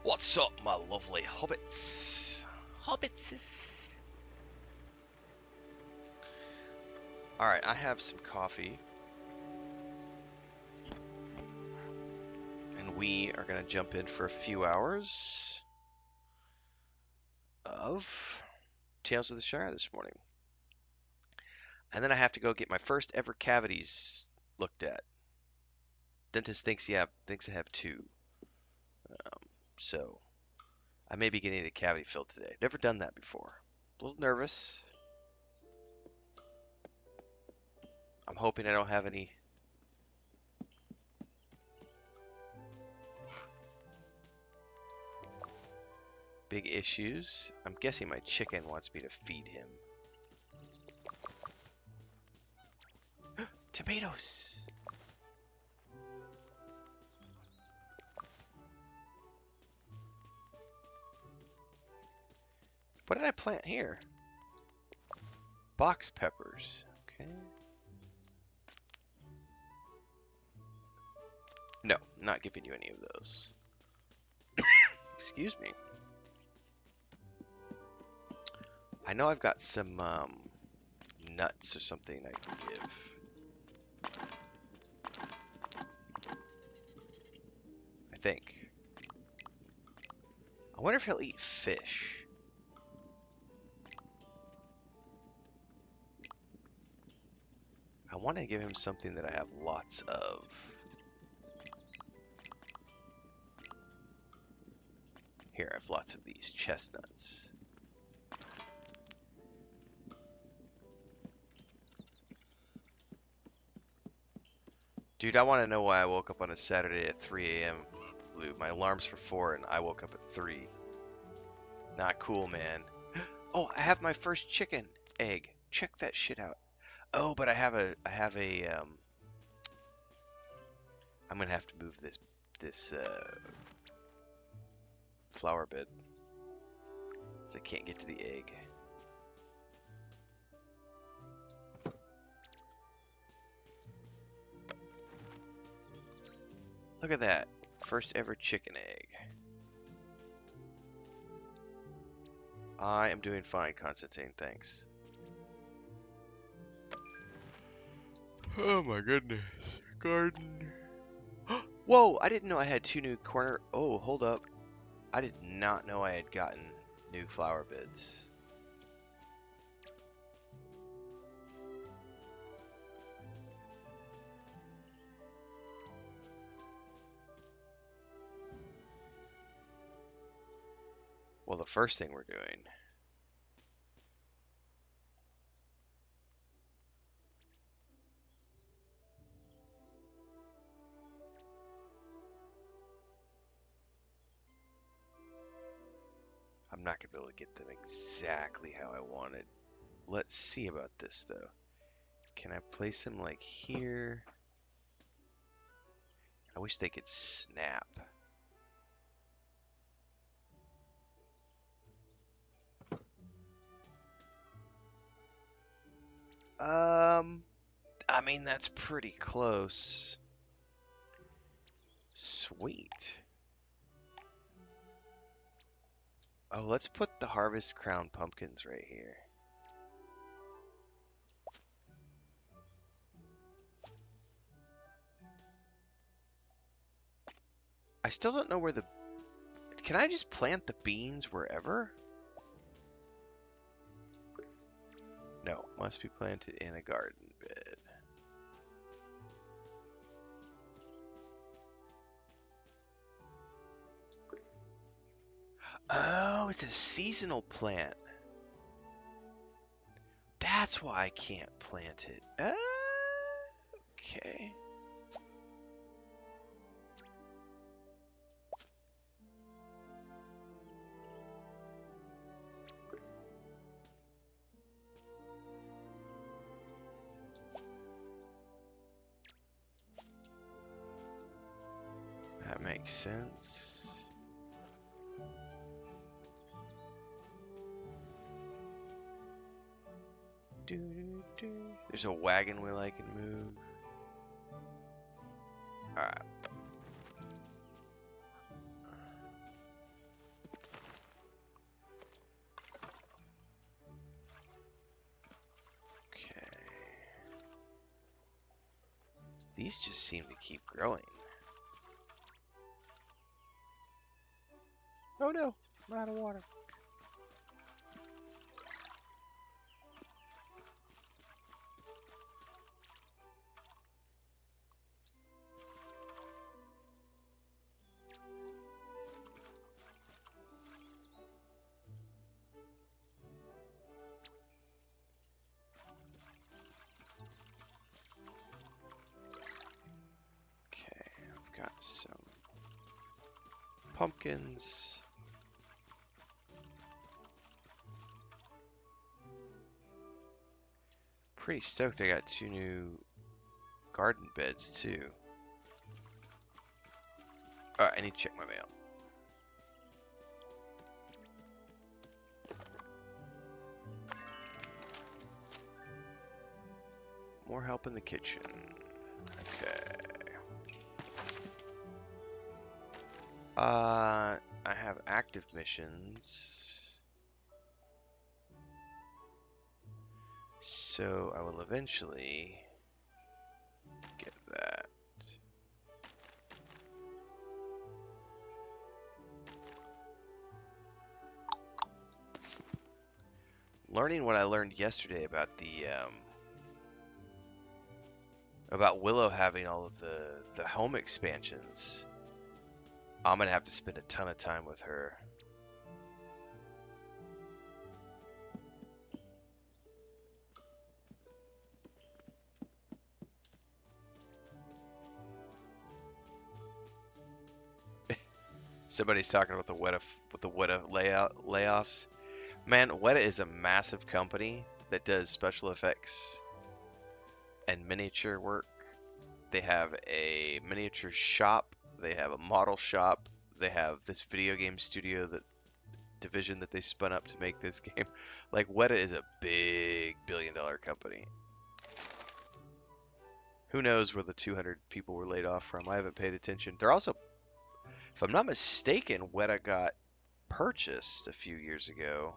What's up, my lovely hobbits? Hobbits! Alright, I have some coffee. And we are going to jump in for a few hours of Tales of the Shire this morning. And then I have to go get my first ever cavities looked at. Dentist thinks I have two. So I may be getting a cavity filled today. Never done that before. A little nervous. I'm hoping I don't have any big issues. I'm guessing my chicken wants me to feed him. Tomatoes! What did I plant here? Box peppers. Okay. No, not giving you any of those. Excuse me. I know I've got some nuts or something I can give. I think. I wonder if he'll eat fish. I want to give him something that I have lots of. Here, I have lots of these chestnuts. Dude, I want to know why I woke up on a Saturday at 3 a.m. Blue. My alarm's for 4 and I woke up at 3. Not cool, man. Oh, I have my first chicken egg. Check that shit out. Oh, but I'm gonna have to move this flower bed, so I can't get to the egg. Look at that. First ever chicken egg. I am doing fine, Constantine, thanks. Oh my goodness. Garden. Whoa, I didn't know I had 2 new corner. Oh, hold up. I did not know I had gotten new flower beds. Well, the first thing we're doing. I'm not going to be able to get them exactly how I wanted. Let's see about this, though. Can I place them like here? I wish they could snap. I mean, that's pretty close. Sweet. Oh, let's put the Harvest Crown pumpkins right here. I still don't know where the... Can I just plant the beans wherever? No, must be planted in a garden bed. Oh, it's a seasonal plant. That's why I can't plant it. Okay. That makes sense. There's a wagon wheel I can move. Alright. These just seem to keep growing. Oh no, I'm out of water. Okay, I've got some pumpkins. Pretty stoked I got 2 new garden beds too. Alright, I need to check my mail. More help in the kitchen. Okay. I have active missions. So I will eventually get that. Learning what I learned yesterday about the about Willow having all of the home expansions. I'm gonna have to spend a ton of time with her. Somebody's talking about the Weta layoffs. Man, Weta is a massive company that does special effects and miniature work. They have a miniature shop. They have a model shop. They have this video game studio that division that they spun up to make this game. Like, Weta is a big billion-dollar company. Who knows where the 200 people were laid off from? I haven't paid attention. They're also, if I'm not mistaken, Weta got purchased a few years ago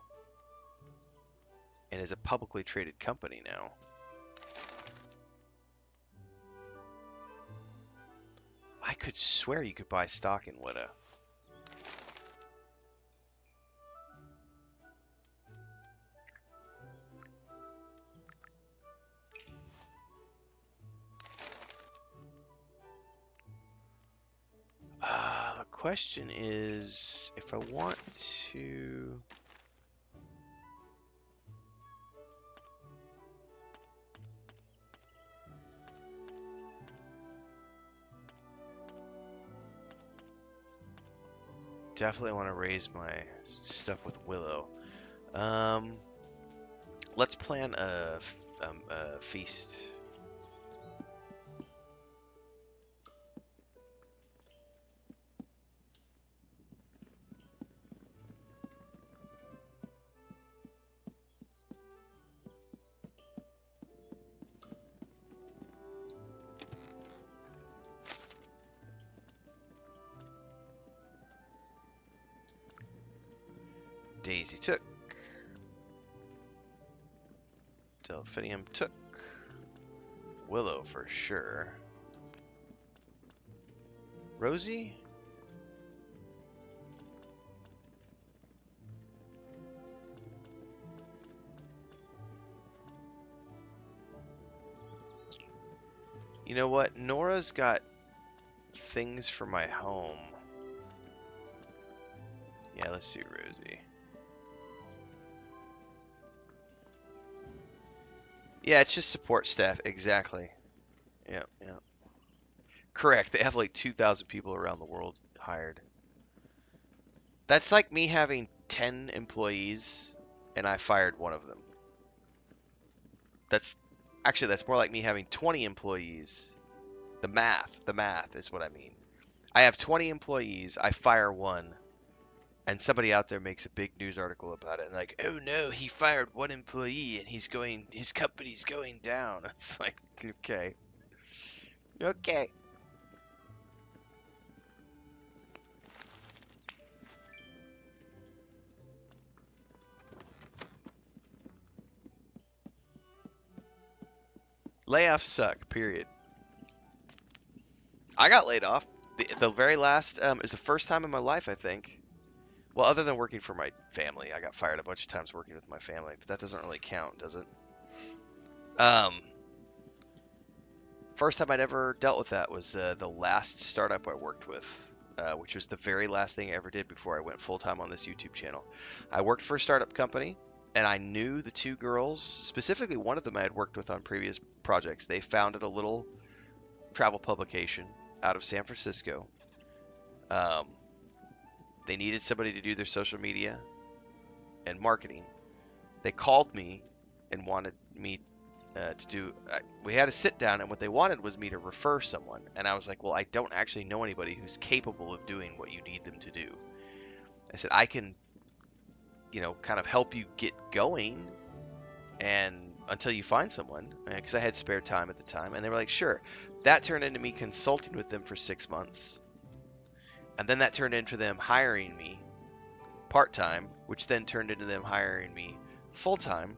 and is a publicly traded company now. I could swear you could buy stock in Weta. The question is, if I want to... Definitely want to raise my stuff with Willow. Let's plan a feast. Daisy took. Delphinium took. Willow for sure. Rosie? You know what? Nora's got things for my home. Yeah, let's do Rosie. Yeah, it's just support staff. Exactly. Yeah, yeah. Correct. They have like 2,000 people around the world hired. That's like me having 10 employees and I fired one of them. That's more like me having 20 employees. The math is what I mean. I have 20 employees, I fire one, and somebody out there makes a big news article about it and like, "Oh no, he fired one employee and his company's going down." It's like, okay. Okay. Layoffs suck, period. I got laid off. The very last is the first time in my life, I think. Well, other than working for my family, I got fired a bunch of times working with my family, but that doesn't really count, does it? Um, First time I'd ever dealt with that was the last startup I worked with, which was the very last thing I ever did before I went full time on this YouTube channel. I worked for a startup company, and I knew the two girls, specifically one of them I had worked with on previous projects. They founded a little travel publication out of San Francisco. Um, they needed somebody to do their social media and marketing. They called me and wanted me to do. We had a sit down, and what they wanted was me to refer someone. And I was like, well, I don't actually know anybody who's capable of doing what you need them to do. I said, I can, kind of help you get going, and until you find someone, because I had spare time at the time. And they were like, sure. That turned into me consulting with them for 6 months, and then that turned into them hiring me part-time, which then turned into them hiring me full-time.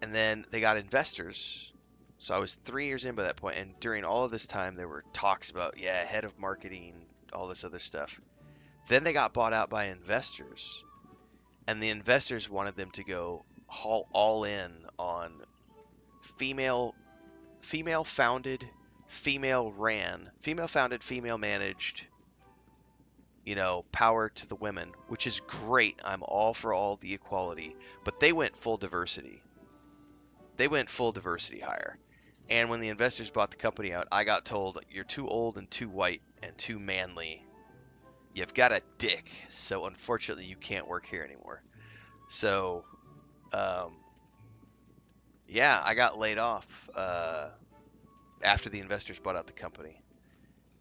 And then they got investors. So I was 3 years in by that point, and during all of this time, there were talks about, head of marketing, all this other stuff. Then they got bought out by investors, and the investors wanted them to go all in on female-founded, female-founded, female-managed, power to the women, which is great. I'm all for all the equality, but they went full diversity. They went full diversity hire. And when the investors bought the company out, I got told, you're too old and too white and too manly. You've got a dick, so unfortunately you can't work here anymore. So, I got laid off after the investors bought out the company.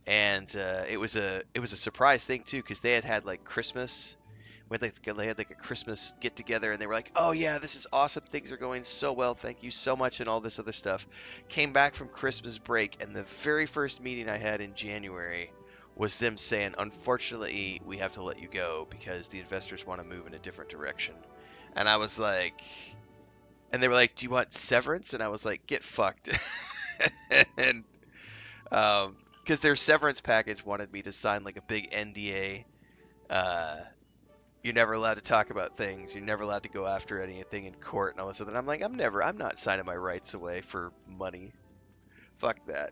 And it was a surprise thing too, because they had like Christmas. They had like a Christmas get together, and they were like, "Oh yeah, this is awesome. Things are going so well. Thank you so much," and all this other stuff. Came back from Christmas break, and the very first meeting I had in January was them saying, "Unfortunately, we have to let you go because the investors want to move in a different direction." And I was like, and they were like, "Do you want severance?" And I was like, "Get fucked." And because their severance package wanted me to sign like a big NDA. You're never allowed to talk about things. You're never allowed to go after anything in court and all this other. And I'm like, I'm not signing my rights away for money. Fuck that.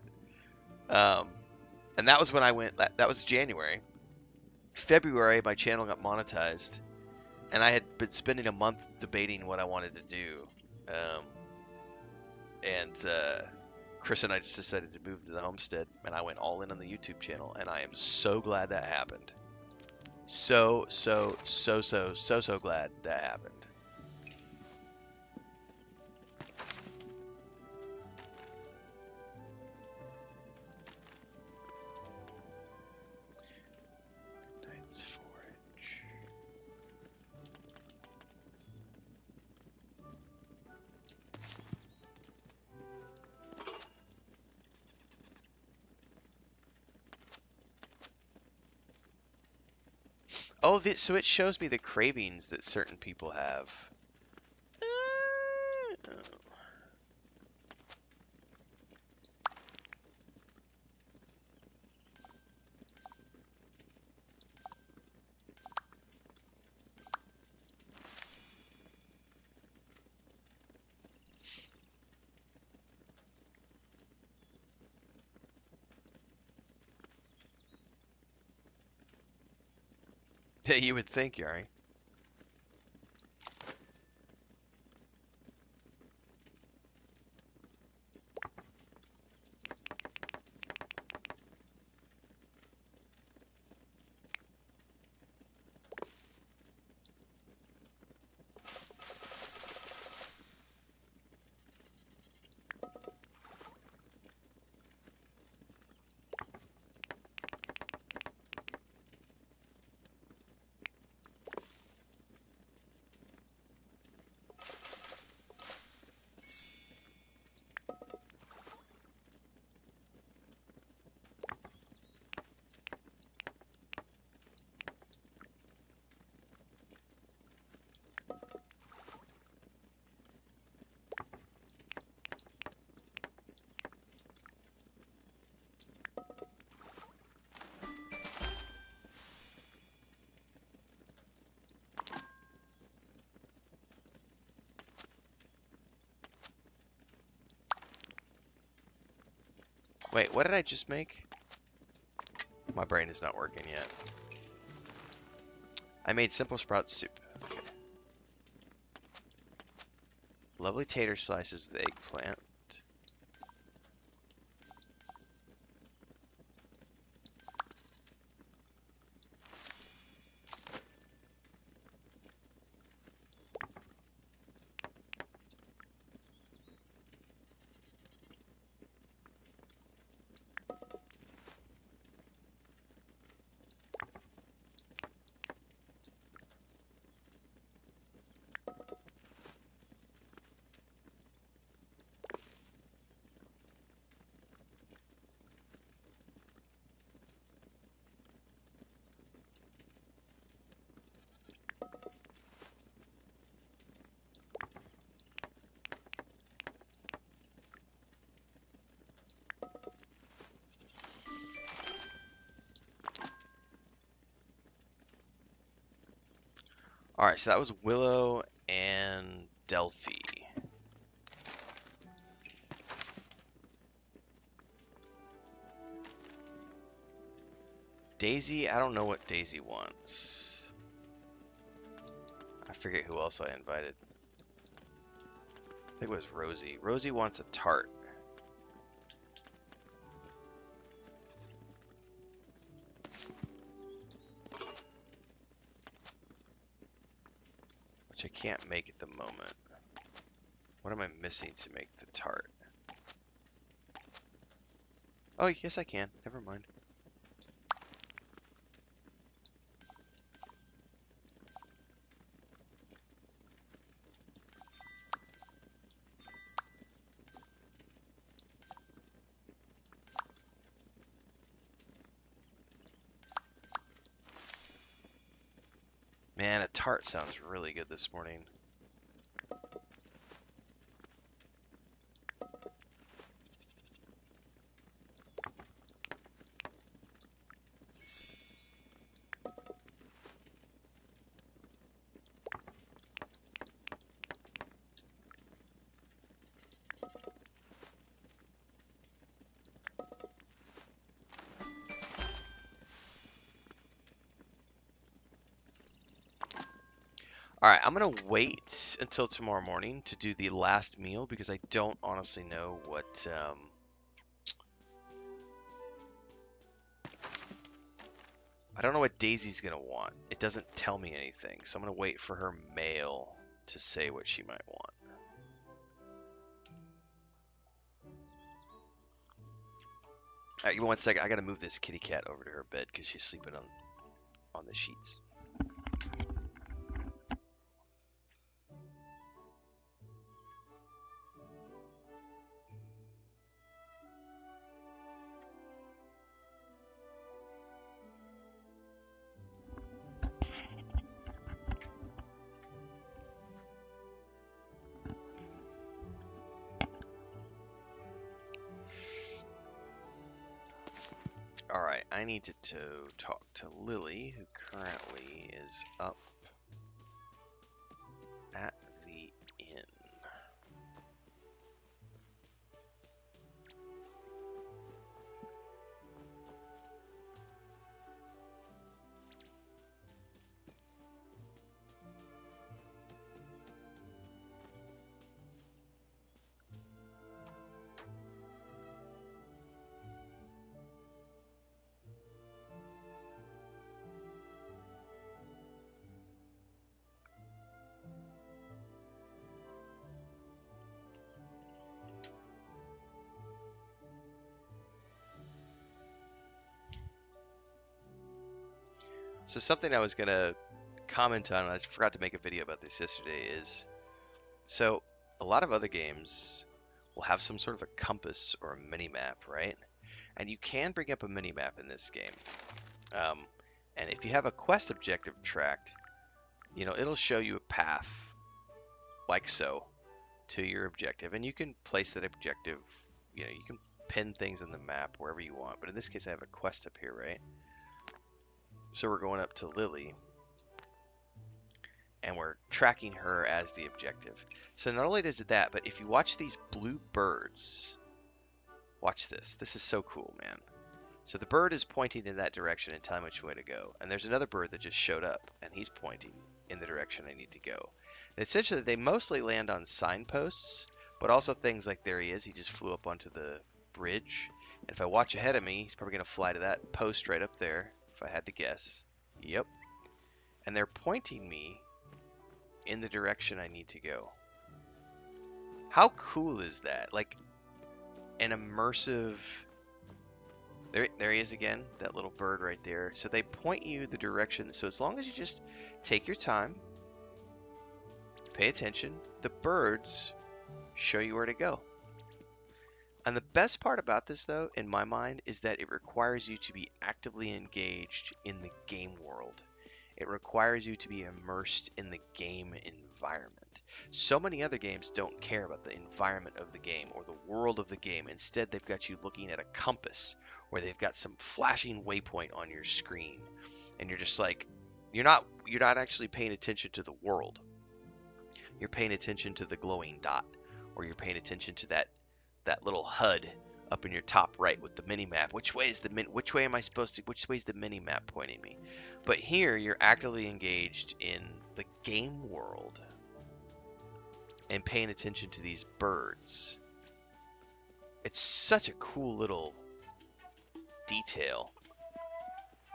And that was when I went. That was January. February, my channel got monetized, and I had been spending a month debating what I wanted to do. And Chris and I just decided to move to the homestead, and I went all in on the YouTube channel, and I am so glad that happened. So glad that happened. Night's forage. Oh, so it shows me the cravings that certain people have. Yeah, you would think, Yari. Wait, what did I just make? My brain is not working yet. I made simple sprout soup. Okay. Lovely tater slices with eggplant. Alright, so that was Willow and Delphi. Daisy, I don't know what Daisy wants. I forget who else I invited. I think it was Rosie. Rosie wants a tart. Which I can't make at the moment. What am I missing to make the tart? Oh, yes I can. Never mind. Man, a tart sounds really good this morning. Alright, I'm gonna wait until tomorrow morning to do the last meal because I don't honestly know what, I don't know what Daisy's gonna want. It doesn't tell me anything, so I'm gonna wait for her mail to say what she might want. Alright, give me one second. I gotta move this kitty cat over to her bed because she's sleeping on the sheets. Alright, I need to talk to Lily, who currently is up at the inn. So something I was gonna comment on, I forgot to make a video about this yesterday, is so a lot of other games will have some sort of a compass or a mini map, right? And you can bring up a mini map in this game. Um, and if you have a quest objective tracked, it'll show you a path like so to your objective, and you can place that objective. You can pin things in the map wherever you want. But in this case, I have a quest up here, right? So we're going up to Lily, and we're tracking her as the objective. So not only does it that, but if you watch these blue birds, Watch this. This is so cool, man. So the bird is pointing in that direction and telling me which way to go. And there's another bird that just showed up, and he's pointing in the direction I need to go. And essentially, they mostly land on signposts, but also things like there he is. He just flew up onto the bridge. And if I watch ahead of me, he's probably going to fly to that post right up there, if I had to guess. Yep. And they're pointing me in the direction I need to go. How cool is that? Like, an immersive... There he is again, that little bird right there. So they point you the direction. So as long as you just take your time, pay attention, the birds show you where to go. And the best part about this, though, in my mind, is that it requires you to be actively engaged in the game world. It requires you to be immersed in the game environment. So many other games don't care about the environment of the game or the world of the game. Instead, they've got you looking at a compass or they've got some flashing waypoint on your screen. And you're just like, you're not actually paying attention to the world. You're paying attention to the glowing dot, or you're paying attention to that little HUD up in your top right with the mini map. Which way is which way am I supposed to? Which way is the mini map pointing me? But here, you're actively engaged in the game world and paying attention to these birds. It's such a cool little detail.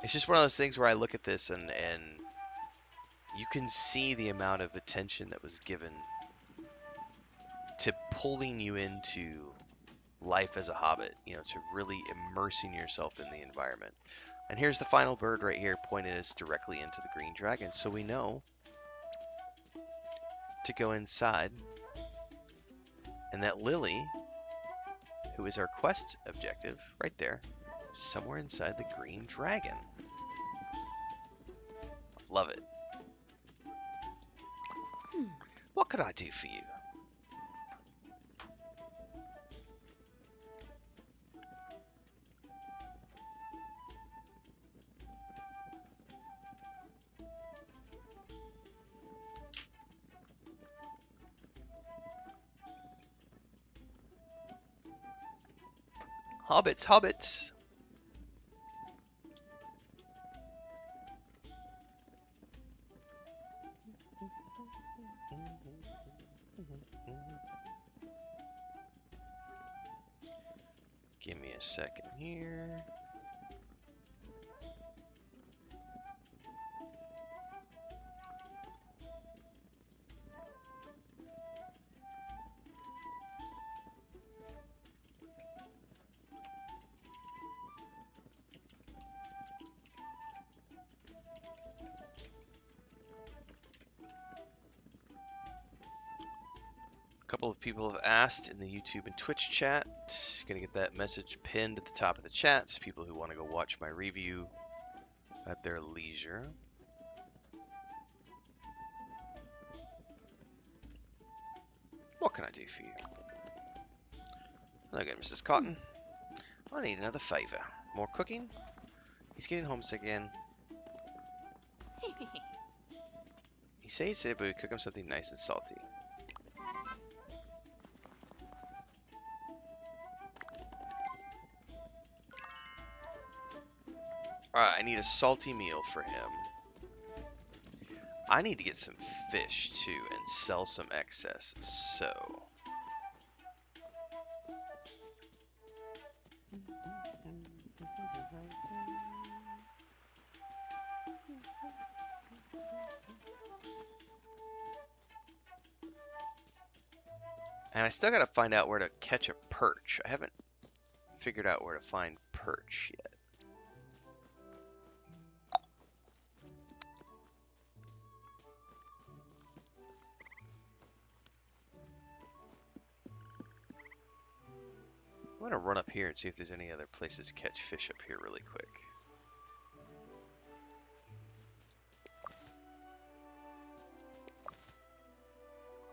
It's just one of those things where I look at this and you can see the amount of attention that was given to pulling you into life as a hobbit, you know, to really immersing yourself in the environment. And here's the final bird right here pointing us directly into the green dragon, so we know to go inside. And that lily, who is our quest objective, right there, somewhere inside the green dragon. Love it. What could I do for you? Hobbits, hobbits. Give me a second here. A couple of people have asked in the YouTube and Twitch chat. Gonna get that message pinned at the top of the chat. So people who want to go watch my review at their leisure. What can I do for you? Look at Mrs. Cotton. I need another favor. More cooking? He's getting homesick again. He said we would cook him something nice and salty. Alright, I need a salty meal for him. I need to get some fish too and sell some excess, so... And I still gotta find out where to catch a perch. I haven't figured out where to find perch yet. I'm gonna run up here and see if there's any other places to catch fish up here really quick.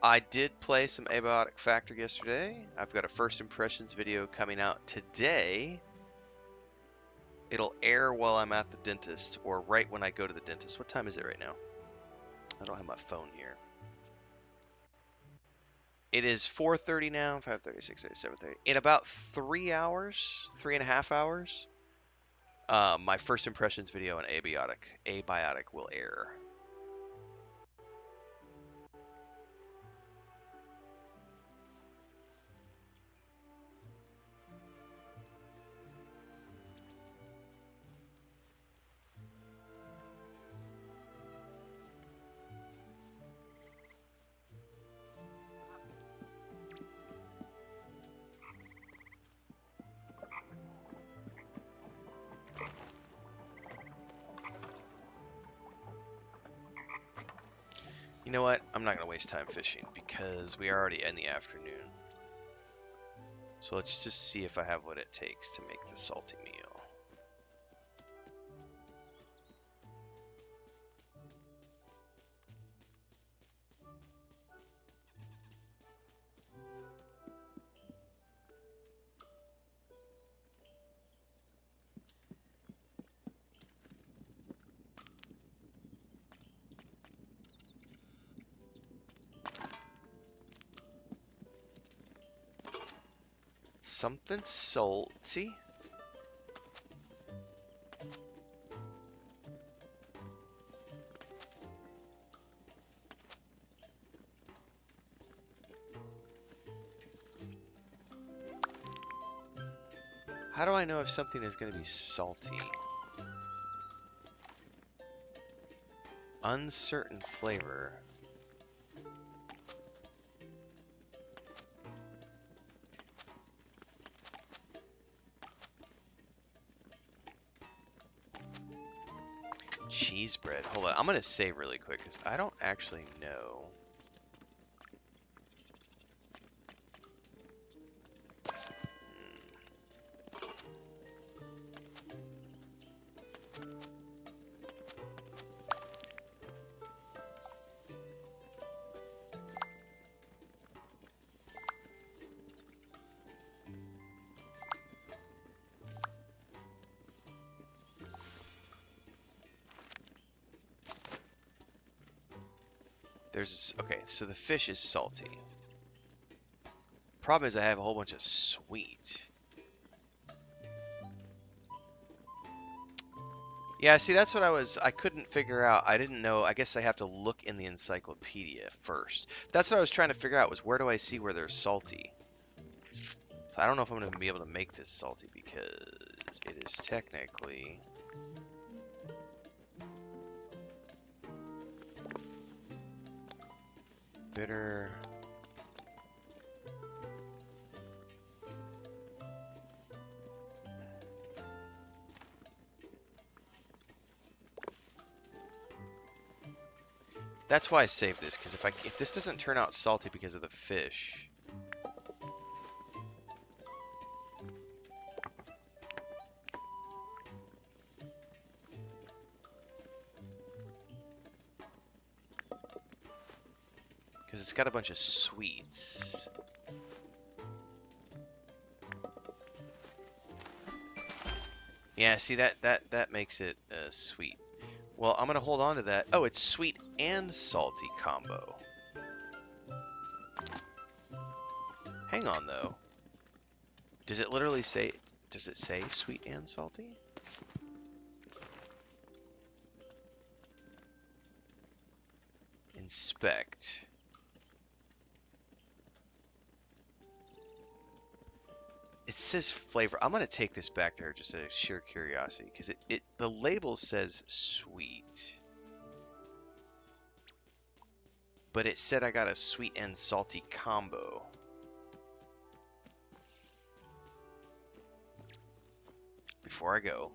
I did play some Abiotic Factor yesterday. I've got a first impressions video coming out today. It'll air while I'm at the dentist, or right when I go to the dentist. What time is it right now? I don't have my phone here. It is 4:30 now, 5:30, 6:30, 7:30. In about 3 hours, 3.5 hours, my first impressions video on abiotic will air. You know what? I'm not going to waste time fishing because we are already in the afternoon. So let's just see if I have what it takes to make the salty meal. Something salty? How do I know if something is going to be salty? Uncertain flavor. Cheese bread. Hold on. I'm going to save really quick because I don't actually know. Okay, so the fish is salty. Problem is I have a whole bunch of sweet. Yeah, see, that's what I couldn't figure out. I didn't know. I guess I have to look in the encyclopedia first. That's what I was trying to figure out was where do I see where they're salty? So I don't know if I'm going to be able to make this salty because it is technically... bitter. That's why I saved this, because if this doesn't turn out salty because of the fish, because it's got a bunch of sweets. Yeah, see that makes it sweet. Well, I'm gonna hold on to that. Oh, it's sweet and salty combo. Hang on though. Does it literally say? Does it say sweet and salty? Inspect. It says flavor. I'm gonna take this back to her just out of sheer curiosity because the label says sweet, but it said I got a sweet and salty combo. Before I go,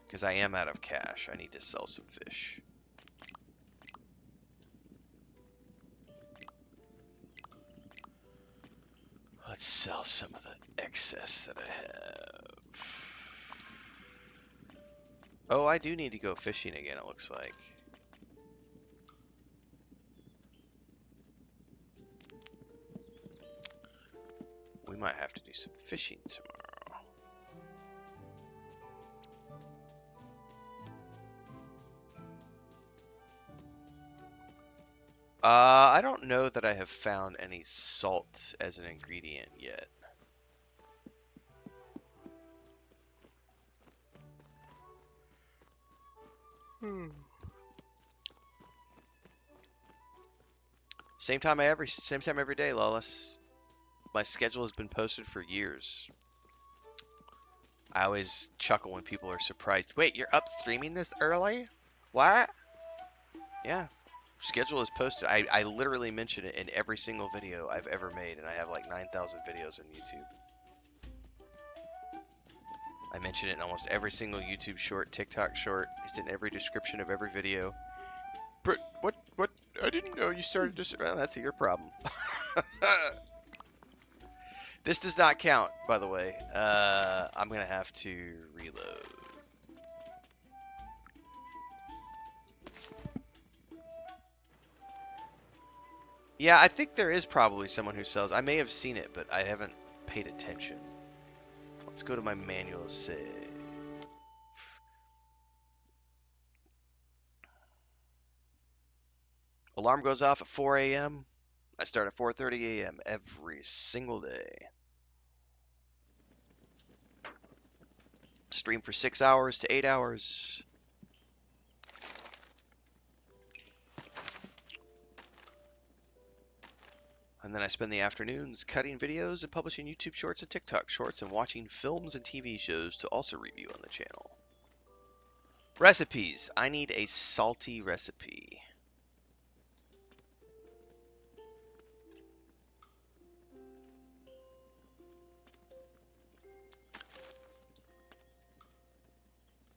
because I am out of cash, I need to sell some fish. Let's sell some of the excess that I have. Oh, I do need to go fishing again, it looks like. We might have to do some fishing tomorrow. I don't know that I have found any salt as an ingredient yet. Same time every day, Lawless. My schedule has been posted for years. I always chuckle when people are surprised. Wait, you're up streaming this early? What? Yeah. Schedule is posted. I literally mention it in every single video I've ever made, and I have like 9,000 videos on YouTube. I mention it in almost every single YouTube short, TikTok short. It's in every description of every video. But what? I didn't know you started this. Well, that's your problem. This does not count, by the way. I'm gonna have to reload. Yeah, I think there is probably someone who sells. I may have seen it, but I haven't paid attention. Let's go to my manual save. Alarm goes off at 4 a.m. I start at 4:30 a.m. every single day. Stream for 6 hours to 8 hours. And then I spend the afternoons cutting videos and publishing YouTube shorts and TikTok shorts and watching films and TV shows to also review on the channel. Recipes. I need a salty recipe.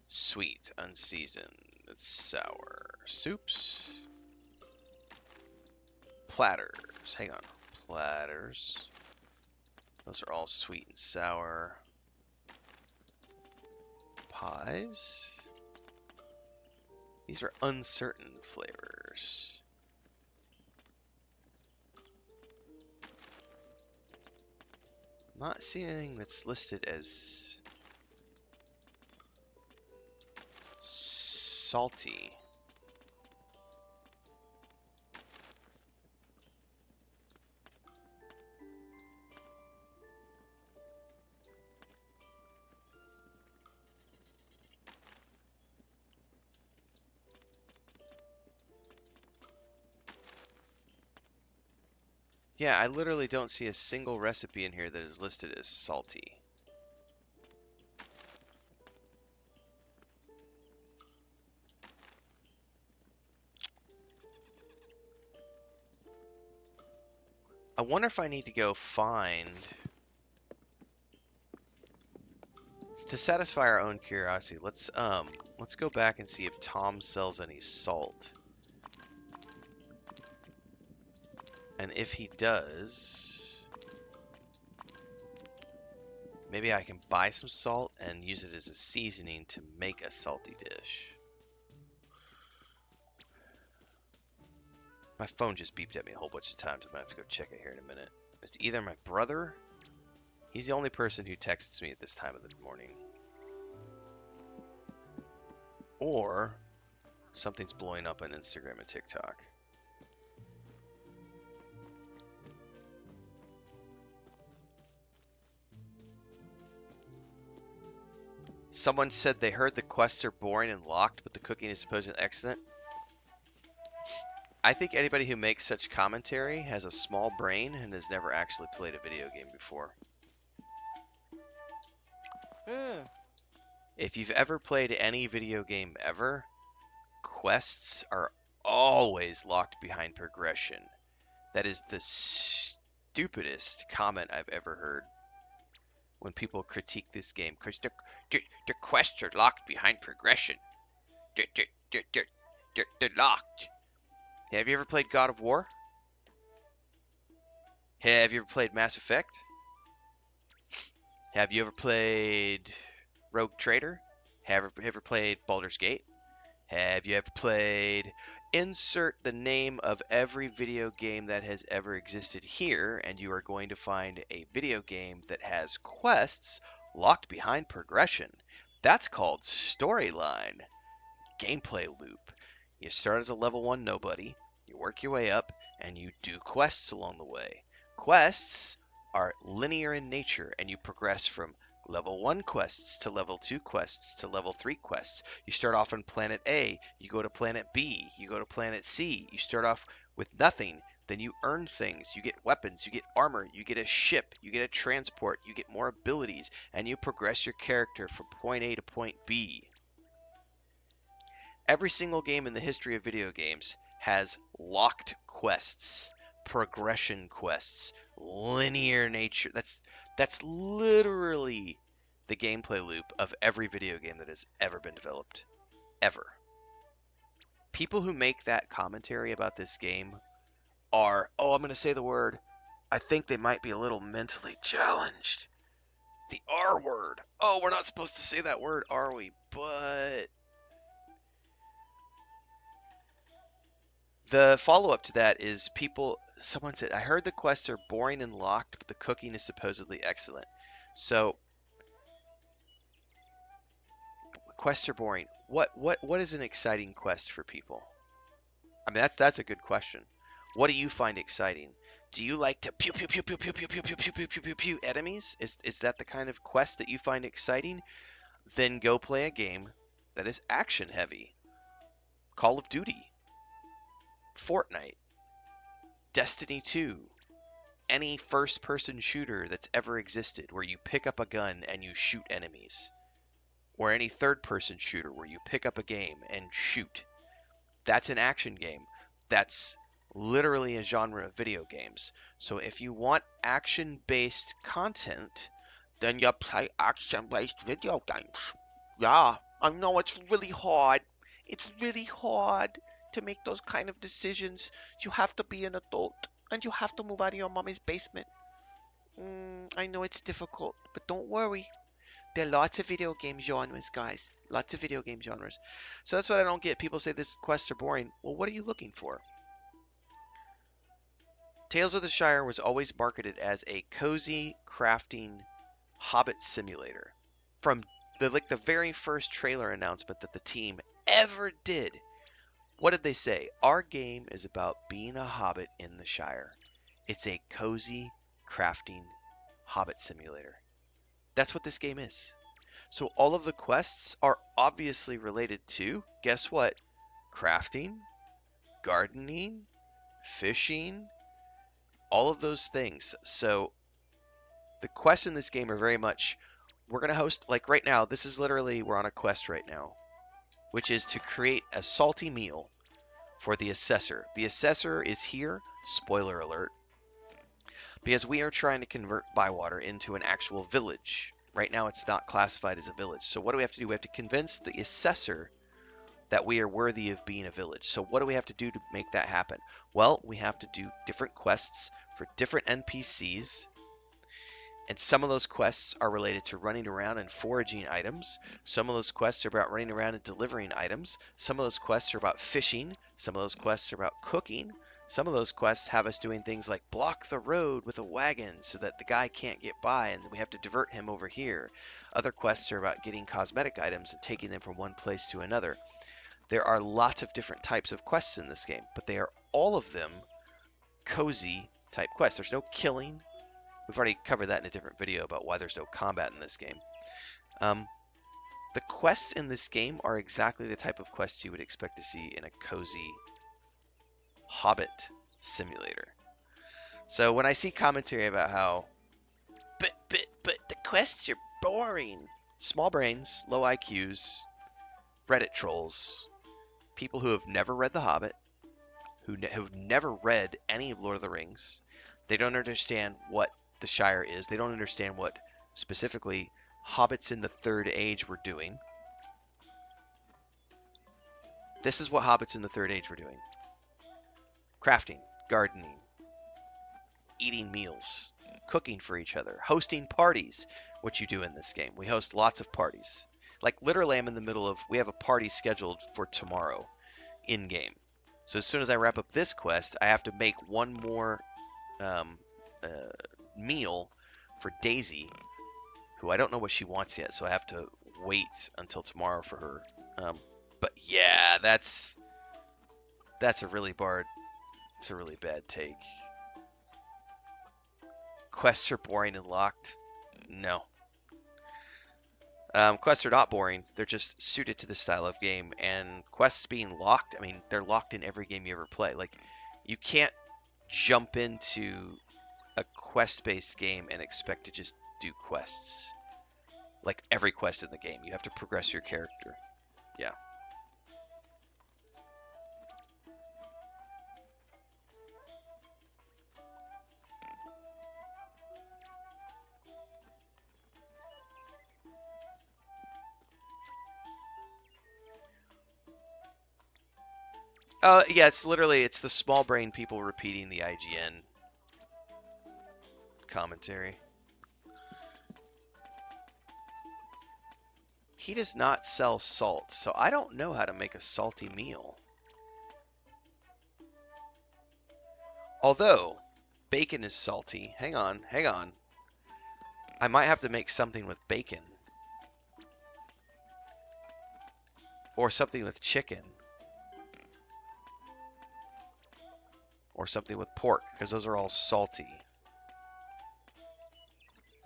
Sweet, unseasoned, sour. Soups. Platters. Hang on. Platters. Those are all sweet and sour. Pies. These are uncertain flavors. I'm not seeing anything that's listed as salty. Yeah, I literally don't see a single recipe in here that is listed as salty. I wonder if I need to go find... To satisfy our own curiosity, let's go back and see if Tom sells any salt. And if he does, maybe I can buy some salt and use it as a seasoning to make a salty dish. My phone just beeped at me a whole bunch of times. I'm gonna have to go check it here in a minute. It's either my brother. He's the only person who texts me at this time of the morning. Or something's blowing up on Instagram and TikTok. Someone said they heard the quests are boring and locked, but the cooking is supposedly excellent. I think anybody who makes such commentary has a small brain and has never actually played a video game before. If you've ever played any video game ever, quests are always locked behind progression. That is the stupidest comment I've ever heard when people critique this game. Because the quests are locked behind progression. They're locked. Have you ever played God of War? Have you ever played Mass Effect? Have you ever played Rogue Trader? Have you ever played Baldur's Gate? Have you ever played... Insert the name of every video game that has ever existed here, and you are going to find a video game that has quests locked behind progression. That's called storyline. Gameplay loop. You start as a level 1 nobody. You work your way up, and you do quests along the way. Quests are linear in nature, and you progress from level 1 quests to level 2 quests to level 3 quests. You start off on planet A, you go to planet B, you go to planet C. You start off with nothing, then you earn things. You get weapons, you get armor, you get a ship, you get a transport, you get more abilities, and you progress your character from point A to point B. Every single game in the history of video games has locked quests, progression quests, linear nature. That's literally the gameplay loop of every video game that has ever been developed. Ever. People who make that commentary about this game are, oh, I'm going to say the word, I think they might be a little mentally challenged. The R word. Oh, we're not supposed to say that word, are we? But the follow-up to that is someone said, I heard the quests are boring and locked, but the cooking is supposedly excellent. So, quests are boring. What is an exciting quest for people? I mean, that's a good question. What do you find exciting? Do you like to pew pew pew pew pew pew pew pew pew pew pew pew pew enemies? Is that the kind of quest that you find exciting? Then go play a game that is action heavy. Call of Duty, Fortnite, Destiny 2, any first-person shooter that's ever existed where you pick up a gun and you shoot enemies, or any third-person shooter where you pick up a game and shoot. That's an action game. That's literally a genre of video games. So if you want action-based content, then you play action-based video games. Yeah, I know it's really hard. It's really hard to make those kind of decisions. You have to be an adult, and you have to move out of your mommy's basement. I know it's difficult, but don't worry. There are lots of video game genres, guys. Lots of video game genres. So that's what I don't get. People say this quests are boring. Well, what are you looking for? Tales of the Shire was always marketed as a cozy, crafting Hobbit simulator. From the very first trailer announcement that the team ever did, what did they say? Our game is about being a hobbit in the Shire. It's a cozy, crafting Hobbit simulator. That's what this game is. So all of the quests are obviously related to, guess what? Crafting, gardening, fishing, all of those things. So the quests in this game are very much, we're going to host, like right now, this is literally, we're on a quest right now, which is to create a salty meal for the assessor. The assessor is here, spoiler alert, because we are trying to convert Bywater into an actual village. Right now it's not classified as a village. So what do we have to do? We have to convince the assessor that we are worthy of being a village. So what do we have to do to make that happen? Well, we have to do different quests for different NPCs. And some of those quests are related to running around and foraging items. Some of those quests are about running around and delivering items. Some of those quests are about fishing. Some of those quests are about cooking. Some of those quests have us doing things like block the road with a wagon so that the guy can't get by and we have to divert him over here. Other quests are about getting cosmetic items and taking them from one place to another. There are lots of different types of quests in this game, but they are all of them cozy type quests. There's no killing. We've already covered that in a different video about why there's no combat in this game. The quests in this game are exactly the type of quests you would expect to see in a cozy Hobbit simulator. So when I see commentary about how, but the quests are boring. Small brains, low IQs, Reddit trolls, people who have never read The Hobbit, who've never read any of Lord of the Rings. They don't understand what the Shire is. They don't understand what specifically hobbits in the Third Age were doing. This is what hobbits in the Third Age were doing. Crafting, gardening, eating meals, cooking for each other, hosting parties, which you do in this game. We host lots of parties. Like literally I'm in the middle of, we have a party scheduled for tomorrow in game. So as soon as I wrap up this quest, I have to make one more meal for Daisy, who I don't know what she wants yet, so I have to wait until tomorrow for her. But yeah, that's a really It's a really bad take. Quests are boring and locked. No. Quests are not boring. They're just suited to the style of game. And quests being locked, I mean, they're locked in every game you ever play. Like, you can't jump into a quest-based game and expect to just do quests. Like, every quest in the game. You have to progress your character. Yeah. Yeah, it's the small brain people repeating the IGN commentary. He does not sell salt, so I don't know how to make a salty meal. Although, bacon is salty. Hang on. I might have to make something with bacon. Or something with chicken. Or something with pork, because those are all salty.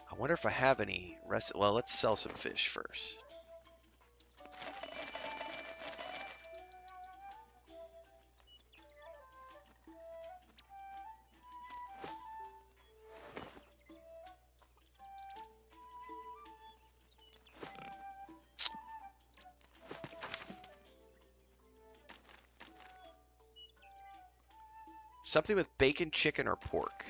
I wonder if I have any recipe. Well, let's sell some fish first. Something with bacon, chicken, or pork.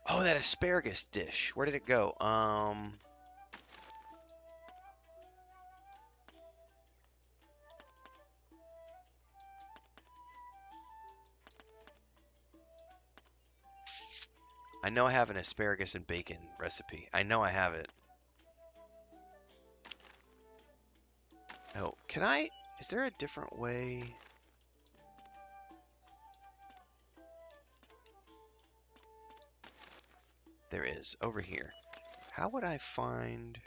Oh, that asparagus dish. Where did it go? I know I have an asparagus and bacon recipe. I know I have it. Oh, can I? Is there a different way? There is, over here. How would I find...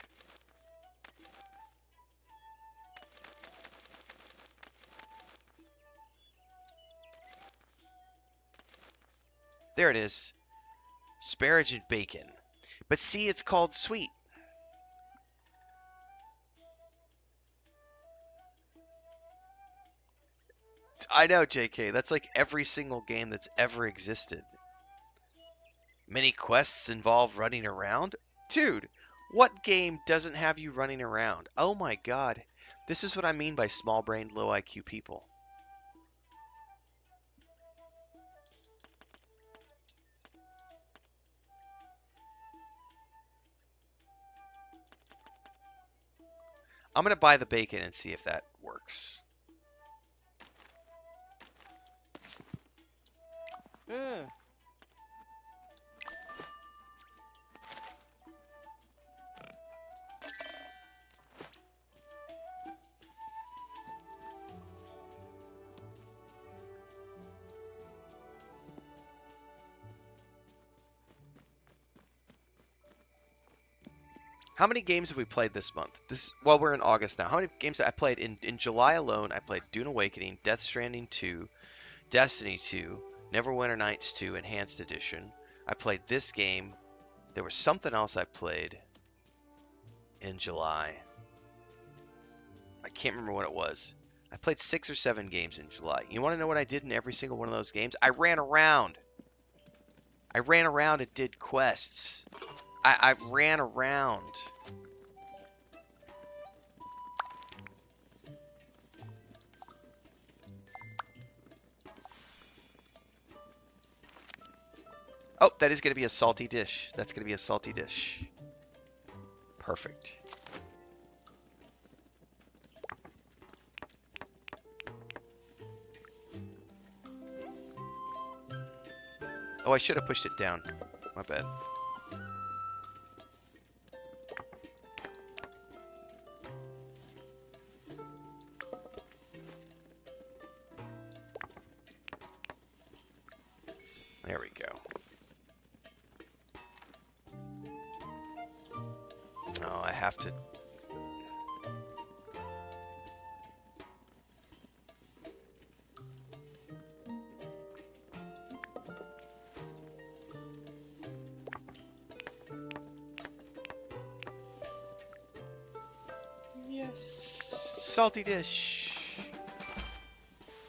There it is. Asparagus and bacon. But see, it's called sweet. I know, JK. That's like every single game that's ever existed. Many quests involve running around? Dude, what game doesn't have you running around? Oh my god. This is what I mean by small-brained, low-IQ people. I'm going to buy the bacon and see if that works. How many games have we played this month? Well, we're in August now. How many games did I played in July alone? I played Dune Awakening, Death Stranding 2, Destiny 2, Neverwinter Nights 2 Enhanced Edition. I played this game. There was something else I played in July. I can't remember what it was. I played 6 or 7 games in July. You want to know what I did in every single one of those games? I ran around. I ran around and did quests. I ran around. Oh, that is going to be a salty dish. That's going to be a salty dish. Perfect. Oh, I should have pushed it down. My bad. There we go. Oh, I have to... Yes! Salty dish!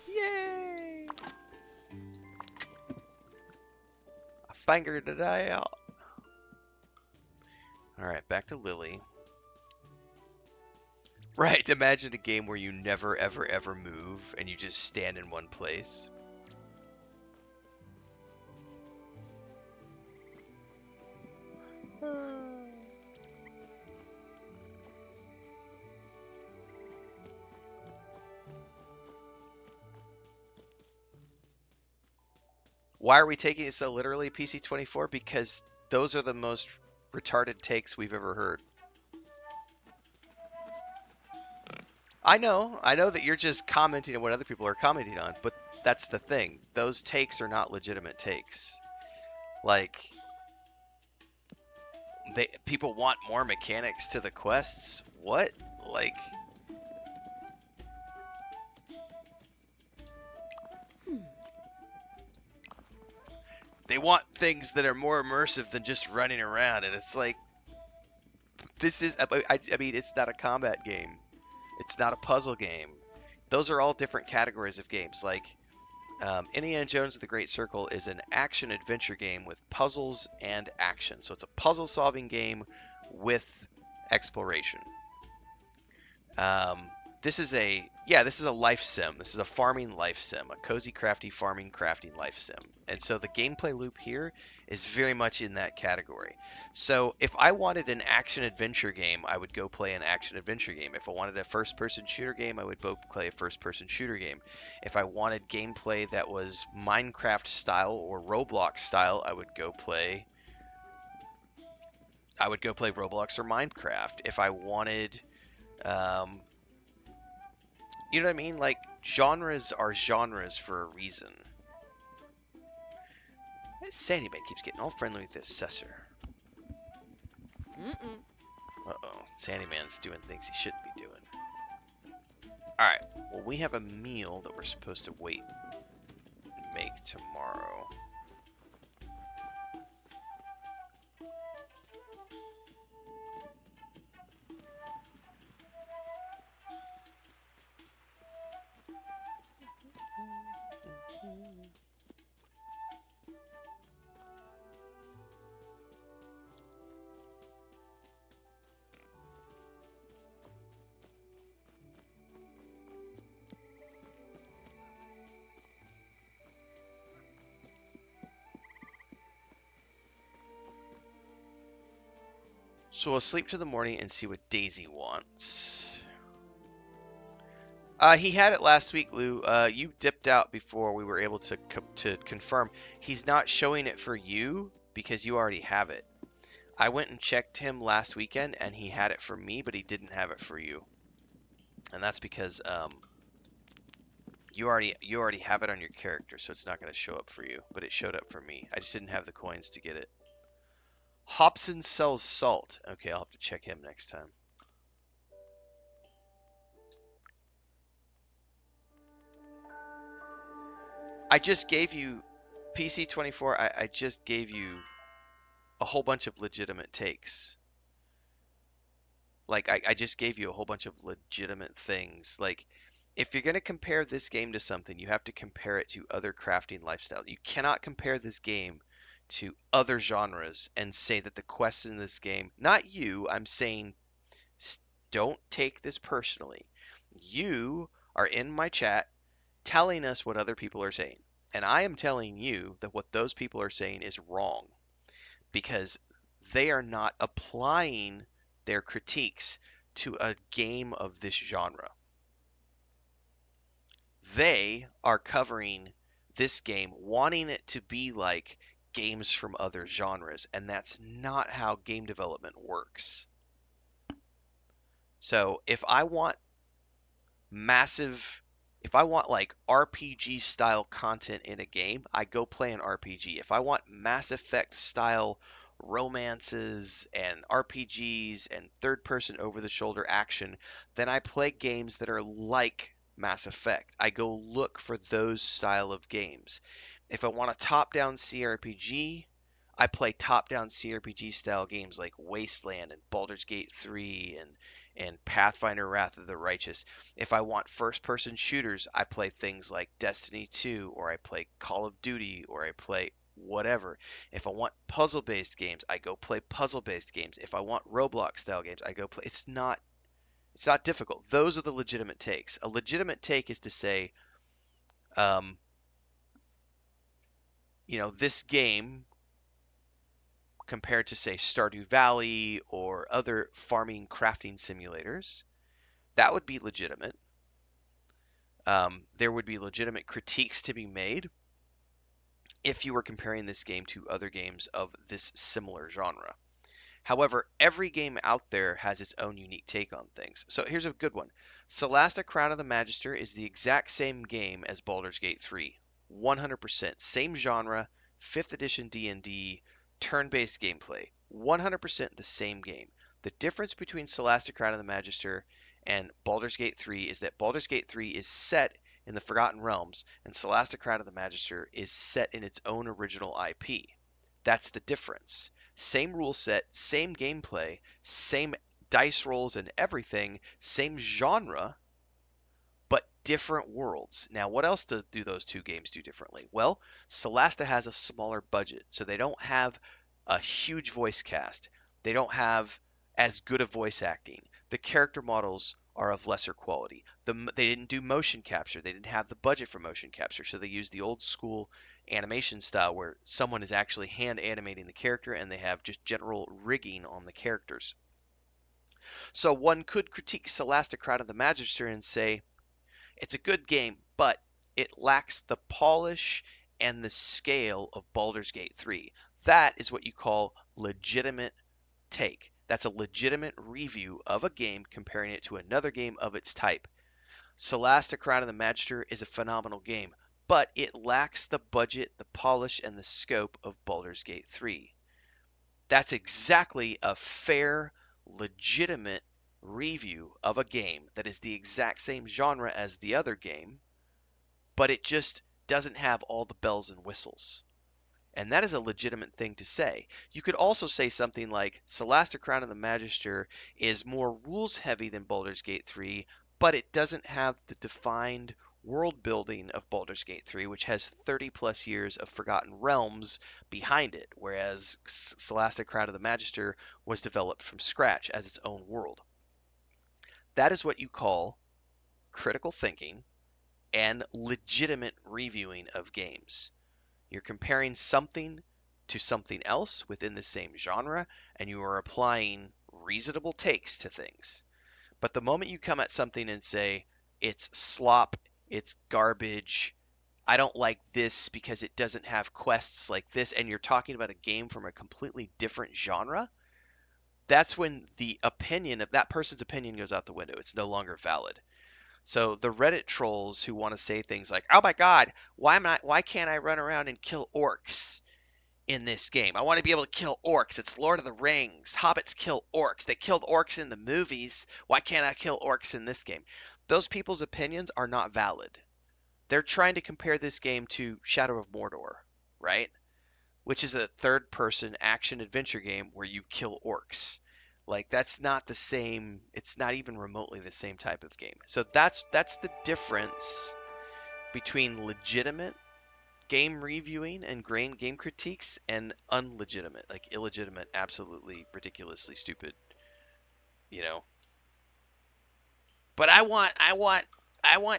Yay! I fingered it out. Alright, back to Lily. Right, imagine a game where you never, ever, ever move and you just stand in one place. Why are we taking it so literally, PC24? Because those are the most retarded takes we've ever heard. I know that you're just commenting on what other people are commenting on, but that's the thing. Those takes are not legitimate takes. Like, people want more mechanics to the quests. What? Like, they want things that are more immersive than just running around, and it's like, this is, I mean, it's not a combat game. It's not a puzzle game. Those are all different categories of games. Like, Indiana Jones and the Great Circle is an action-adventure game with puzzles and action. So it's a puzzle-solving game with exploration. This is a life sim. This is a farming life sim, a cozy, crafty farming, crafting life sim. And so the gameplay loop here is very much in that category. So if I wanted an action-adventure game, I would go play an action-adventure game. If I wanted a first-person shooter game, I would go play a first-person shooter game. If I wanted gameplay that was Minecraft style or Roblox style, I would go play Roblox or Minecraft. If I wanted you know what I mean? Like, genres are genres for a reason. Sandyman keeps getting all friendly with the assessor. Uh-oh. Sandyman's doing things he shouldn't be doing. Alright. Well, we have a meal that we're supposed to wait and make tomorrow. So we'll sleep to the morning and see what Daisy wants. He had it last week, Lou. You dipped out before we were able to confirm. He's not showing it for you because you already have it. I went and checked him last weekend, and he had it for me, but he didn't have it for you. And that's because you already have it on your character, so it's not going to show up for you. But it showed up for me. I just didn't have the coins to get it. Hobson sells salt. Okay, I'll have to check him next time. I just gave you, PC24, I just gave you a whole bunch of legitimate takes. Like, I just gave you a whole bunch of legitimate things. Like, if you're going to compare this game to something, you have to compare it to other crafting lifestyle. You cannot compare this game to other genres and say that the quests in this game, not you, I'm saying, don't take this personally. You are in my chat telling us what other people are saying. And I am telling you that what those people are saying is wrong because they are not applying their critiques to a game of this genre. They are covering this game, wanting it to be like games from other genres, and that's not how game development works. So if I want If I want like RPG style content in a game, I go play an RPG. If I want Mass Effect style romances and RPGs and third person over the shoulder action, then I play games that are like Mass Effect. I go look for those style of games. If I want a top down CRPG, I play top down CRPG style games like Wasteland and Baldur's Gate 3 and Pathfinder Wrath of the Righteous. If I want first person shooters, I play things like Destiny 2, or I play Call of Duty, or I play whatever. If I want puzzle based games, I go play puzzle based games. If I want Roblox style games, I go play. It's not difficult. Those are the legitimate takes. A legitimate take is to say, um, this game compared to say Stardew Valley or other farming crafting simulators, that would be legitimate. There would be legitimate critiques to be made if you were comparing this game to other games of this similar genre. However, every game out there has its own unique take on things. So here's a good one. Celasta Crown of the Magister is the exact same game as Baldur's Gate 3. 100%. Same genre, 5th edition D&D, turn-based gameplay. 100% the same game. The difference between Celasta Crown of the Magister and Baldur's Gate 3 is that Baldur's Gate 3 is set in the Forgotten Realms, and Celasta Crown of the Magister is set in its own original IP. That's the difference. Same rule set, same gameplay, same dice rolls and everything, same genre, but different worlds. Now, what else do those two games do differently? Well, Celasta has a smaller budget, so they don't have a huge voice cast. They don't have as good of voice acting. The character models are of lesser quality. They didn't do motion capture. They didn't have the budget for motion capture, so they used the old school animation style where someone is actually hand animating the character and they have just general rigging on the characters. So one could critique Celasta Crown of the Magister and say, it's a good game, but it lacks the polish and the scale of Baldur's Gate 3. That is what you call legitimate take. That's a legitimate review of a game comparing it to another game of its type. Celasta Crown of the Magister is a phenomenal game, but it lacks the budget, the polish, and the scope of Baldur's Gate 3. That's exactly a fair, legitimate review of a game that is the exact same genre as the other game, but it just doesn't have all the bells and whistles. And that is a legitimate thing to say. You could also say something like Celasta Crown of the Magister is more rules heavy than Baldur's Gate 3, but it doesn't have the defined world building of Baldur's Gate 3, which has 30 plus years of Forgotten Realms behind it, whereas Celasta Crown of the Magister was developed from scratch as its own world. That is what you call critical thinking and legitimate reviewing of games. You're comparing something to something else within the same genre, and you are applying reasonable takes to things. But the moment you come at something and say, it's slop, it's garbage, I don't like this because it doesn't have quests like this, and you're talking about a game from a completely different genre, that's when the opinion of that person's opinion goes out the window. It's no longer valid. So the Reddit trolls who want to say things like, "Oh my God, why can't I run around and kill orcs in this game? I want to be able to kill orcs. It's Lord of the Rings. Hobbits kill orcs. They killed orcs in the movies. Why can't I kill orcs in this game?" Those people's opinions are not valid. They're trying to compare this game to Shadow of Mordor, right? Which is a third-person action-adventure game where you kill orcs. Like that's not the same. It's not even remotely the same type of game. So that's the difference between legitimate game reviewing and game critiques and unlegitimate, like illegitimate, absolutely ridiculously stupid, you know. But I want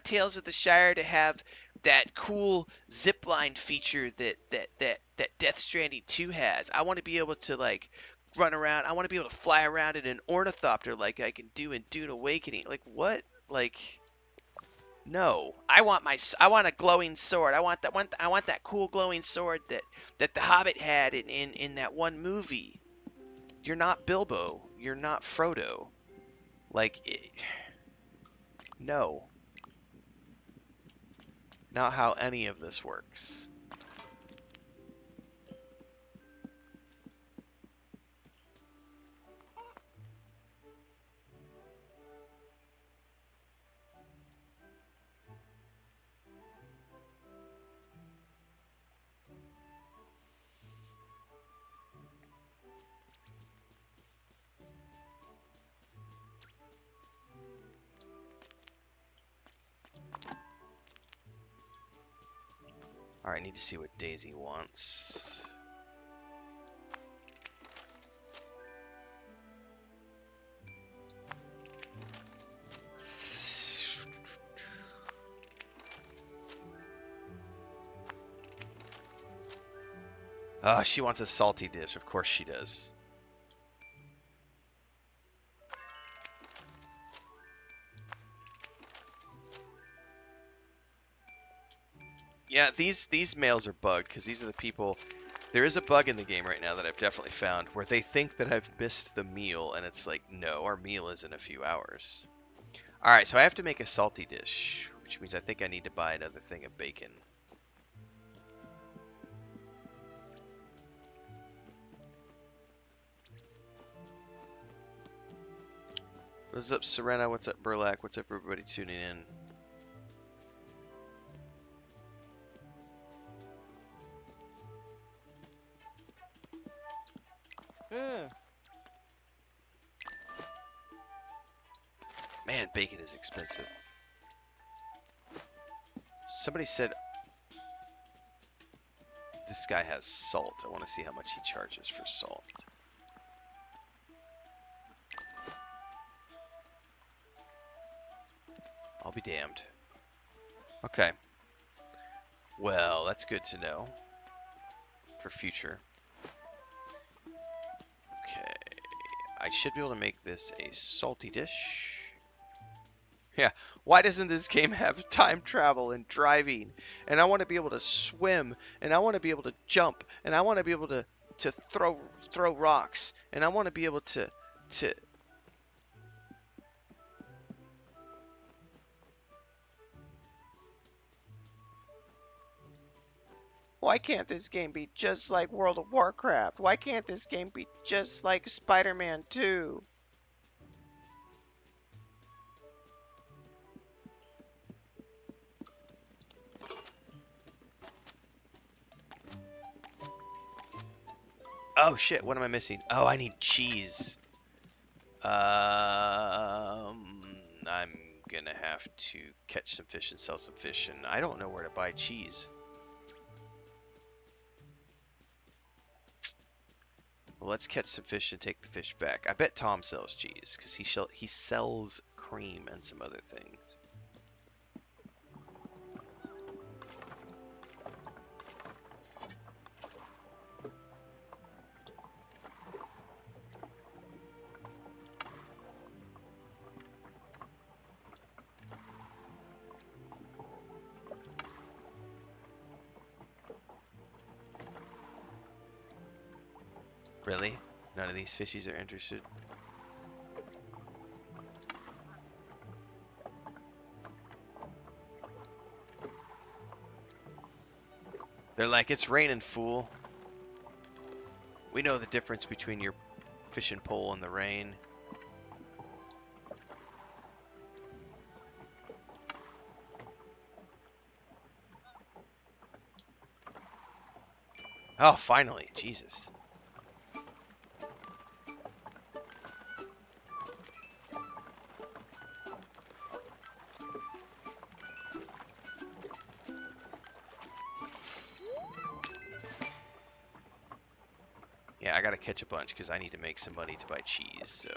Tales of the Shire to have that cool zipline feature that Death Stranding 2 has. I want to be able to like run around. I want to be able to fly around in an ornithopter like I can do in Dune Awakening. Like what? Like no. I want a glowing sword. I want that cool glowing sword that the Hobbit had in that one movie. You're not Bilbo. You're not Frodo. Like no. Not how any of this works. Alright, I need to see what Daisy wants. She wants a salty dish. Of course she does. Yeah, these mails are bugged because these are the people. There is a bug in the game right now that I've definitely found where they think that I've missed the meal, and it's like, no, our meal is in a few hours. All right, so I have to make a salty dish, which means I think I need to buy another thing of bacon. What's up, Serena? What's up, Burlack? What's up, everybody tuning in? Man, bacon is expensive. Somebody said this guy has salt. I want to see how much he charges for salt. I'll be damned. Okay. Well, that's good to know for future. Okay. I should be able to make this a salty dish. Yeah, why doesn't this game have time travel and driving? And I want to be able to swim, and I want to be able to jump, and I want to be able to throw rocks, and I want to be able to Why can't this game be just like World of Warcraft? Why can't this game be just like Spider-Man 2? Oh shit, what am I missing? Oh, I need cheese. I'm gonna have to catch some fish and sell some fish, and I don't know where to buy cheese. Well, let's catch some fish and take the fish back. I bet Tom sells cheese, because he sells cream and some other things. Really? None of these fishies are interested? They're like, it's raining, fool. We know the difference between your fishing pole and the rain. Oh, finally. Jesus. Yeah, I gotta catch a bunch because I need to make some money to buy cheese, so...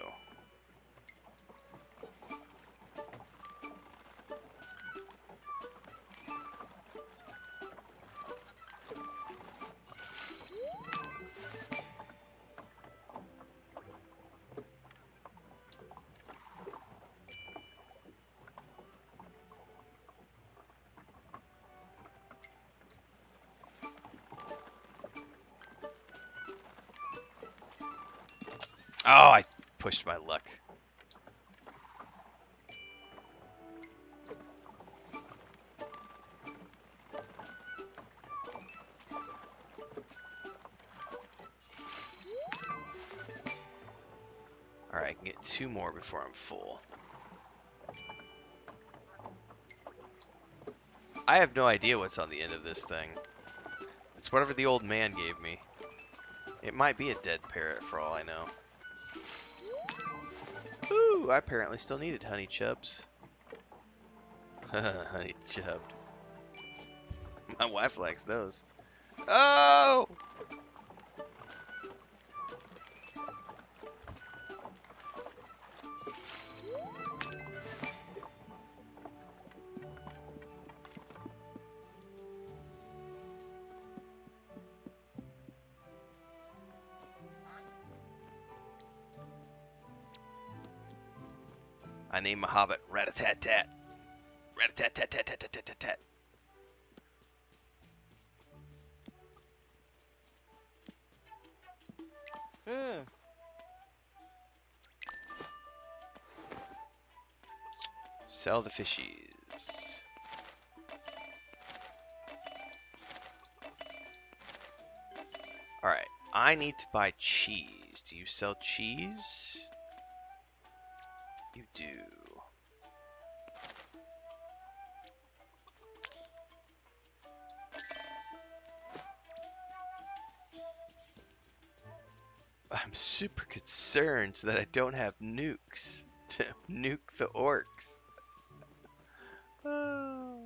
Oh, I pushed my luck. Alright, I can get 2 more before I'm full. I have no idea what's on the end of this thing. It's whatever the old man gave me. It might be a dead parrot for all I know. Ooh, I apparently still needed honey chubs. Honey chubbed. My wife likes those. Oh! I named my hobbit Rat-a-tat-tat. Rat-a-tat-tat-tat-tat-tat-tat-tat. Sell the fishies. Alright, I need to buy cheese. Do you sell cheese? You do. I'm super concerned that I don't have nukes to nuke the orcs. Oh.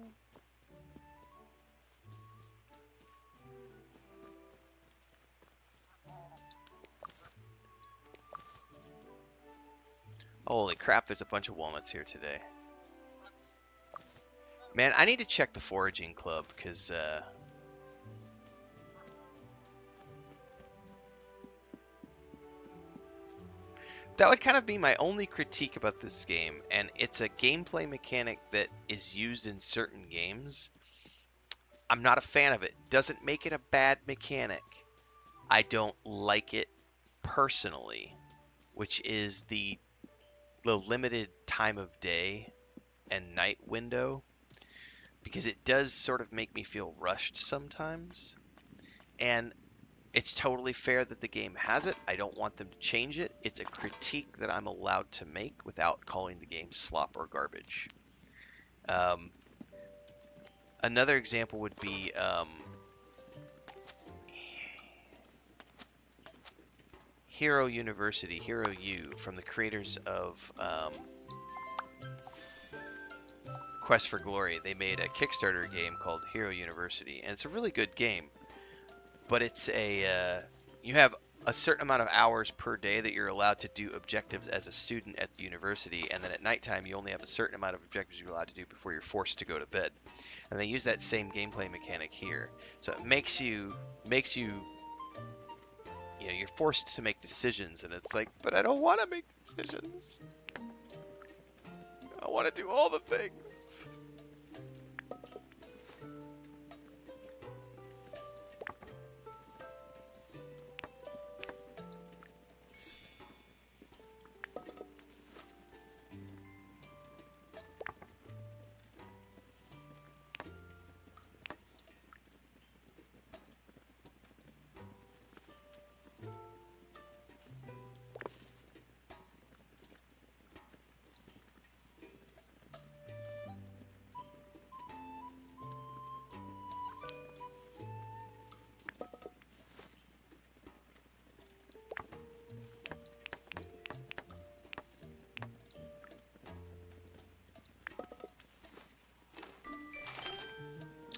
Holy crap, there's a bunch of walnuts here today. Man, I need to check the foraging club, because, that would kind of be my only critique about this game, and it's a gameplay mechanic that is used in certain games. I'm not a fan of it. Doesn't make it a bad mechanic. I don't like it personally, which is the limited time of day and night window, because it does sort of make me feel rushed sometimes. And it's totally fair that the game has it. I don't want them to change it. It's a critique that I'm allowed to make without calling the game slop or garbage. Another example would be Hero University, Hero U, from the creators of Quest for Glory. They made a Kickstarter game called Hero University, and it's a really good game. But it's a you have a certain amount of hours per day that you're allowed to do objectives as a student at the university, and then at nighttime you only have a certain amount of objectives you're allowed to do before you're forced to go to bed. And they use that same gameplay mechanic here, so it makes you you know, you're forced to make decisions, and it's like, but I don't want to make decisions. I want to do all the things.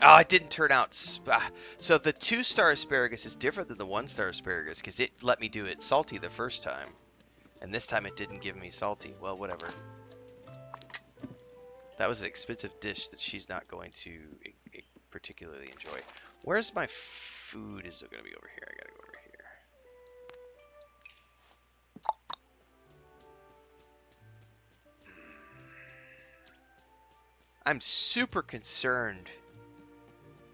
Oh, it didn't turn out. So the 2-star asparagus is different than the 1-star asparagus because it let me do it salty the first time. And this time it didn't give me salty. Well, whatever. That was an expensive dish that she's not going to particularly enjoy. Where's my food? Is it going to be over here? I gotta go over here. I'm super concerned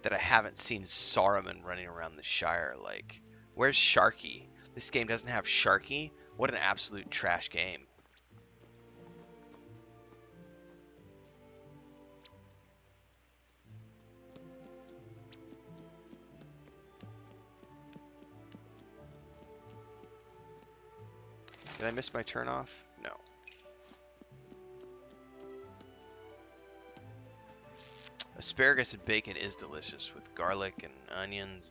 that I haven't seen Saruman running around the Shire. Like, where's Sharky? This game doesn't have Sharky? What an absolute trash game. Did I miss my turn off? No. Asparagus and bacon is delicious with garlic and onions.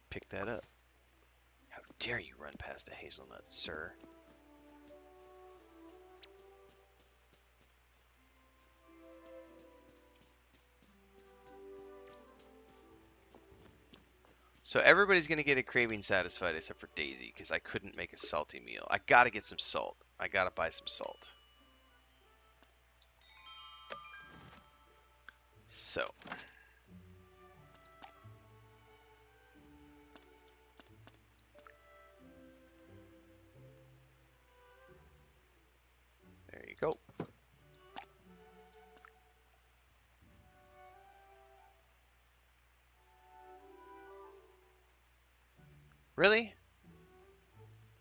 Pick that up. How dare you run past a hazelnut, sir? So everybody's going to get a craving satisfied except for Daisy, because I couldn't make a salty meal. I got to get some salt. I got to buy some salt. So. There you go. Really?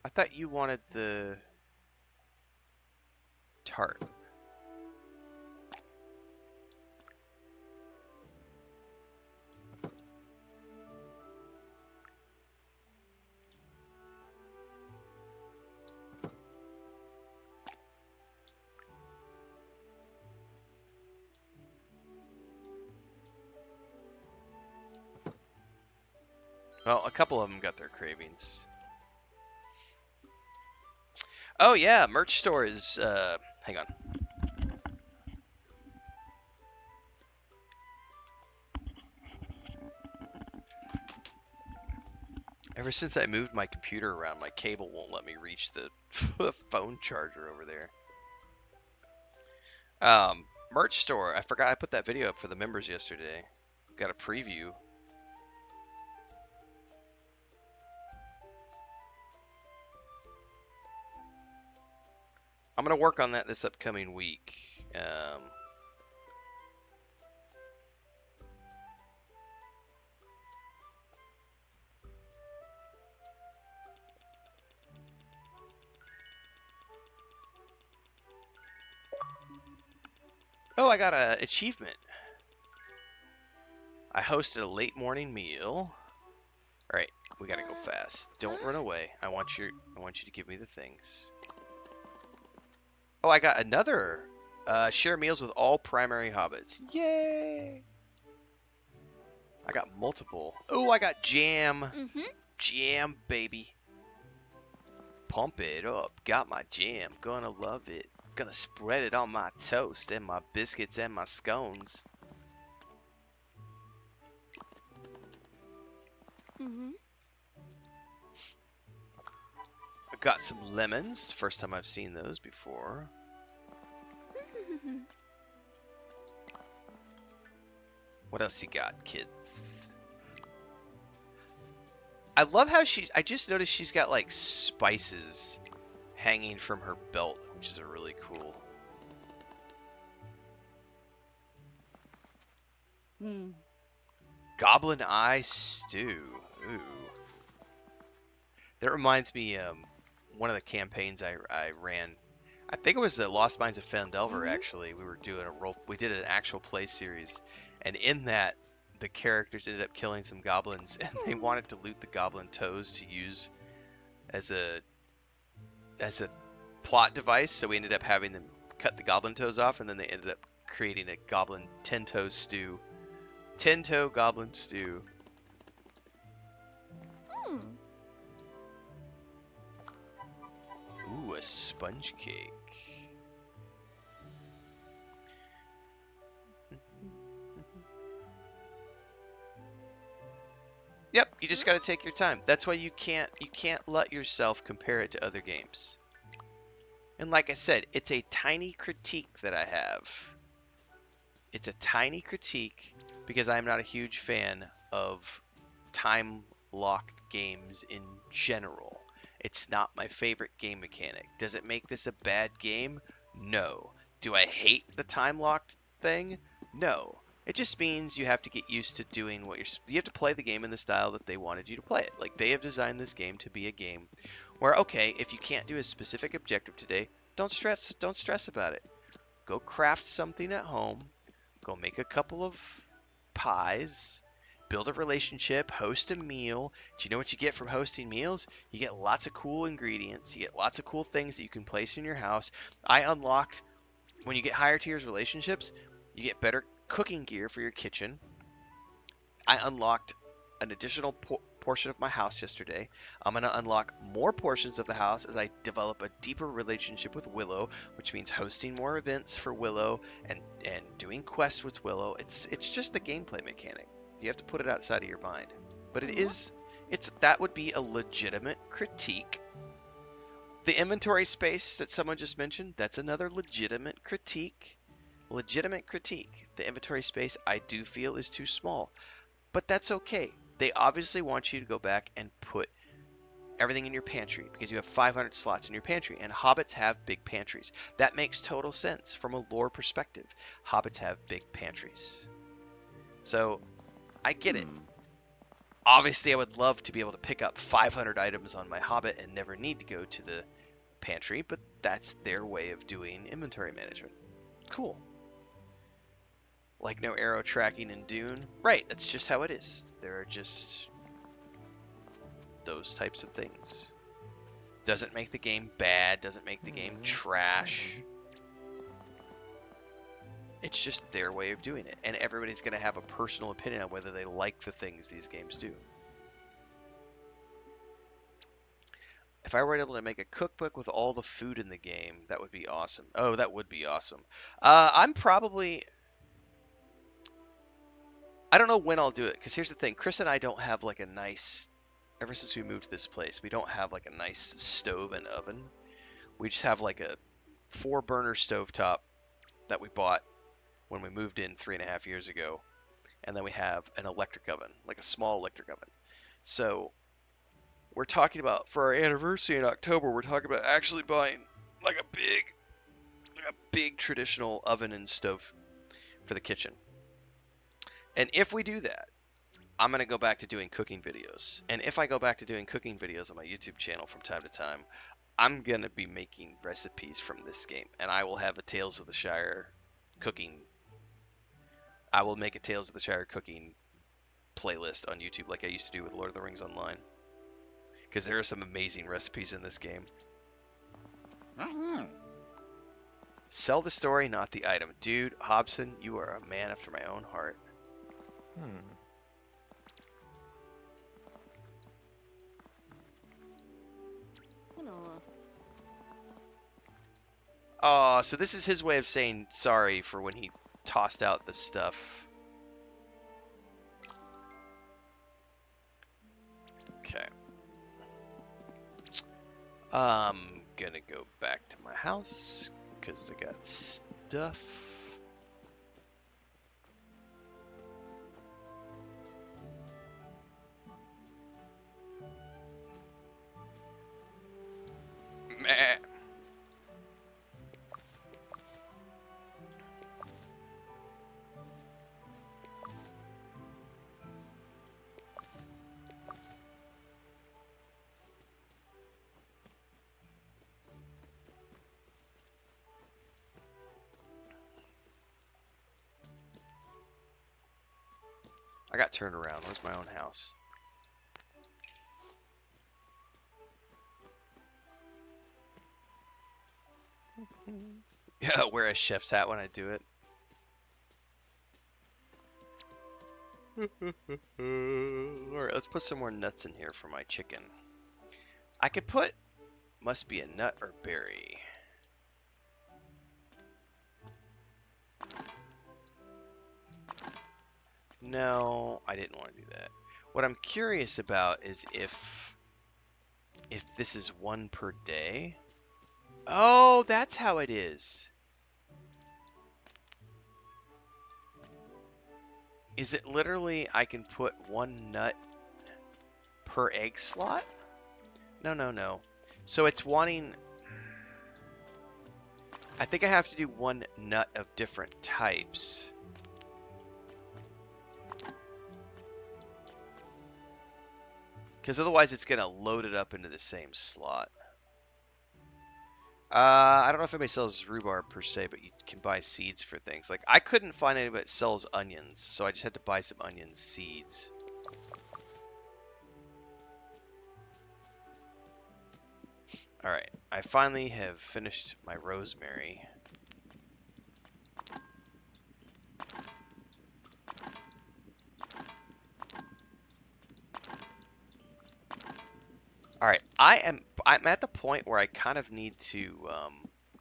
I thought you wanted the tart. Well, a couple of them got their cravings. Oh yeah, merch store is, hang on. Ever since I moved my computer around, my cable won't let me reach the phone charger over there. Merch store. I forgot I put that video up for the members yesterday. Got a preview. I'm going to work on that this upcoming week. Oh, I got an achievement. I hosted a late morning meal. All right, we got to go fast. Don't run away. I want you to give me the things. Oh, I got another. Share meals with all primary hobbits. Yay! I got multiple. Oh, I got jam. Jam, baby. Pump it up. Got my jam. Gonna love it. Gonna spread it on my toast and my biscuits and my scones. I got some lemons. First time I've seen those before. What else you got, kids? I love how I just noticed she's got like spices hanging from her belt, which is a really cool. Goblin Eye Stew. Ooh. That reminds me, one of the campaigns I ran. I think it was the Lost Mines of Phandelver. Actually, we did an actual play series, and in that, the characters ended up killing some goblins, and they wanted to loot the goblin toes to use as a plot device. So we ended up having them cut the goblin toes off, and then they ended up creating a goblin 10-toe stew. 10-toe goblin stew. Ooh, a sponge cake. Yep, you just got to take your time. That's why you can't let yourself compare it to other games. And like I said, it's a tiny critique that I have. It's a tiny critique because I'm not a huge fan of time-locked games in general. It's not my favorite game mechanic. Does it make this a bad game? No. Do I hate the time-locked thing? No. It just means you have to get used to doing what you have to play the game in the style that they wanted you to play it. Like, they have designed this game to be a game where, okay, if you can't do a specific objective today, don't stress about it. Go craft something at home. Go make a couple of pies, build a relationship, host a meal. Do you know what you get from hosting meals? You get lots of cool ingredients. You get lots of cool things that you can place in your house. I unlocked, when you get higher tiers relationships, you get better cooking gear for your kitchen. I unlocked an additional portion of my house yesterday. I'm going to unlock more portions of the house as I develop a deeper relationship with Willow, which means hosting more events for Willow and doing quests with Willow. It's just a gameplay mechanic. You have to put it outside of your mind. But that would be a legitimate critique. The inventory space that someone just mentioned, that's another legitimate critique. Legitimate critique. The inventory space I do feel is too small. But that's okay. They obviously want you to go back and put everything in your pantry because you have 500 slots in your pantry, and hobbits have big pantries. That makes total sense from a lore perspective. Hobbits have big pantries. So, I get it. Obviously, I would love to be able to pick up 500 items on my hobbit and never need to go to the pantry, but that's their way of doing inventory management. Cool. Like no arrow tracking in Dune. Right, that's just how it is. There are just those types of things. Doesn't make the game bad, doesn't make the game trash. It's just their way of doing it. And everybody's going to have a personal opinion on whether they like the things these games do. If I were able to make a cookbook with all the food in the game, that would be awesome. Oh, that would be awesome. I don't know when I'll do it, because here's the thing. Chris and I don't have like a nice, ever since we moved to this place, we don't have like a nice stove and oven. We just have like a 4-burner stovetop that we bought when we moved in 3.5 years ago. And then we have an electric oven, like a small electric oven. So we're talking about, for our anniversary in October, we're talking about actually buying like a big traditional oven and stove for the kitchen. And if we do that, I'm going to go back to doing cooking videos. And if I go back to doing cooking videos on my YouTube channel from time to time, I'm going to be making recipes from this game. And I will have a Tales of the Shire cooking. I will make a Tales of the Shire cooking playlist on YouTube like I used to do with Lord of the Rings Online. Because there are some amazing recipes in this game. Sell the story, not the item. Dude, Hobson, you are a man after my own heart. Oh, so this is his way of saying sorry for when he tossed out the stuff. Okay. I'm gonna go back to my house because I got stuff. Meh. I got turned around. Where's my own house? Yeah, wear a chef's hat when I do it. Alright, let's put some more nuts in here for my chicken. I could put, must be a nut or berry. No, I didn't want to do that. What I'm curious about is if this is one per day. Oh, that's how it is. Is it literally I can put one nut per egg slot? No. So it's wanting... I think I have to do one nut of different types. Because otherwise it's going to load it up into the same slot. I don't know if anybody sells rhubarb per se, but you can buy seeds for things. Like, I couldn't find anybody that sells onions, so I just had to buy some onion seeds. Alright, I finally have finished my rosemary. Alright, I'm at the point where I kind of need to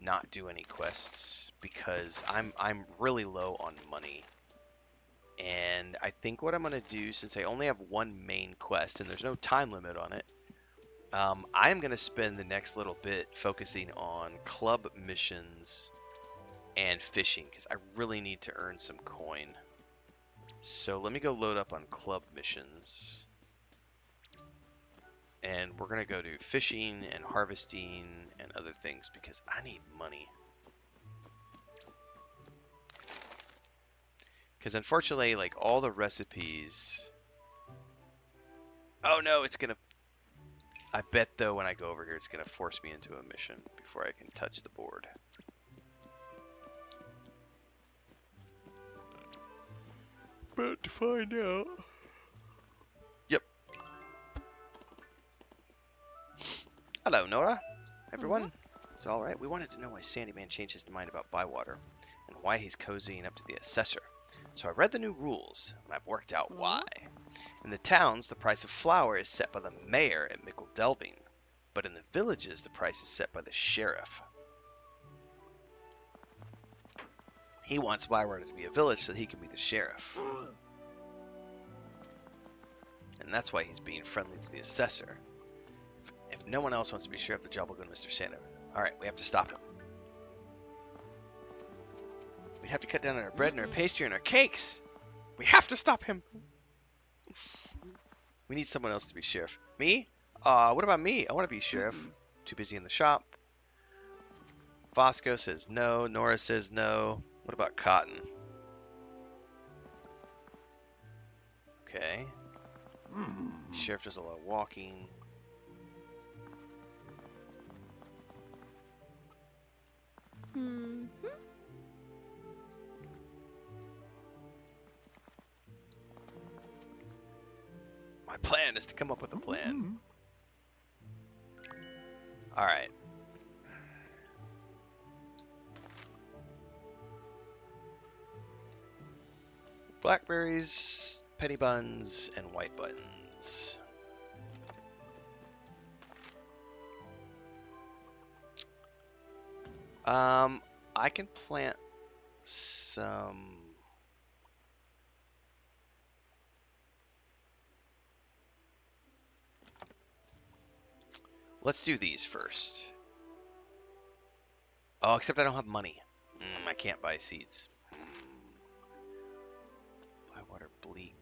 not do any quests because I'm really low on money. And I think what I'm going to do, since I only have one main quest and there's no time limit on it, I'm going to spend the next little bit focusing on club missions and fishing because I really need to earn some coin. So let me go load up on club missions. And we're going to go do fishing and harvesting and other things because I need money. Because unfortunately, like, all the recipes... Oh no, it's going to... I bet, though, when I go over here, it's going to force me into a mission before I can touch the board. About to find out. Yep. Hello, Nora. Everyone. It's alright. We wanted to know why Sandyman changed his mind about Bywater and why he's cozying up to the assessor. So I read the new rules, and I've worked out why. In the towns, the price of flour is set by the mayor at Mickle Delving, but in the villages, the price is set by the sheriff. He wants Bywater to be a village so he can be the sheriff. And that's why he's being friendly to the assessor. If no one else wants to be sheriff, the job will go to Mr. Santa. Alright, we have to stop him. We'd have to cut down on our bread and our pastry and our cakes. We have to stop him. We need someone else to be sheriff. Me? What about me? I want to be sheriff. Too busy in the shop. Bosco says no. Nora says no. What about Cotton? Okay. Sheriff does a lot of walking. My plan is to come up with a plan. Alright. Blackberries, penny buns, and white buttons. I can plant some... Let's do these first. Oh, except I don't have money. I can't buy seeds. Bywater bleak.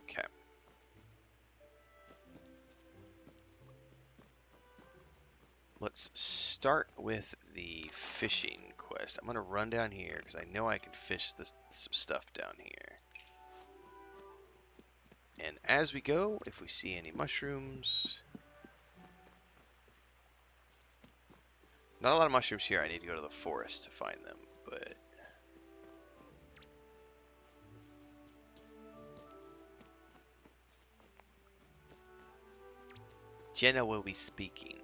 Okay. Let's start with the fishing quest. I'm going to run down here because I know I can fish some stuff down here. And as we go, if we see any mushrooms... Not a lot of mushrooms here. I need to go to the forest to find them, but... Jenna will be speaking.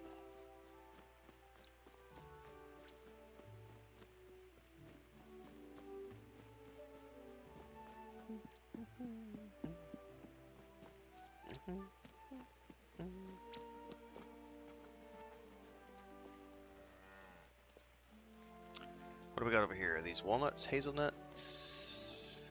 What do we got over here? Are these walnuts, hazelnuts?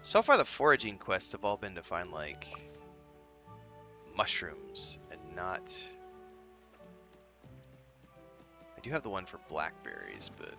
So far the foraging quests have all been to find like mushrooms and not... I do have the one for blackberries, but...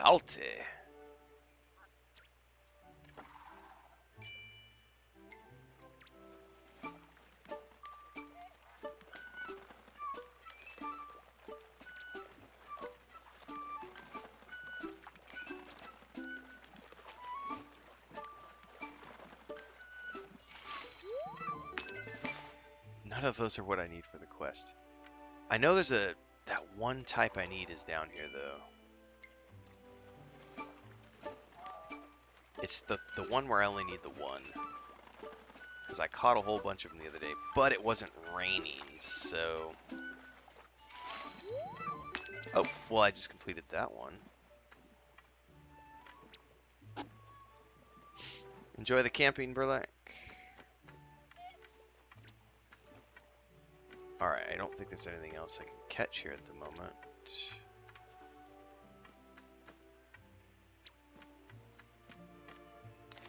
Salty. None of those are what I need for the quest. I know there's that one type I need is down here though. It's the one where I only need the one. Because I caught a whole bunch of them the other day, but it wasn't raining, so... Oh, well I just completed that one. Enjoy the camping, Burlack. Alright, I don't think there's anything else I can catch here at the moment.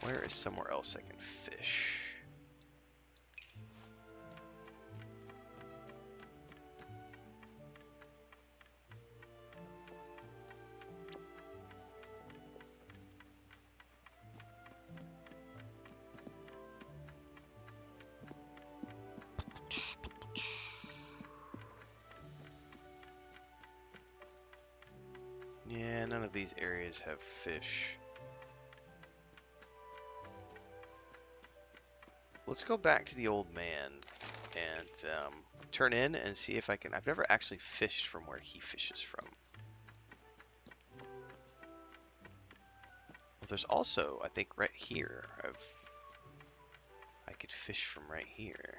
Where is somewhere else I can fish? Yeah, none of these areas have fish. Let's go back to the old man and turn in and see if I can... I've never actually fished from where he fishes from. Well, there's also, I think, right here. I could fish from right here.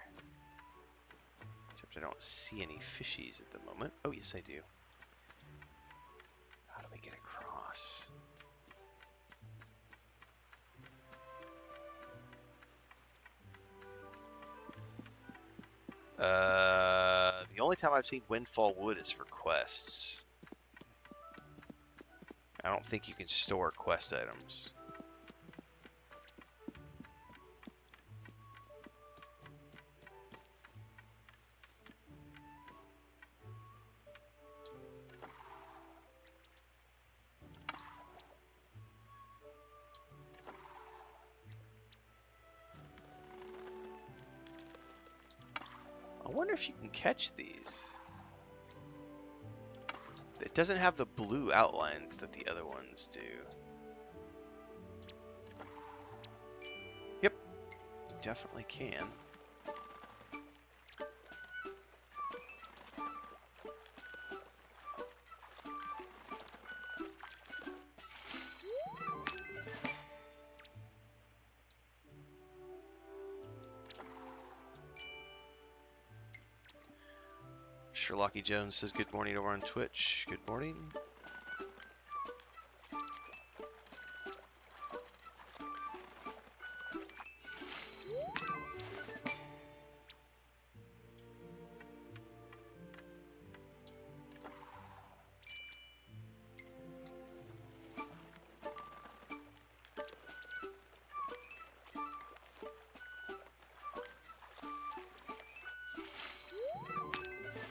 Except I don't see any fishies at the moment. Oh, yes, I do. How do we get across? The only time I've seen Windfall Wood is for quests. I don't think you can store quest items. I wonder if you can catch these. It doesn't have the blue outlines that the other ones do. Yep, definitely can. Sherlocky Jones says good morning over on Twitch. Good morning.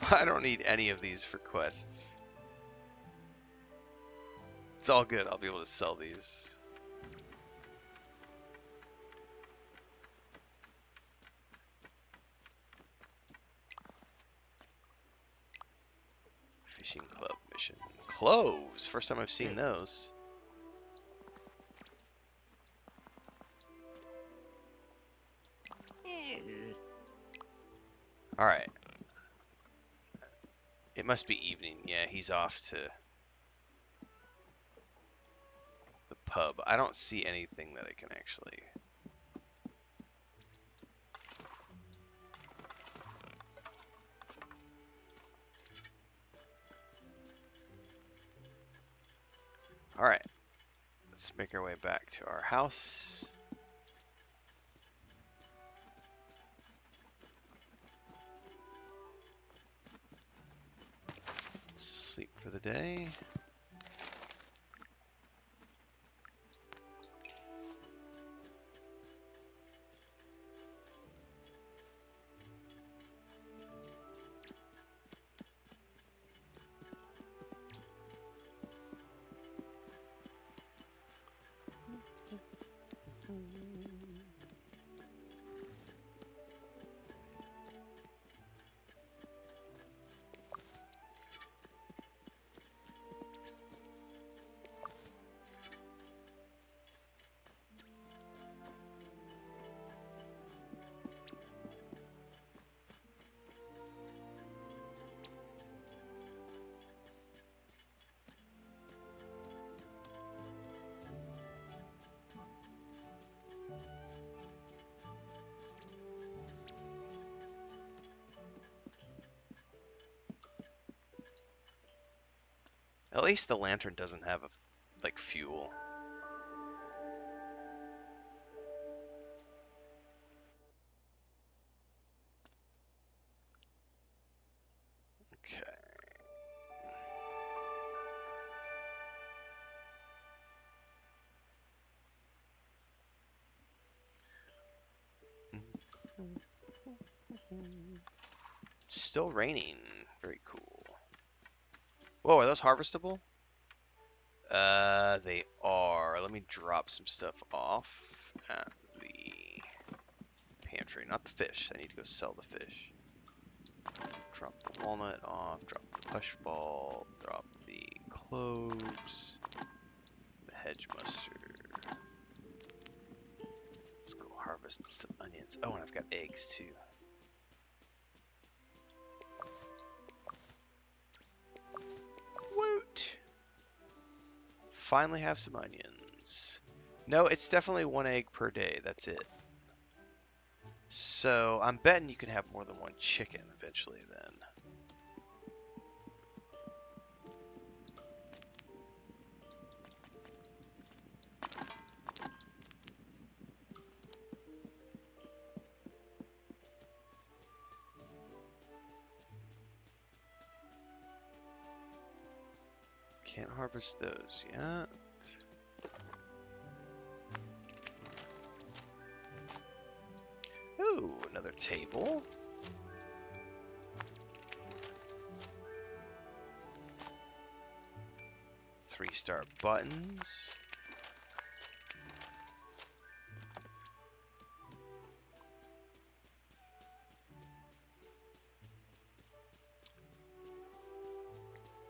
I don't need any of these for quests. It's all good. I'll be able to sell these. Fishing club mission. Cloves! First time I've seen those. Alright. It must be evening. Yeah, he's off to the pub. I don't see anything that I can actually... Alright. Let's make our way back to our house. Sleep for the day. At least the lantern doesn't have like fuel. Okay. Still raining. Very cool. Whoa, are those harvestable? They are. Let me drop some stuff off at the pantry. Not the fish. I need to go sell the fish. Drop the walnut off. Drop the push ball. Drop the cloves. The hedge mustard. Let's go harvest some onions. Oh, and I've got eggs too. Woot! Finally have some onions. No, it's definitely 1 egg per day. That's it. So I'm betting you can have more than one chicken eventually then. Can't harvest those yet. Ooh, another table. Three-star buttons.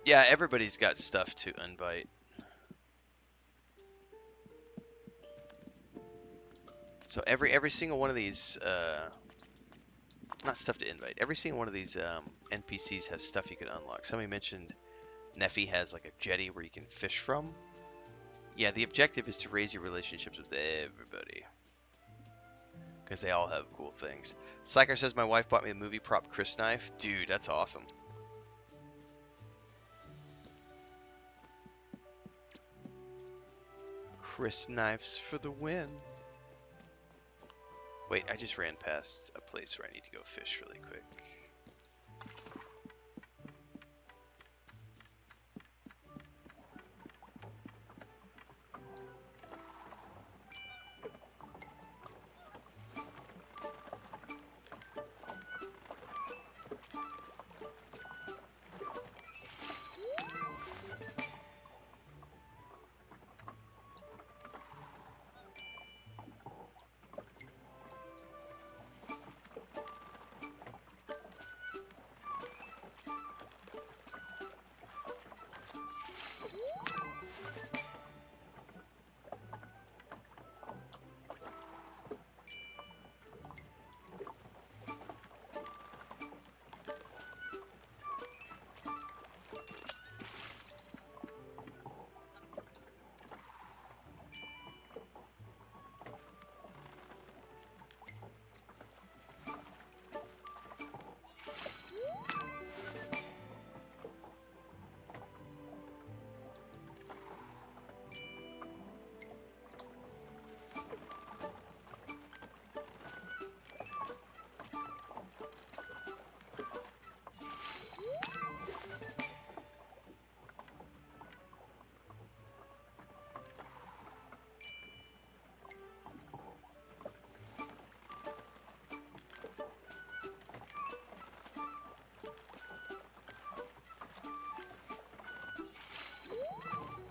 Yeah, everybody's got stuff to invite. So every single one of these, not stuff to invite. Every single one of these NPCs has stuff you can unlock. Somebody mentioned Neffy has like a jetty where you can fish from. Yeah, the objective is to raise your relationships with everybody. Because they all have cool things. Slacker says, my wife bought me a movie prop Chris knife. Dude, that's awesome. Chris knives for the win. Wait, I just ran past a place where I need to go fish really quick.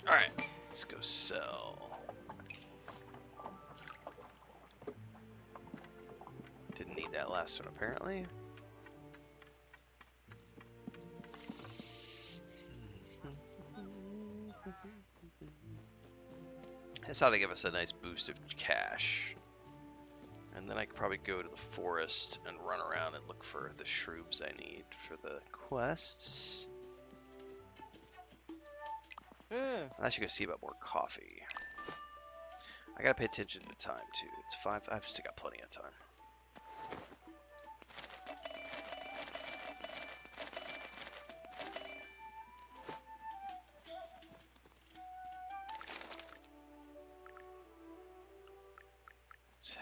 Alright, let's go sell. Didn't need that last one apparently. That's how they give us a nice boost of cash. And then I could probably go to the forest and run around and look for the shrooms I need for the quests. I should go see about more coffee. I gotta pay attention to the time too. It's 5. I've still got plenty of time.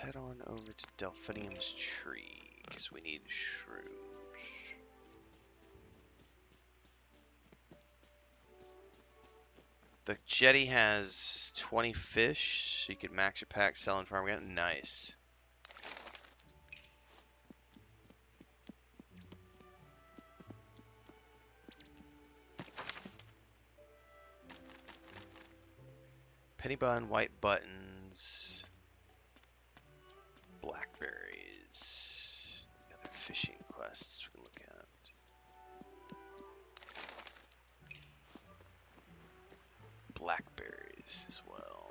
head on over to Delphinium's tree, because we need shrooms. The jetty has 20 fish, so you can max your pack, sell and farm again. Nice. Penny bun, white buttons, blackberries. The other fishing quests we can look at. Blackberries as well.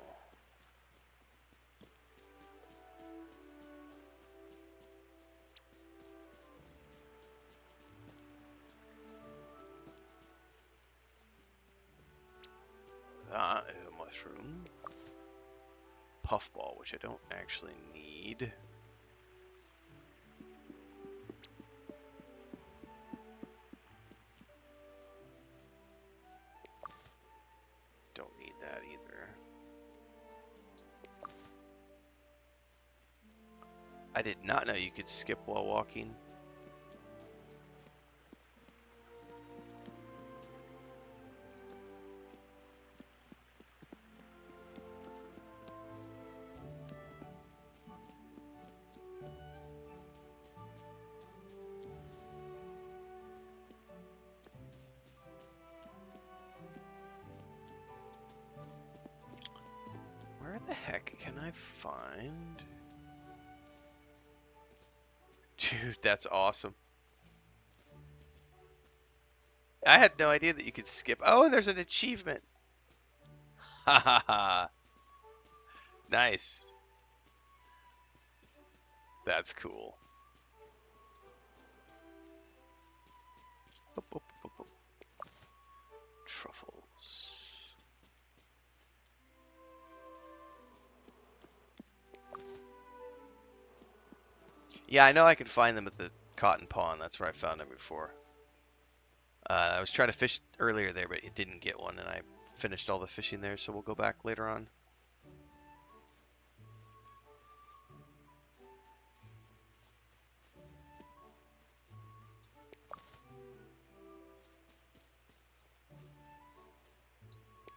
A mushroom. Puffball, which I don't actually need. Don't need that either. I did not know you could skip while walking. Where the heck can I find? Dude, that's awesome. I had no idea that you could skip. Oh, there's an achievement. Ha ha ha. Nice. That's cool. Boop, boop, boop, boop. Truffles. Yeah, I know I can find them at the cotton pond. That's where I found them before. I was trying to fish earlier there, but it didn't get one, and I finished all the fishing there, so we'll go back later on.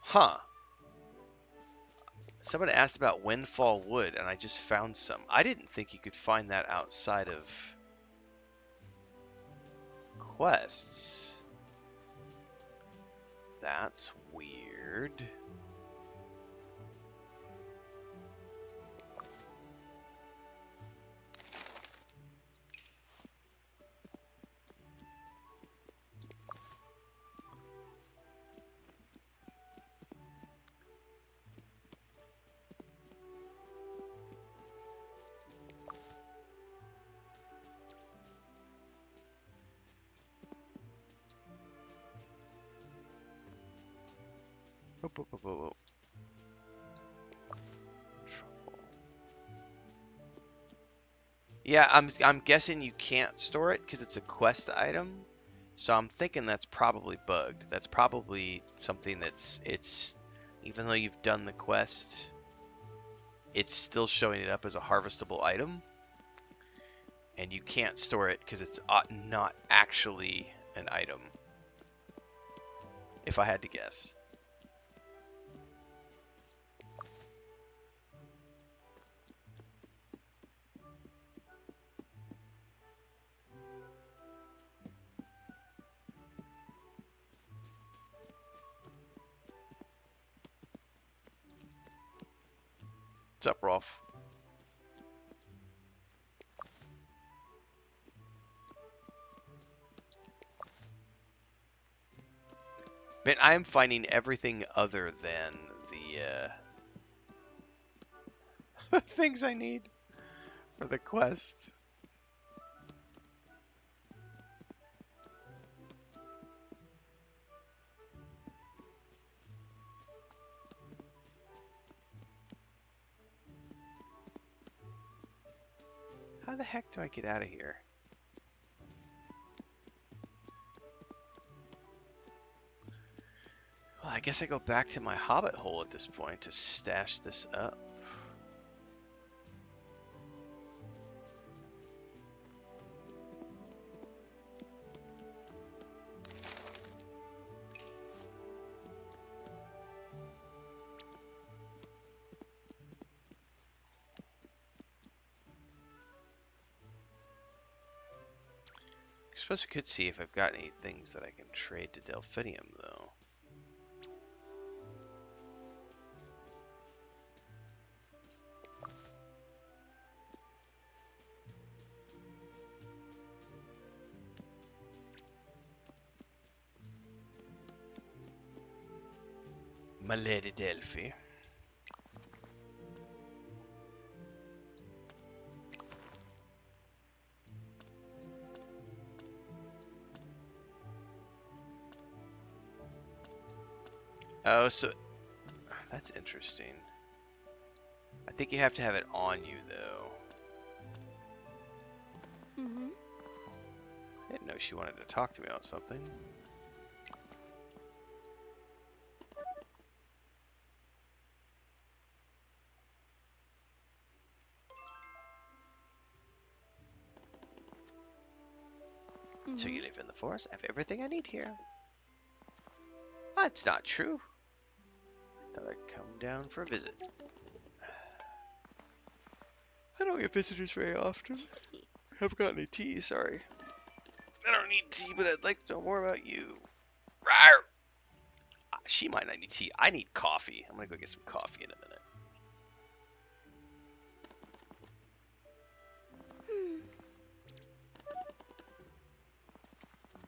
Huh. Someone asked about windfall wood, and I just found some. I didn't think you could find that outside of quests. That's weird. Boop, boop, boop, boop, boop. Truffle. Yeah, I'm guessing you can't store it because it's a quest item. So I'm thinking that's probably bugged. That's probably something it's even though you've done the quest, it's still showing it up as a harvestable item. And you can't store it because it's not actually an item. If I had to guess. What's up, Rolf? Man, I am finding everything other than the things I need for the quest. How the heck do I get out of here? Well, I guess I go back to my hobbit hole at this point to stash this up. suppose we could see if I've got any things that I can trade to Delphinium, though. My Lady Delphi. Oh, so that's interesting. I think you have to have it on you, though. Mm-hmm. I didn't know she wanted to talk to me about something. So you live in the forest? I have everything I need here. That's not true. I thought I'd come down for a visit. I don't get visitors very often. Haven't got any tea, sorry. I don't need tea, but I'd like to know more about you. Rawr! She might not need tea. I need coffee. I'm gonna go get some coffee in a minute.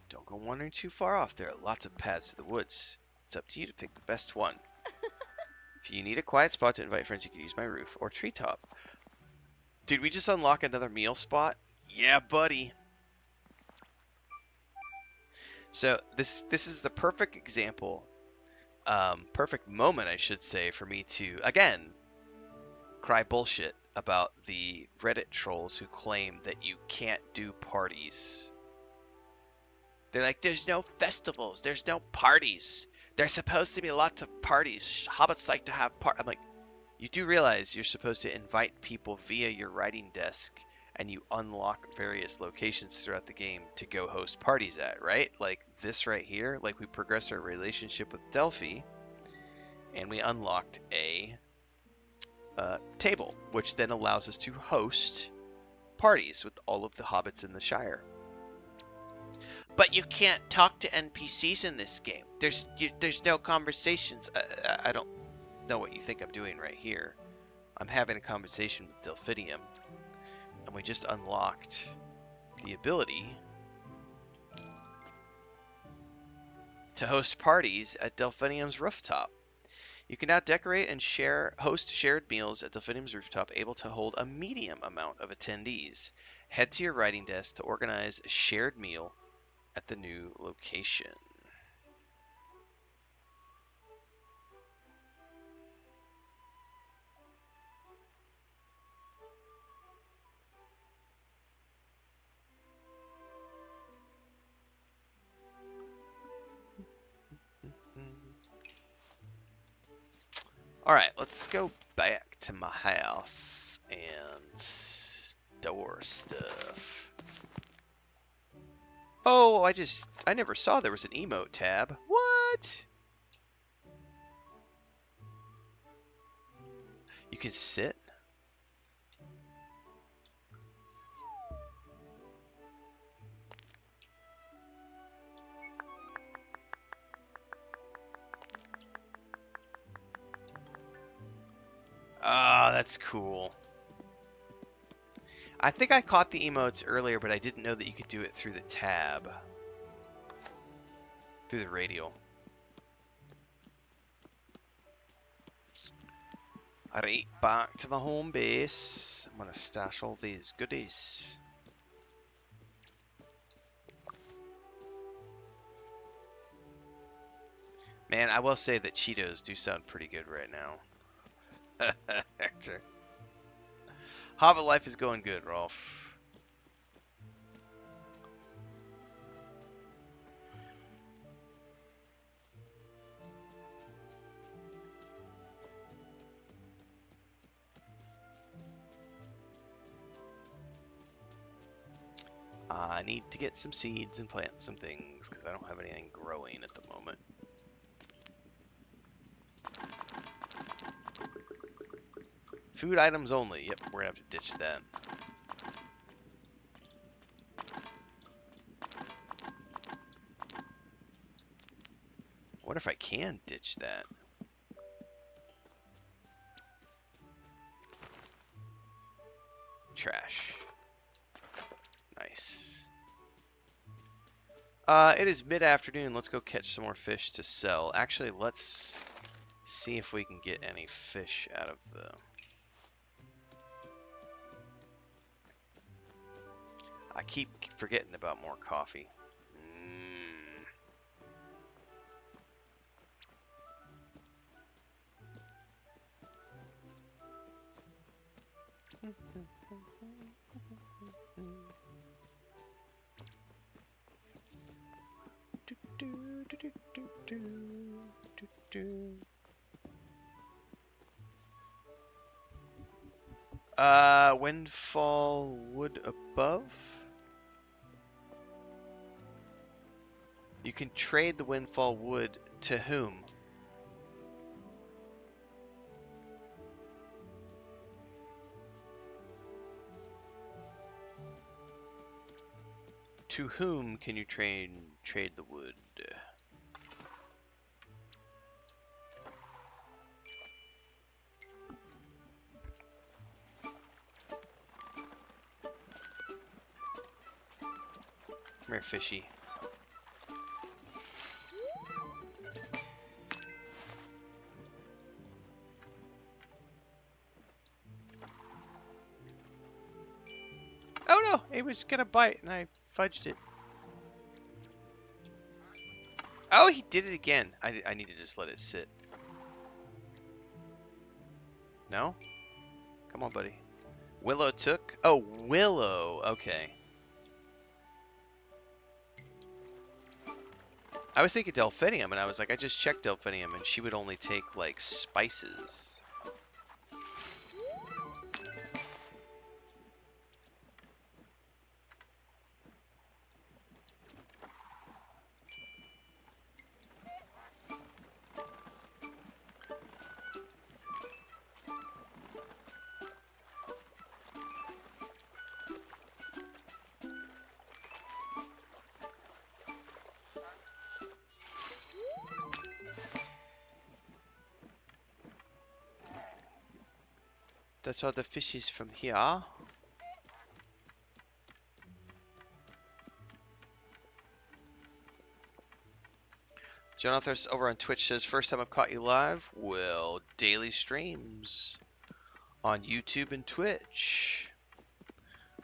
Don't go wandering too far off. There are lots of paths to the woods. It's up to you to pick the best one. If you need a quiet spot to invite friends, you can use my roof or treetop. Did we just unlock another meal spot? Yeah, buddy. So this is the perfect example, perfect moment, I should say, for me to, again, cry bullshit about the Reddit trolls who claim that you can't do parties. They're like, there's no festivals, there's no parties. There's supposed to be lots of parties. Hobbits like to have I'm like, you do realize you're supposed to invite people via your writing desk, and you unlock various locations throughout the game to go host parties at, right? Like this right here, like we progress our relationship with Delphi, and we unlocked a table, which then allows us to host parties with all of the hobbits in the Shire. But you can't talk to NPCs in this game. There's no conversations. I don't know what you think I'm doing right here. I'm having a conversation with Delphinium, and we just unlocked the ability to host parties at Delphinium's rooftop. You can now decorate and host shared meals at Delphinium's rooftop, able to hold a medium amount of attendees. Head to your writing desk to organize a shared meal at the new location. Alright, let's go back to my house and store stuff. Oh, I never saw there was an emote tab. What? You can sit? Ah, that's cool. I think I caught the emotes earlier, but I didn't know that you could do it through the tab. Through the radial. Alright, back to my home base. I'm gonna stash all these goodies. Man, I will say that Cheetos do sound pretty good right now. Hector. Hobbit life is going good, Rolf. I need to get some seeds and plant some things because I don't have anything growing at the moment. Food items only. Yep, we're gonna have to ditch that. if I can ditch that. Trash. Nice. It is mid-afternoon. Let's go catch some more fish to sell. Actually, let's see if we can get any fish out of the... I keep forgetting about more coffee. Windfall wood above. You can trade the windfall wood to whom? To whom can you trade the wood? Come here, fishy. Oh no! It was gonna bite and I fudged it. Oh, he did it again. I need to just let it sit. No? Come on, buddy. Willow took? Oh, Willow. Okay. I was thinking Delphinium, and I was like, I just checked Delphinium, and she would only take, like, spices. That's all the fishes from here. Jonathan over on Twitch says, first time I've caught you live. Well, daily streams on YouTube and Twitch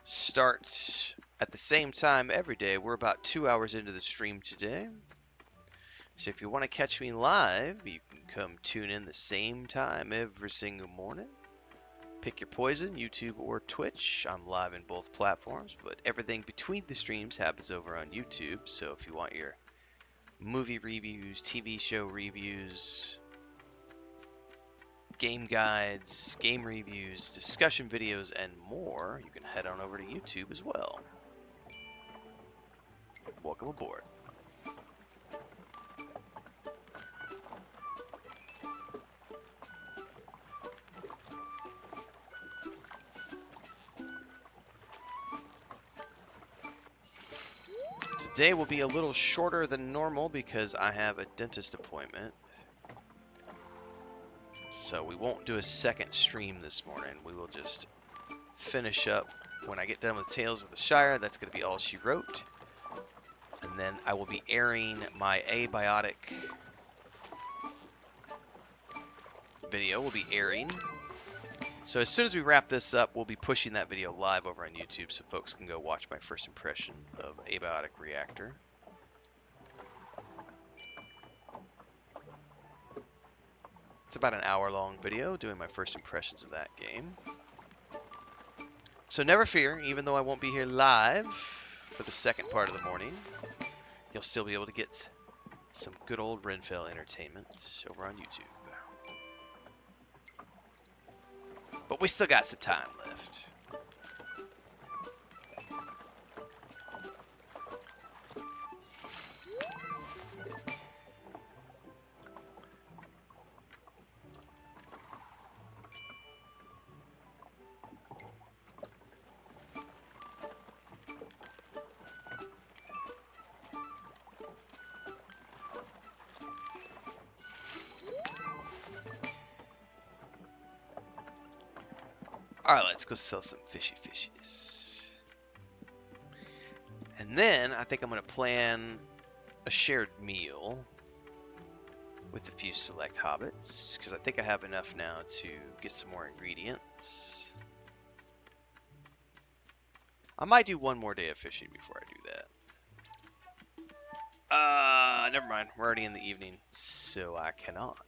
start at the same time every day. We're about 2 hours into the stream today. So if you want to catch me live, you can come tune in the same time every single morning. Pick your poison, YouTube or Twitch. I'm live in both platforms, but everything between the streams happens over on YouTube. So if you want your movie reviews, TV show reviews, game guides, game reviews, discussion videos, and more, you can head on over to YouTube as well. Welcome aboard. Today will be a little shorter than normal because I have a dentist appointment. So we won't do a second stream this morning. We will just finish up when I get done with Tales of the Shire. That's going to be all she wrote. And then I will be airing my abiotic video. Will be airing. So as soon as we wrap this up, we'll be pushing that video live over on YouTube so folks can go watch my first impression of Abiotic Reactor. It's about an hour-long video doing my first impressions of that game. So never fear, even though I won't be here live for the second part of the morning, you'll still be able to get some good old Renfail entertainment over on YouTube. But we still got some time left. All right, let's go sell some fishy fishes. And then I think I'm going to plan a shared meal with a few select hobbits, because I think I have enough now to get some more ingredients. I might do one more day of fishing before I do that. Never mind. We're already in the evening, so I cannot.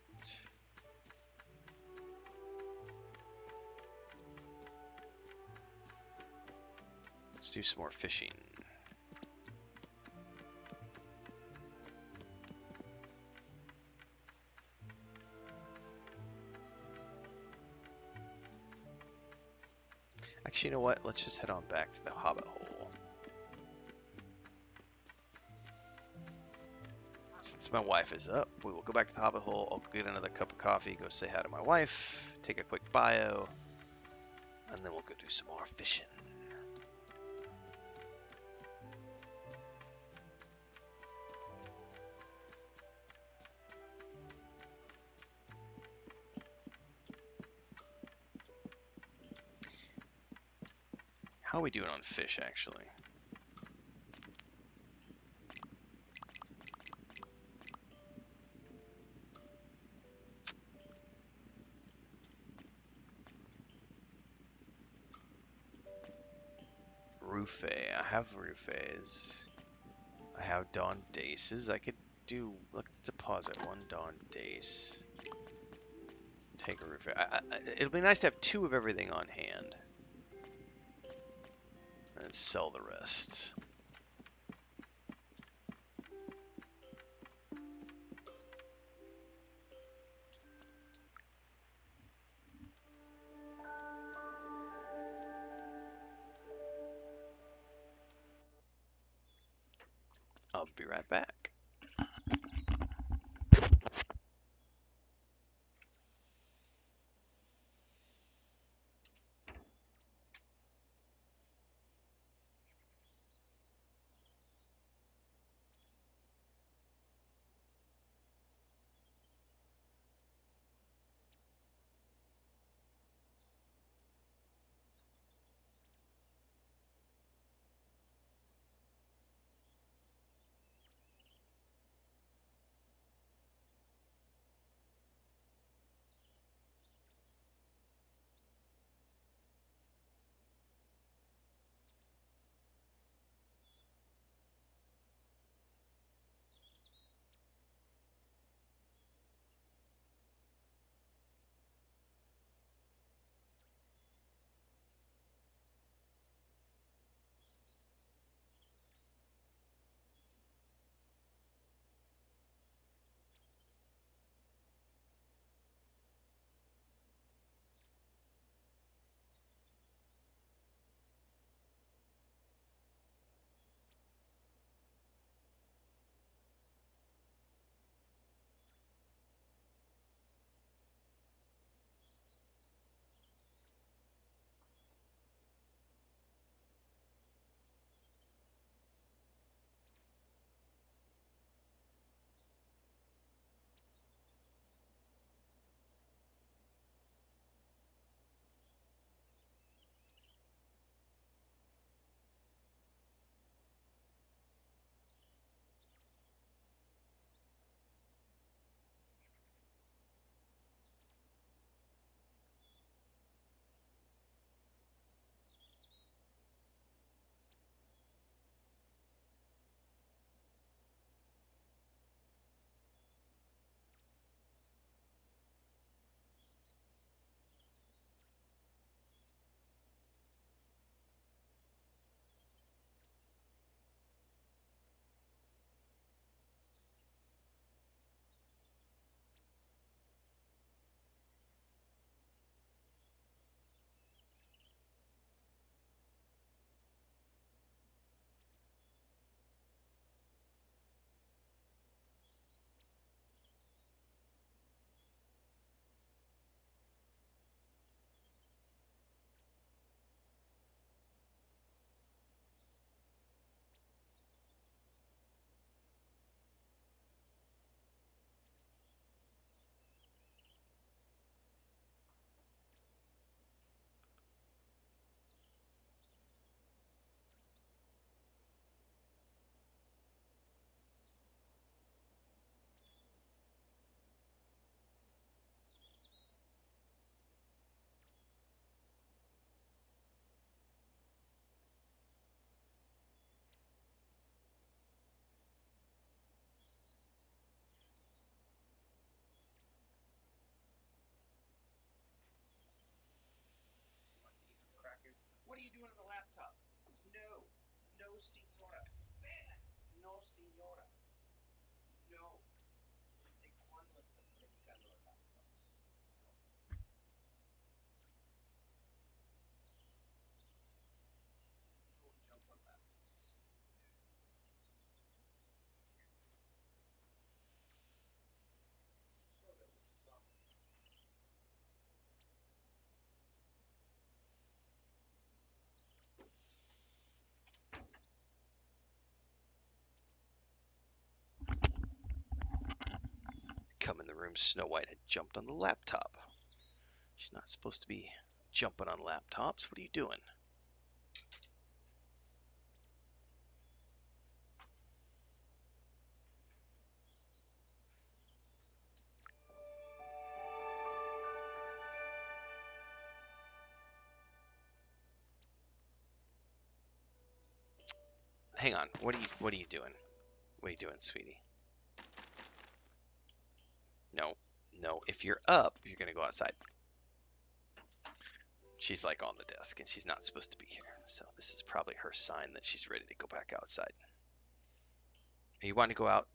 Let's do some more fishing. Actually, you know what? Let's just head on back to the Hobbit Hole. Since my wife is up, we will go back to the Hobbit Hole. I'll get another cup of coffee, go say hi to my wife, take a quick bio, and then we'll go do some more fishing. How are we doing on fish, actually? Ruffay. I have Ruffays. I have Dawn Daces. I could do... Let's deposit one Dawn Dace. Take a Ruffay. It'll be nice to have 2 of everything on hand. And sell the rest. I'll be right back. Come in the room, Snow White had jumped on the laptop. She's not supposed to be jumping on laptops. What are you doing? Hang on. What are you doing? What are you doing, sweetie? No. No. If you're up, you're gonna go outside. She's like on the desk and she's not supposed to be here. So this is probably her sign that she's ready to go back outside. You want to go out?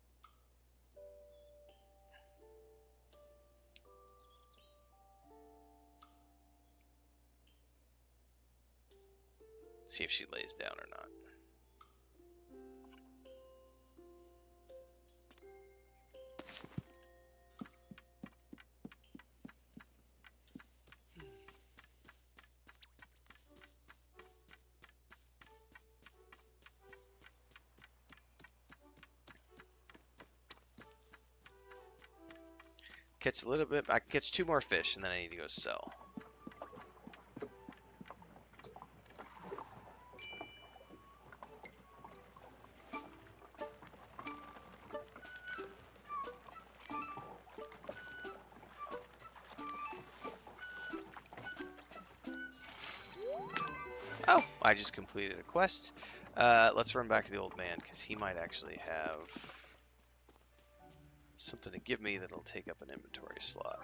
See if she lays down or not. Catch a little bit. I can catch 2 more fish and then I need to go sell. Oh, I just completed a quest. Let's run back to the old man because he might actually have something to give me that'll take up an inventory slot.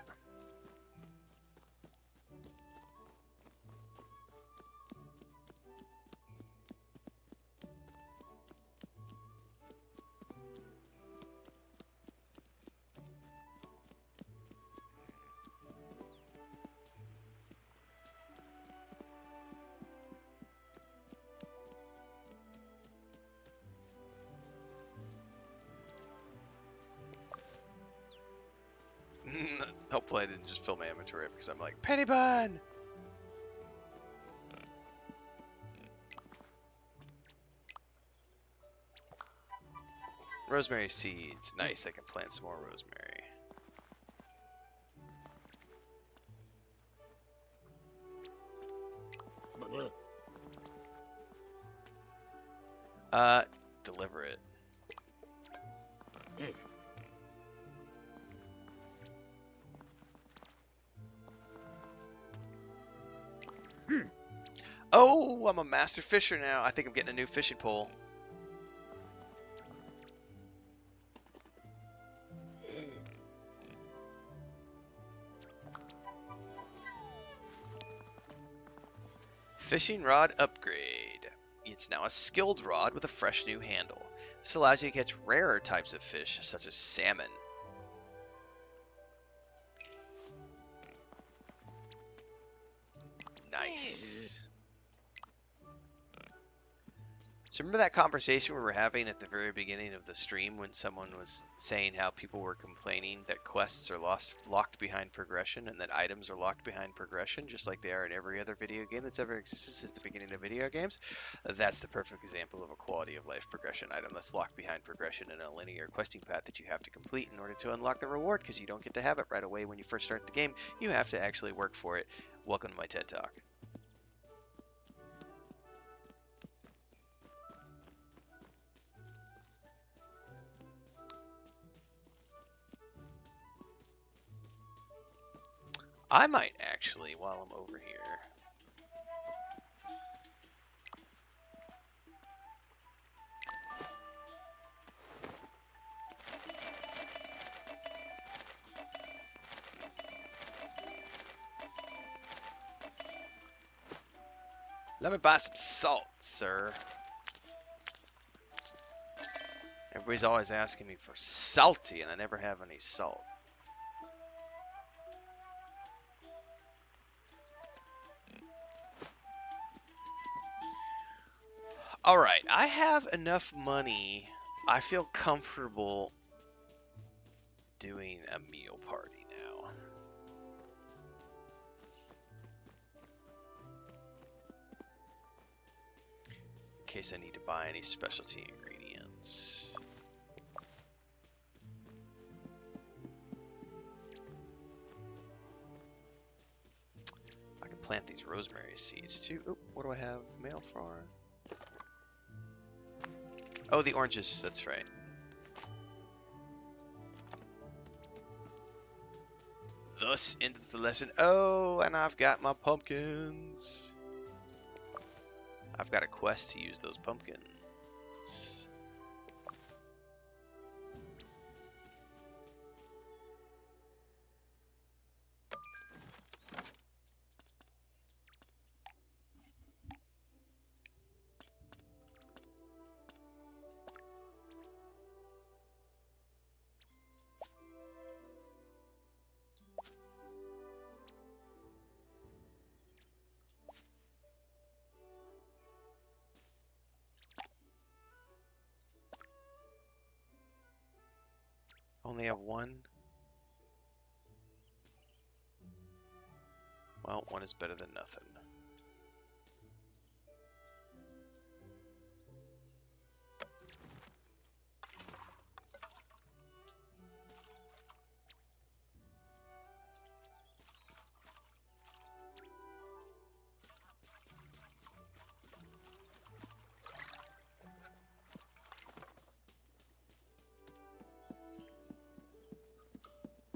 Hopefully I didn't just fill my inventory up because I'm like, penny bun! Rosemary seeds. Nice, I can plant some more rosemary. Deliver it. Oh, I'm a master fisher now. I think I'm getting a new fishing pole. Fishing rod upgrade. It's now a skilled rod with a fresh new handle. This allows you to catch rarer types of fish, such as salmon. Nice. So remember that conversation we were having at the very beginning of the stream when someone was saying how people were complaining that quests are locked behind progression and that items are locked behind progression, just like they are in every other video game that's ever existed since the beginning of video games? That's the perfect example of a quality of life progression item that's locked behind progression in a linear questing path that you have to complete in order to unlock the reward, because you don't get to have it right away when you first start the game. You have to actually work for it. Welcome to my TED Talk. I might actually, while I'm over here. Let me buy some salt, sir. Everybody's always asking me for salty, and I never have any salt. Alright, I have enough money. I feel comfortable doing a meal party now. In case I need to buy any specialty ingredients. I can plant these rosemary seeds too. Oh, what do I have? Mail for? Oh, the oranges, that's right. Thus endeth the lesson. Oh, and I've got my pumpkins. I've got a quest to use those pumpkins. Only have one? Well, one is better than nothing.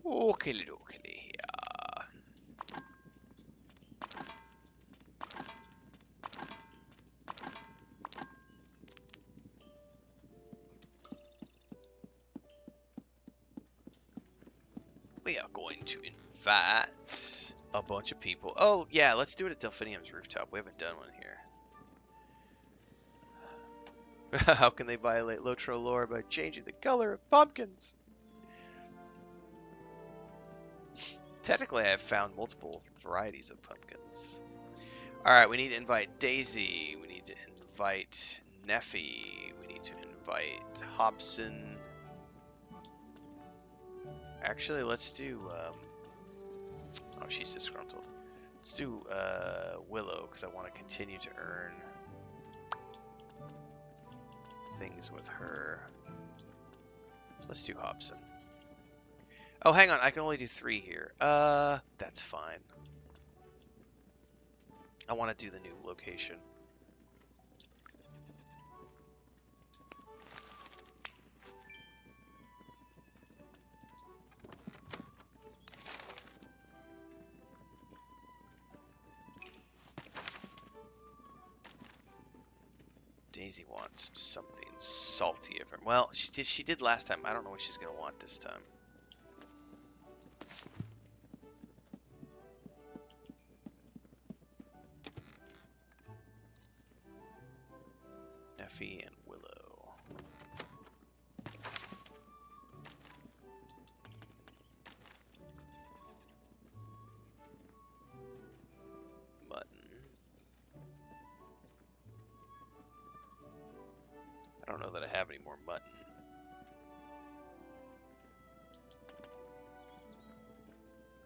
Okay, yeah. We are going to invite a bunch of people. Oh, yeah, let's do it at Delphinium's rooftop. We haven't done one here. How can they violate Lotro lore by changing the color of pumpkins? Technically, I've found multiple varieties of pumpkins. Alright, we need to invite Daisy. We need to invite Neffy. We need to invite Hobson. Actually, let's do... oh, she's disgruntled. Let's do Willow, because I want to continue to earn things with her. Let's do Hobson. Oh, hang on. I can only do 3 here. That's fine. I want to do the new location. Daisy wants something salty of her. Well, she did last time. I don't know what she's going to want this time. Neffy and Willow. Mutton. I don't know that I have any more mutton.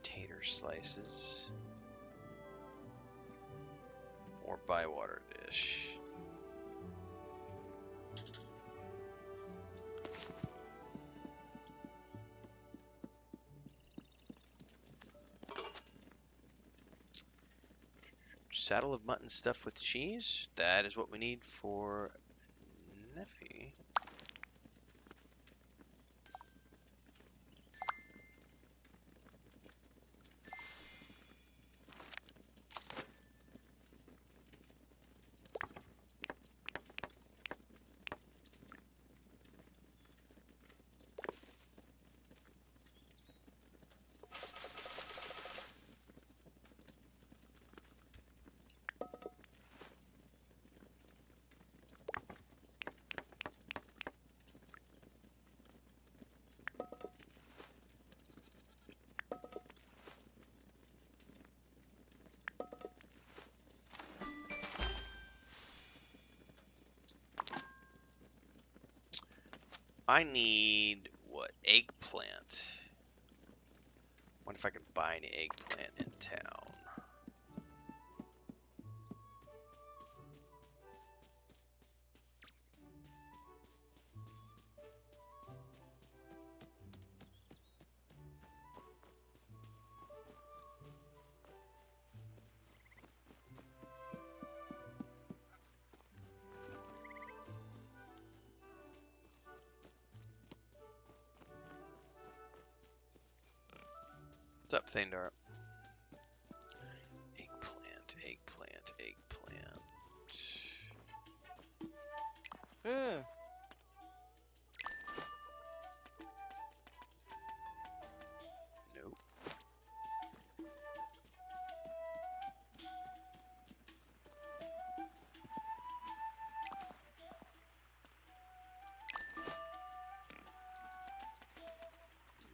Tater slices. Or bywater dish. Saddle of mutton stuffed with cheese. That is what we need for Neffy. I need, what, eggplant. Wonder if I can buy an eggplant in town. What's up, Thandar? Eggplant, eggplant, eggplant. Yeah. Nope.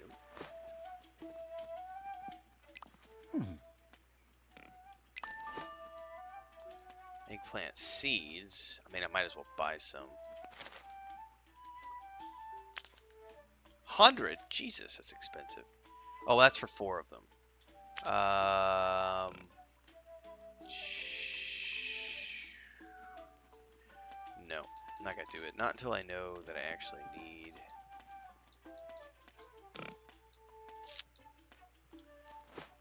Nope. Eggplant seeds. I mean, I might as well buy some. 100? Jesus, that's expensive. Oh, that's for 4 of them. No, I'm not gonna do it. Not until I know that I actually need.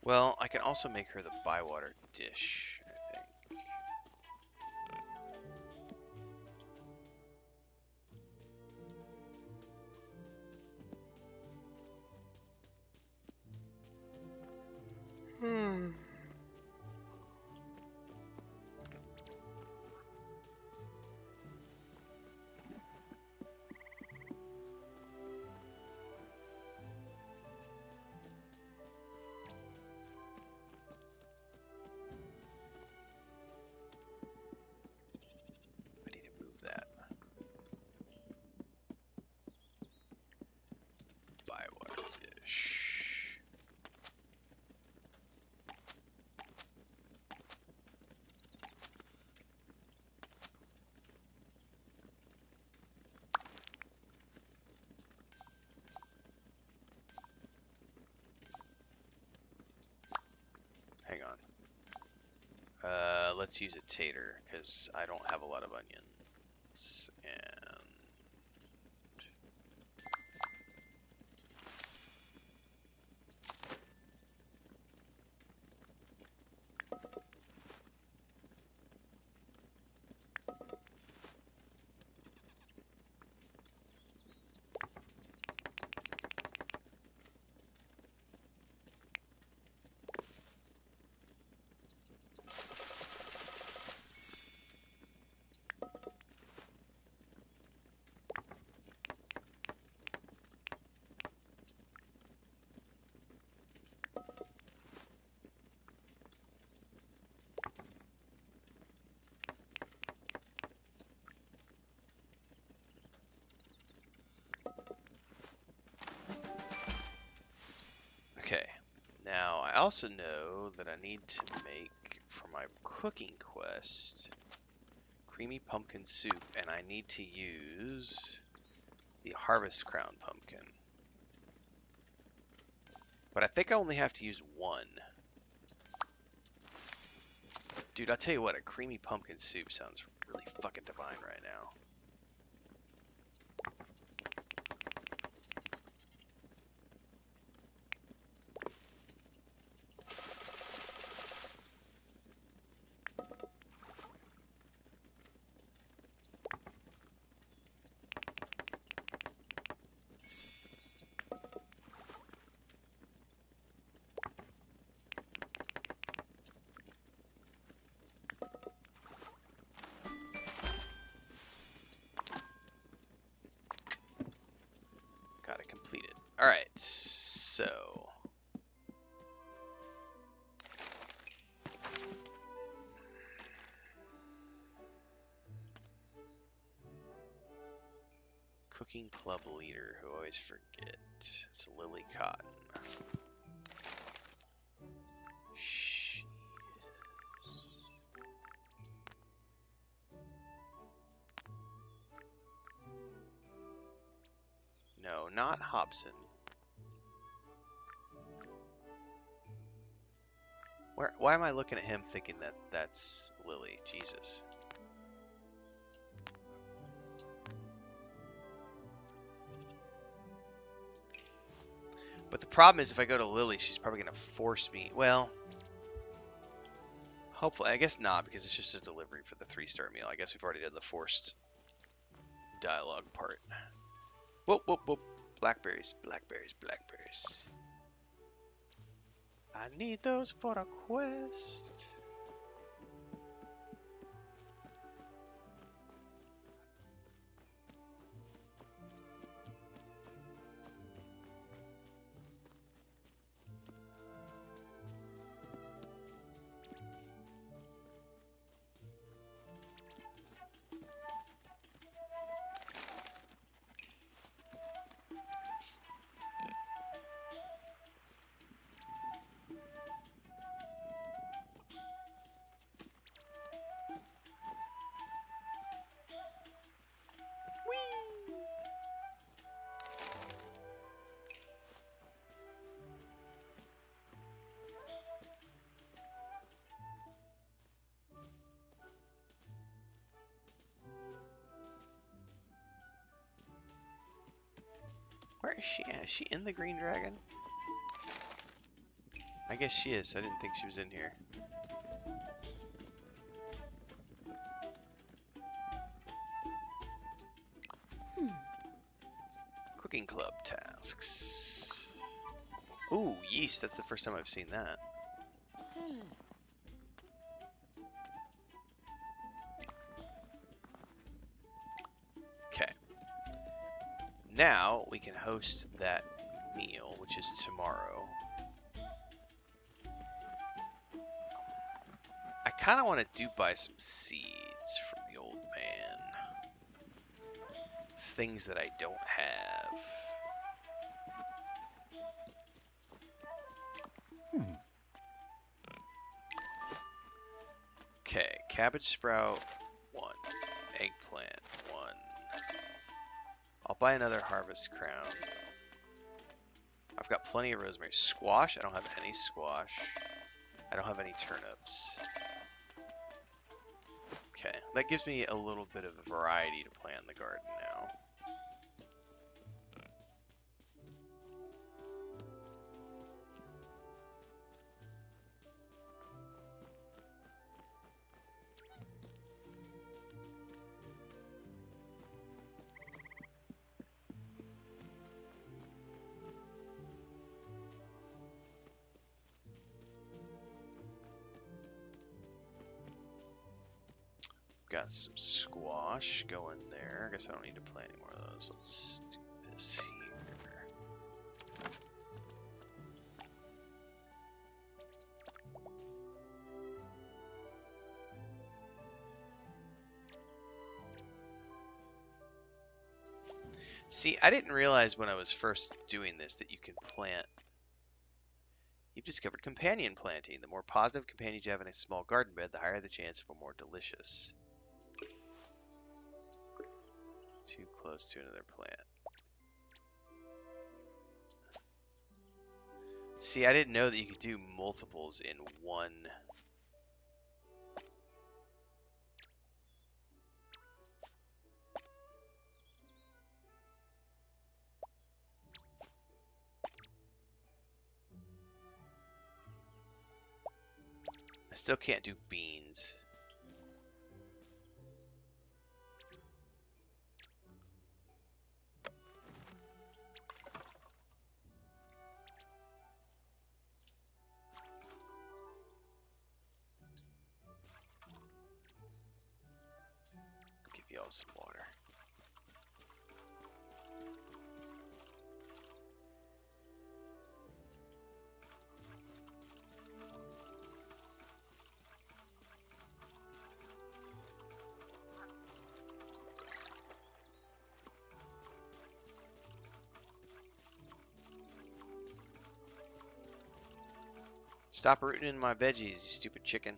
Well, I can also make her the bywater dish, I think. I need to move that. Bywater dish. Hang on. Let's use a tater, because I don't have a lot of onions. And okay. Now, I also know that I need to make, for my cooking quest, creamy pumpkin soup, and I need to use the harvest crown pumpkin. But I think I only have to use 1. Dude, I'll tell you what, a creamy pumpkin soup sounds really fucking divine right now. Got it completed. Alright, so... Cooking club leader, who I always forget. It's Lily Cotton. She is... not Hobson. Why am I looking at him thinking that that's Lily? Jesus. But the problem is if I go to Lily, she's probably going to force me. Well, hopefully. I guess not, because it's just a delivery for the 3-star meal. I guess we've already done the forced dialogue part. Whoop, whoop, whoop. Blackberries, blackberries, blackberries. I need those for a quest. Where is she at? Is she in the Green Dragon? I guess she is. I didn't think she was in here. Cooking club tasks. Ooh, yeast. That's the first time I've seen that. Okay. Now we can host that meal, which is tomorrow. I kind of want to buy some seeds from the old man. Things that I don't have. Okay, cabbage sprout, 1. Eggplant, 1. I'll buy another harvest crown. I've got plenty of rosemary. Squash? I don't have any squash. I don't have any turnips. Okay, that gives me a little bit of variety to plant in the garden now. Got some squash going there. I guess I don't need to plant any more of those. Let's do this here. See, I didn't realize when I was first doing this that you can plant. You've discovered companion planting. The more positive companions you have in a small garden bed, the higher the chance of a more delicious. Too close to another plant. See, I didn't know that you could do multiples in one. I still can't do beans. Give you all some water. Stop rooting in my veggies, you stupid chicken.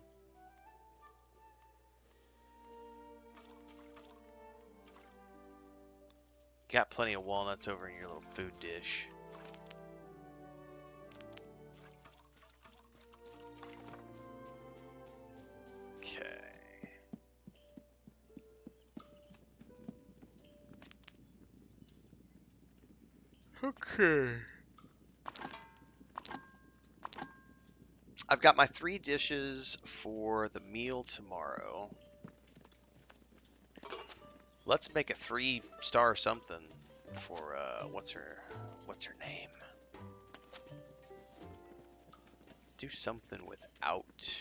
Got plenty of walnuts over in your little food dish. Okay. Okay. I've got my 3 dishes for the meal tomorrow. Let's make a 3-star something for what's her name? Let's do something without.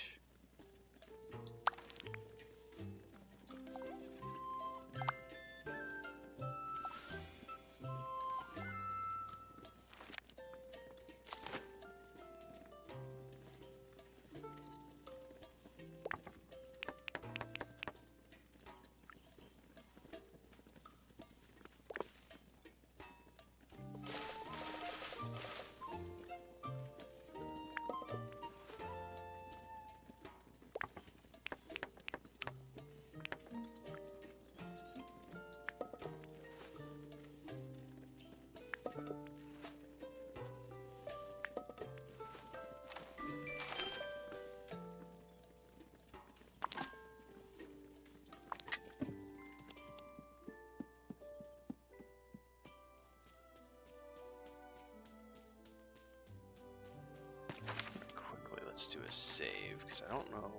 Let's do a save, because I don't know.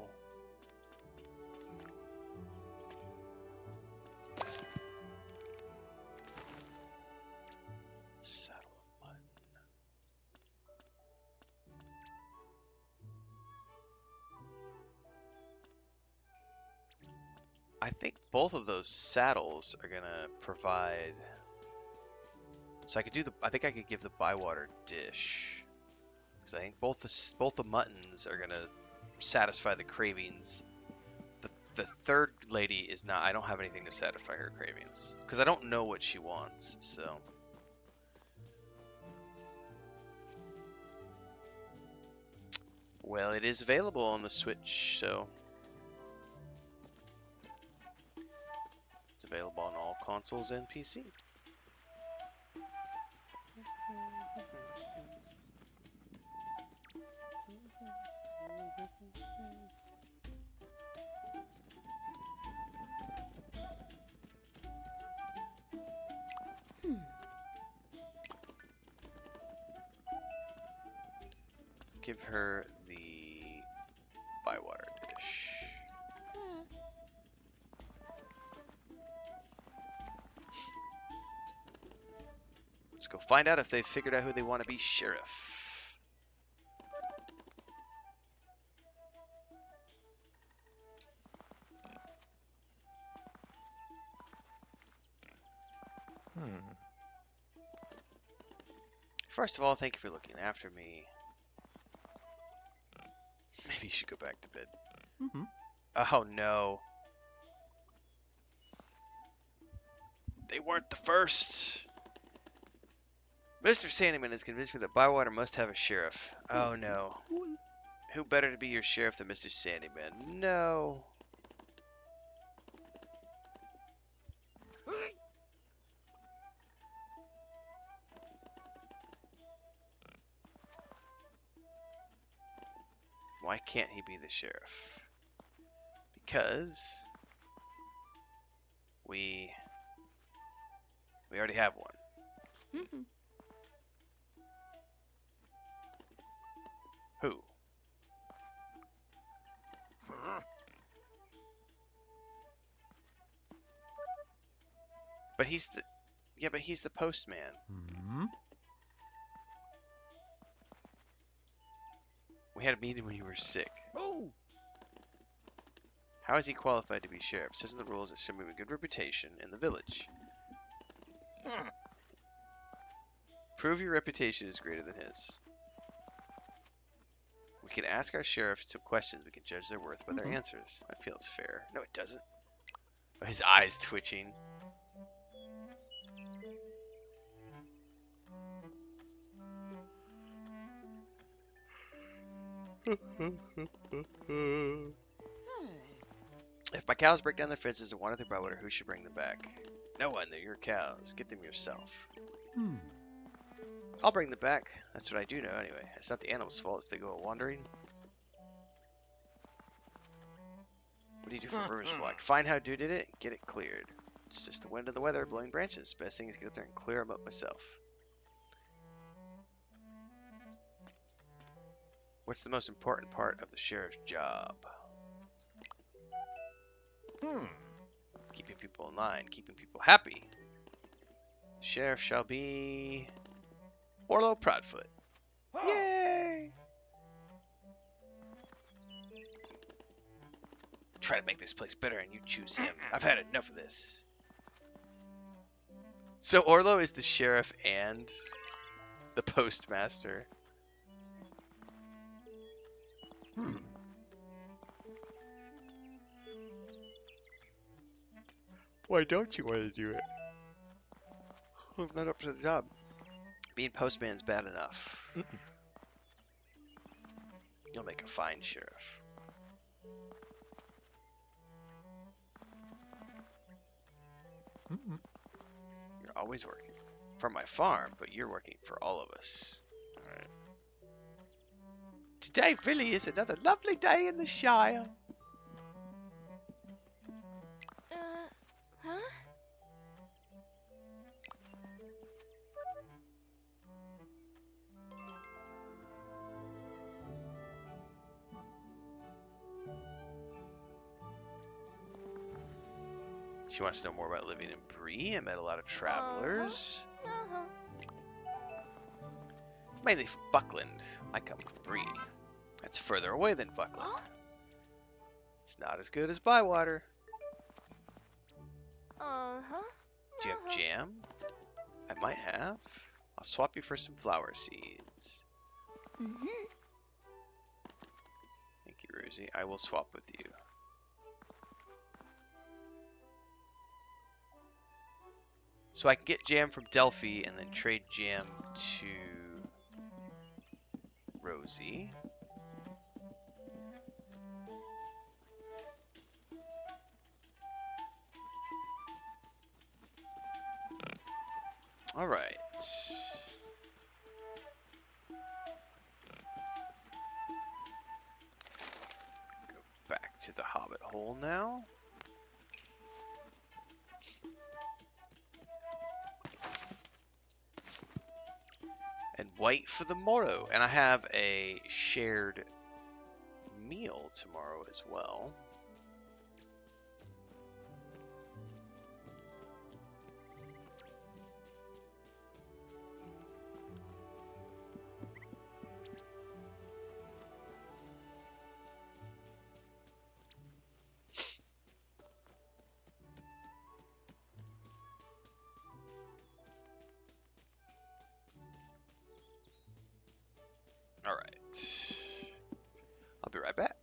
Saddle of mutton. I think both of those saddles are gonna provide. So I could do the. I think I could give the bywater dish. Because I think both the muttons are gonna satisfy the cravings. The third lady is not. I don't have anything to satisfy her cravings because I don't know what she wants. So well, it is available on the Switch, so it's available on all consoles and PC. Let's give her the bywater dish. Let's go find out if they've figured out who they want to be sheriff. First of all, thank you for looking after me. Maybe you should go back to bed. Oh no. They weren't the first. Mr. Sandyman has convinced me that Bywater must have a sheriff. Oh no. Who better to be your sheriff than Mr. Sandyman? No. Why can't he be the sheriff? Because we already have one. Who? But he's the postman. We had a meeting when you were sick. How is he qualified to be sheriff? Says in the rules it should have a good reputation in the village. Prove your reputation is greater than his. We can ask our sheriff some questions. We can judge their worth by their answers. That feels fair. No, it doesn't. Oh, his eyes twitching. If my cows break down their fences and water their bywater, who should bring them back? No one, they're your cows. Get them yourself. Hmm. I'll bring them back. That's what I do know anyway. It's not the animals' fault if they go wandering. What do you do for River's Block? Find how dude did it, get it cleared. It's just the wind and the weather blowing branches. Best thing is get up there and clear them up myself. What's the most important part of the sheriff's job? Keeping people in line, keeping people happy. The sheriff shall be Orlo Proudfoot. Yay! Try to make this place better and you choose him. I've had enough of this. So Orlo is the sheriff and the postmaster. Why don't you want to do it? I'm not up for the job. Being postman's bad enough. You'll make a fine sheriff. You're always working. For my farm, but you're working for all of us. Alright. Today really is another lovely day in the Shire. Huh? She wants to know more about living in Bree. I met a lot of travelers. Mainly from Buckland. I come from Bree. That's further away than Buckland. It's not as good as Bywater. Do you have jam? I might have. I'll swap you for some flower seeds. Thank you, Rosie. I will swap with you. So I can get jam from Delphi and then trade jam to Rosie. All right. Go back to the Hobbit hole now. And wait for the morrow. And I have a shared meal tomorrow as well. All right. I'll be right back.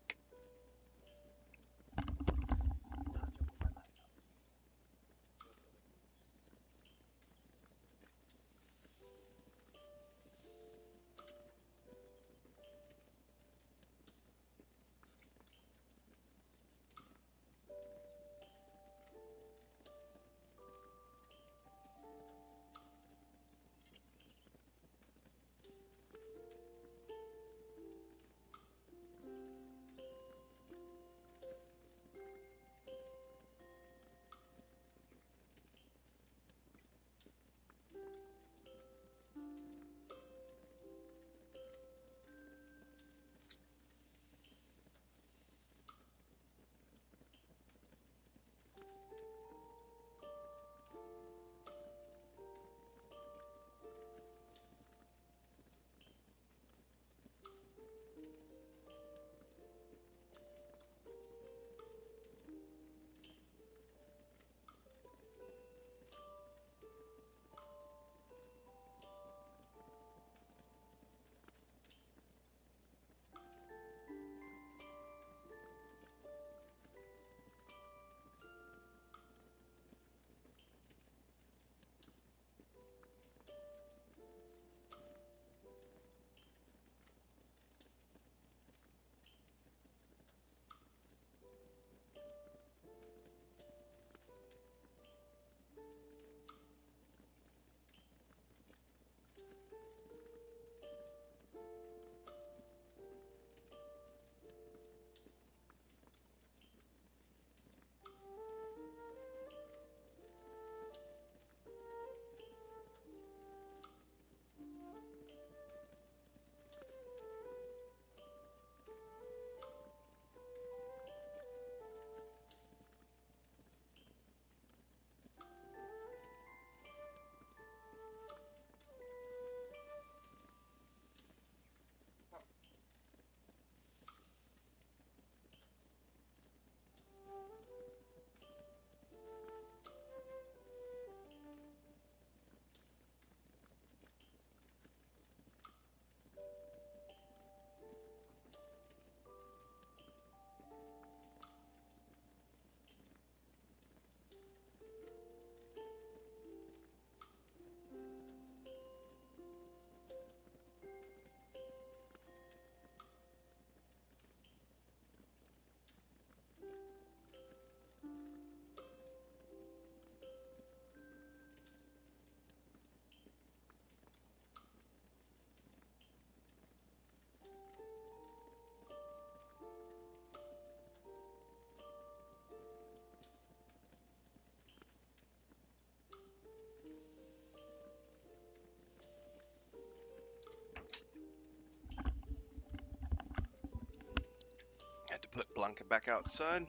Had to put Blanca back outside.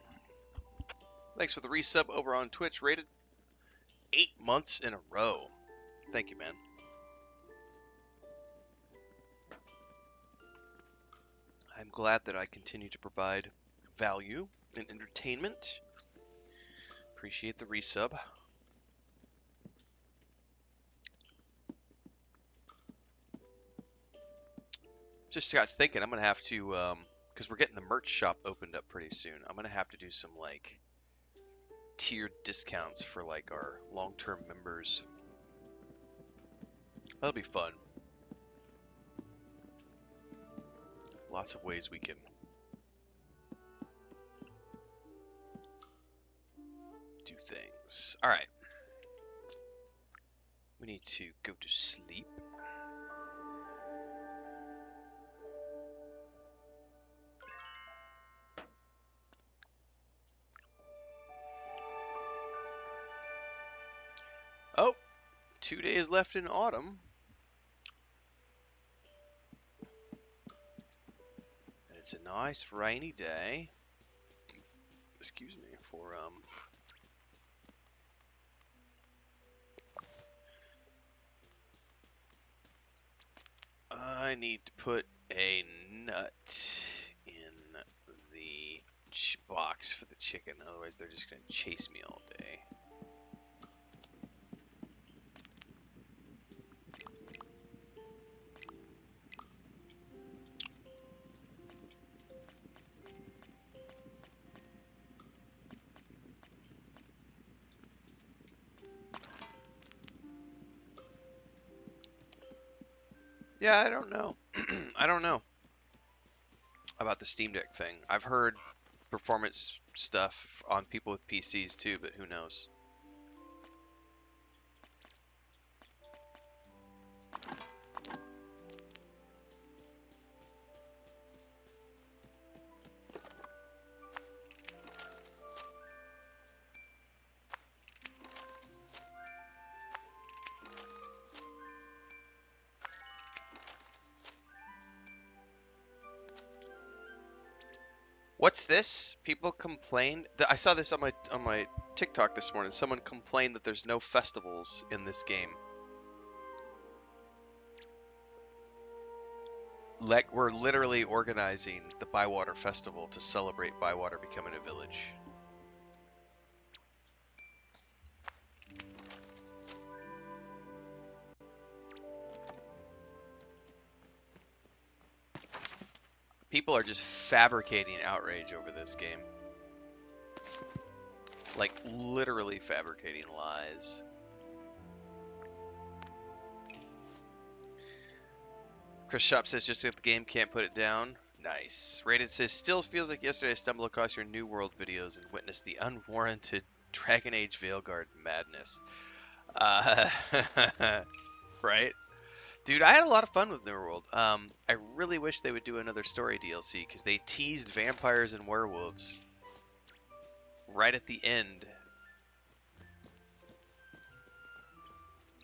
Thanks for the resub over on Twitch. Rated 8 months in a row. Thank you, man. I'm glad that I continue to provide value and entertainment. Appreciate the resub. Just got thinking, I'm gonna have to, because we're getting the merch shop opened up pretty soon. I'm gonna have to do some like tiered discounts for like our long-term members. That'll be fun. Lots of ways we can do things. All right. We need to go to sleep. Oh, 2 days left in autumn. And it's a nice rainy day. Excuse me for I need to put a nut in the box for the chicken, otherwise they're just gonna chase me all day. Yeah, I don't know. I don't know about the Steam Deck thing. I've heard performance stuff on people with PCs too, but who knows? What's this? People complained. I saw this on my TikTok this morning. Someone complained that there's no festivals in this game. Like, we're literally organizing the Bywater Festival to celebrate Bywater becoming a village. People are just fabricating outrage over this game. Like, literally fabricating lies. Chris Shop says just that the game can't put it down. Nice. Rated says, still feels like yesterday I stumbled across your New World videos and witnessed the unwarranted Dragon Age Veilguard madness. Right? Dude, I had a lot of fun with New World. I really wish they would do another story DLC, because they teased vampires and werewolves right at the end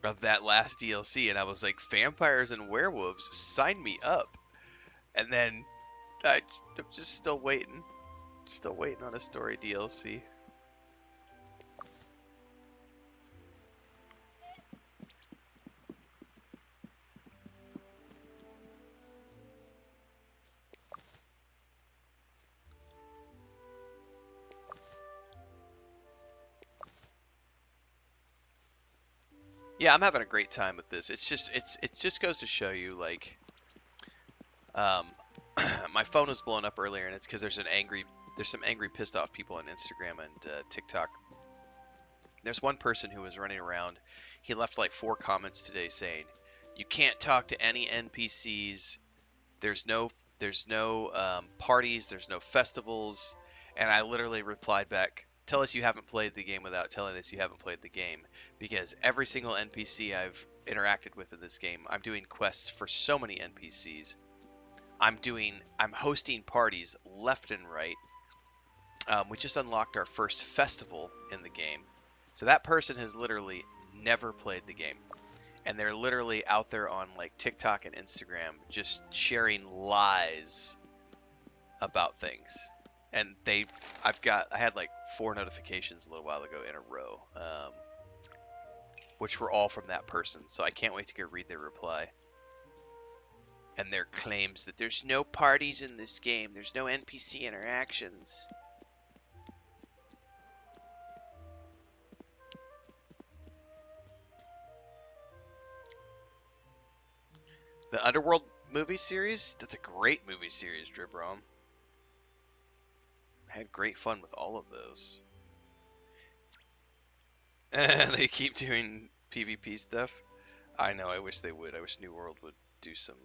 of that last DLC, and I was like, vampires and werewolves, sign me up. And then I'm just still waiting on a story DLC. Yeah, I'm having a great time with this. It just goes to show you, like, my phone was blowing up earlier, and it's because there's some angry, pissed off people on Instagram and TikTok. There's one person who was running around. He left like 4 comments today saying, "You can't talk to any NPCs. There's no parties. There's no festivals." And I literally replied back, "Tell us you haven't played the game without telling us you haven't played the game, because every single NPC I've interacted with in this game, I'm doing quests for so many NPCs. I'm hosting parties left and right. We just unlocked our first festival in the game. So that person has literally never played the game. And they're literally out there on like TikTok and Instagram just sharing lies about things. and I had like 4 notifications a little while ago in a row, which were all from that person. So I can't wait to go read their reply. And their claims that there's no parties in this game, there's no NPC interactions. The Underworld movie series? That's a great movie series, Dribrom. I had great fun with all of those. They keep doing PvP stuff. I know, I wish they would. I wish New World would do some.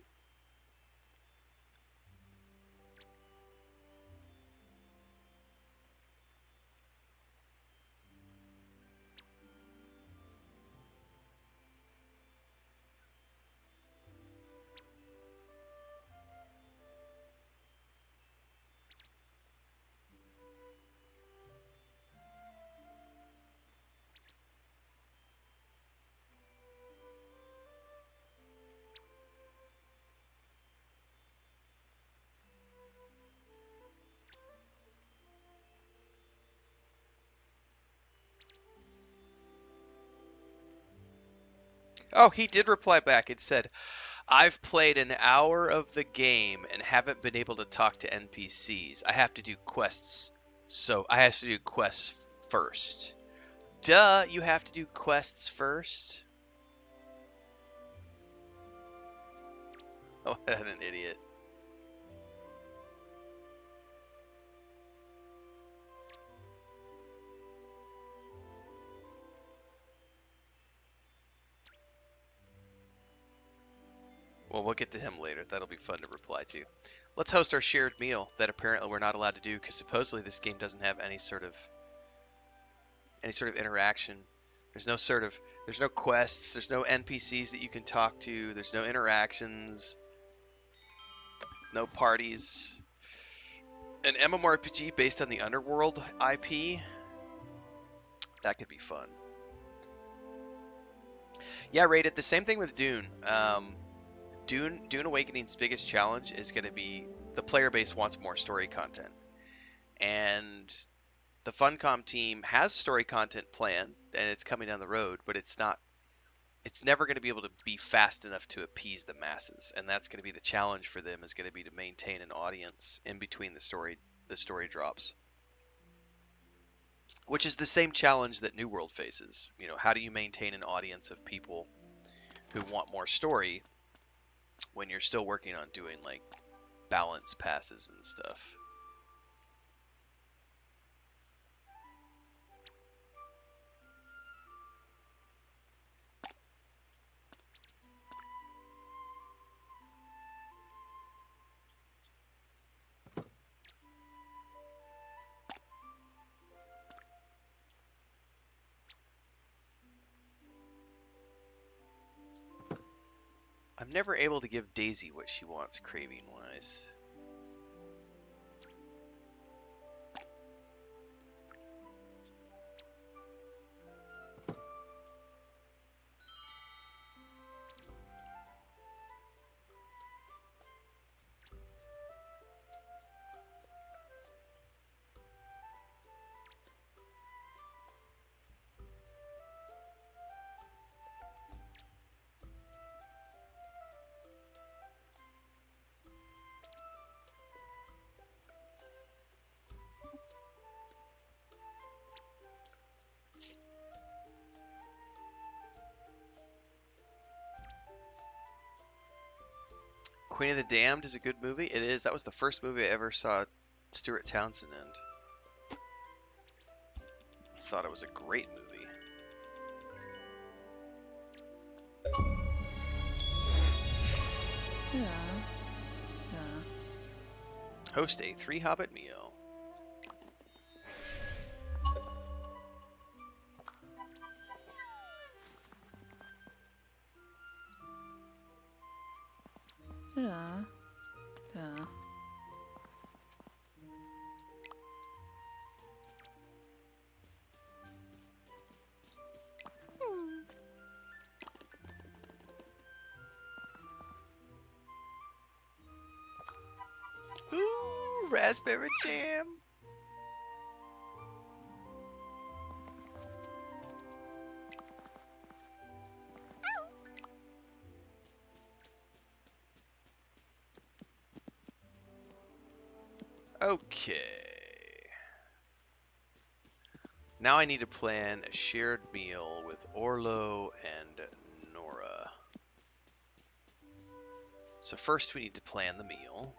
Oh, he did reply back. It said, I've played an hour of the game and haven't been able to talk to NPCs. I have to do quests. So I have to do quests first. Duh, you have to do quests first? Oh, what an idiot. Well, we'll get to him later. That'll be fun to reply to. Let's host our shared meal that apparently we're not allowed to do because supposedly this game doesn't have any sort of interaction. There's no quests, there's no NPCs that you can talk to, there's no interactions, no parties. An MMORPG based on the Underworld IP? That could be fun. Yeah, rated. The same thing with Dune. Dune Awakening's biggest challenge is going to be the player base wants more story content. And the Funcom team has story content planned, and it's coming down the road, but it's never going to be able to be fast enough to appease the masses, and that's going to be the challenge for them, is going to be to maintain an audience in between the story drops, which is the same challenge that New World faces. You know, how do you maintain an audience of people who want more story when you're still working on doing like balance passes and stuff? I'm never able to give Daisy what she wants craving wise. Queen of the Damned is a good movie. It is. That was the first movie I ever saw Stuart Townsend in. I thought it was a great movie. Yeah. Host a 3 Hobbit meal. Yeah. Ooh, raspberry jam. Okay. Now I need to plan a shared meal with Orlo and Nora. So first we need to plan the meal.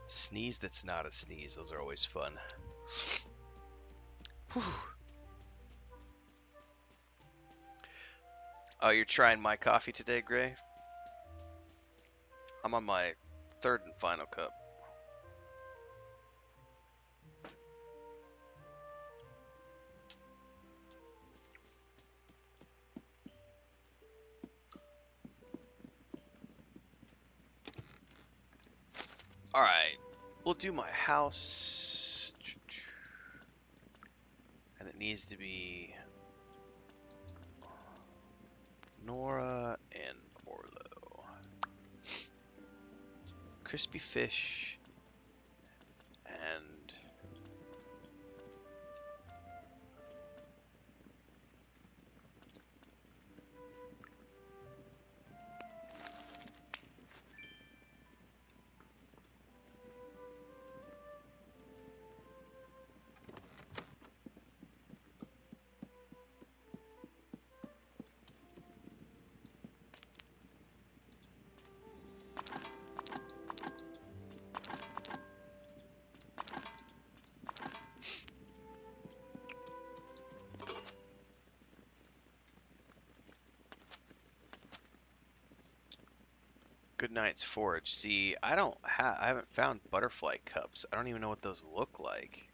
Sneeze that's not a sneeze. Those are always fun. Whew. Oh, you're trying my coffee today, Gray? I'm on my third and final cup. Alright. We'll do my house. And it needs to be Nora and Orlo. Crispy fish and good night's forage. See, I haven't found butterfly cups. I don't even know what those look like.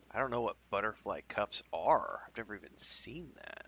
I don't know what butterfly cups are. I've never even seen that.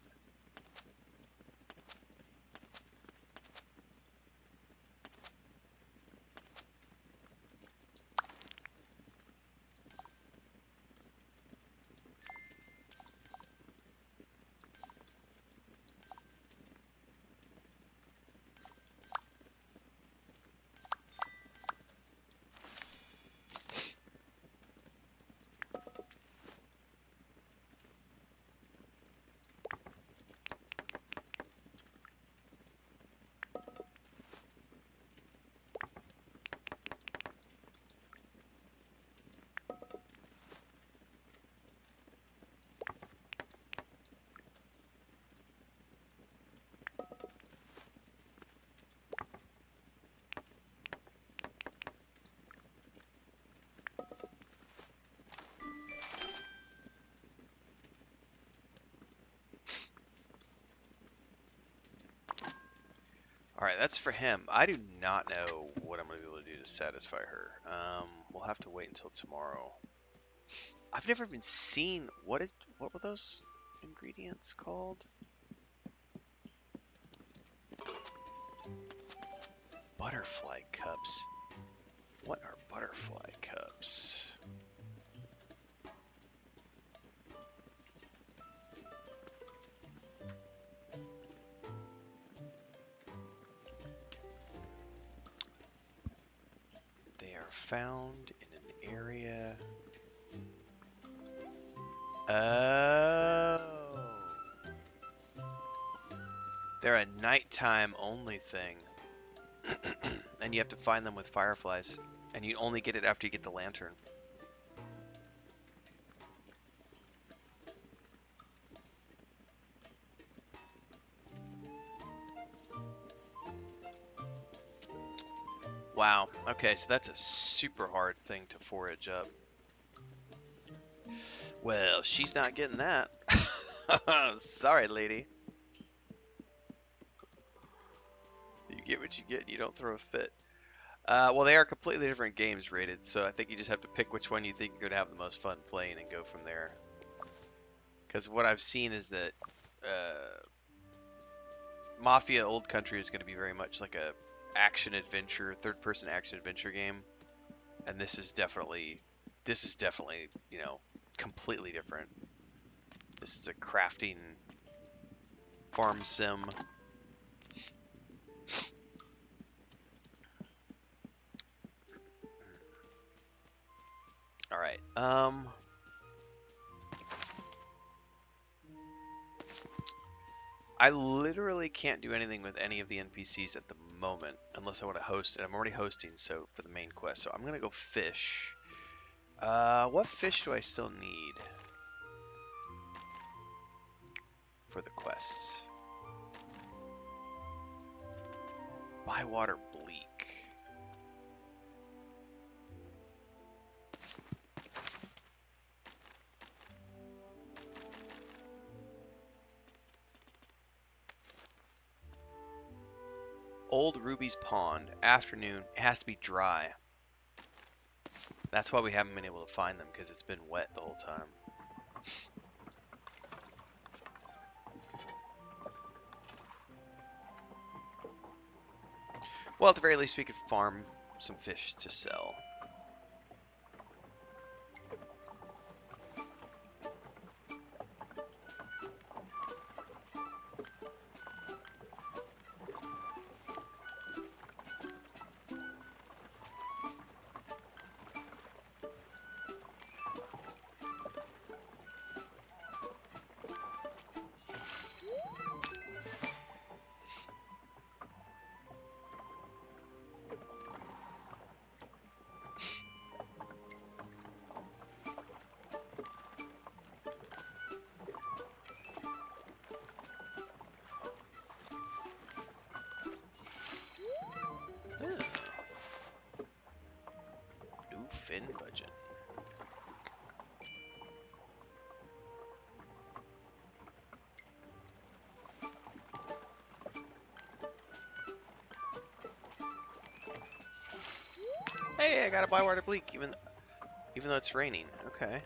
Alright, that's for him. I do not know what I'm going to be able to do to satisfy her. We'll have to wait until tomorrow. I've never even seen... What were those ingredients called? Butterfly cups. What are butterfly cups? They are found in an area... Oh. They're a nighttime only thing. And you have to find them with fireflies. And you only get it after you get the lantern. Wow. Okay, so that's a super hard thing to forage up. Well, she's not getting that. Sorry, lady. You get what you get. You don't throw a fit. Well, they are completely different games rated, so I think you just have to pick which one you think you're going to have the most fun playing and go from there. Because what I've seen is that Mafia Old Country is going to be very much like a action-adventure, third-person action-adventure game. And this is definitely, you know, completely different. This is a crafting farm sim. All right. I literally can't do anything with any of the NPCs at the moment unless I want to host, and I'm already hosting, so for the main quest. So I'm gonna go fish. What fish do I still need for the quests? Bywater bleak. Old Ruby's Pond. Afternoon. It has to be dry. That's why we haven't been able to find them, because it's been wet the whole time. Well, at the very least, we could farm some fish to sell. New fin budget. Hey, I got a Bywater bleak, even though it's raining. Okay.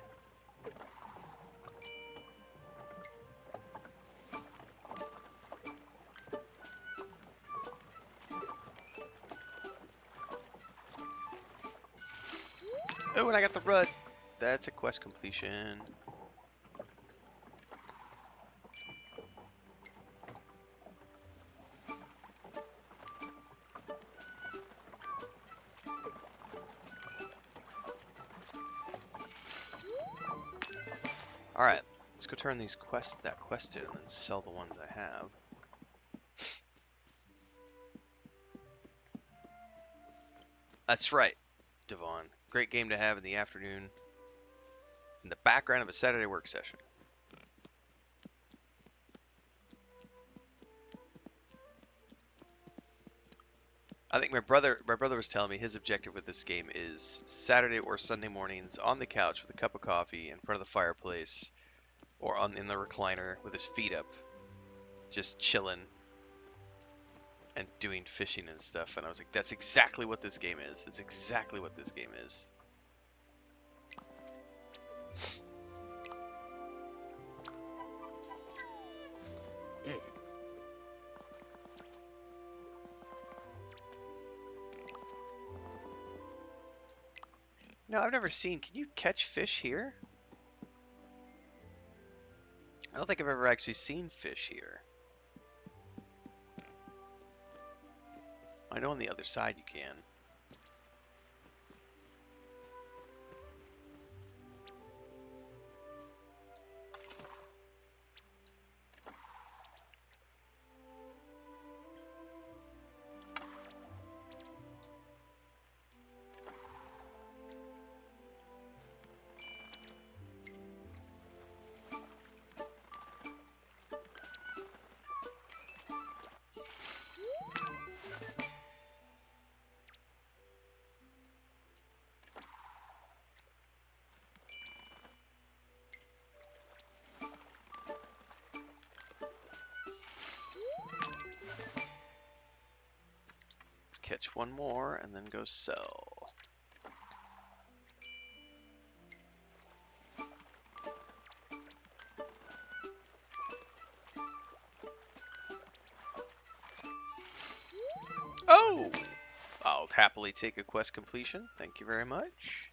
Oh, and I got the Rud. That's a quest completion. Alright, let's go turn that quest in and then sell the ones I have. That's right, Devon. Great game to have in the afternoon in the background of a Saturday work session. I think my brother was telling me his objective with this game is Saturday or Sunday mornings on the couch with a cup of coffee in front of the fireplace or in the recliner with his feet up, just chilling and doing fishing and stuff. And I was like, that's exactly what this game is. It's exactly what this game is. No, I've never seen. Can you catch fish here? I don't think I've ever actually seen fish here. I know on the other side you can. catch one more and then go sell. Oh! I'll happily take a quest completion. Thank you very much.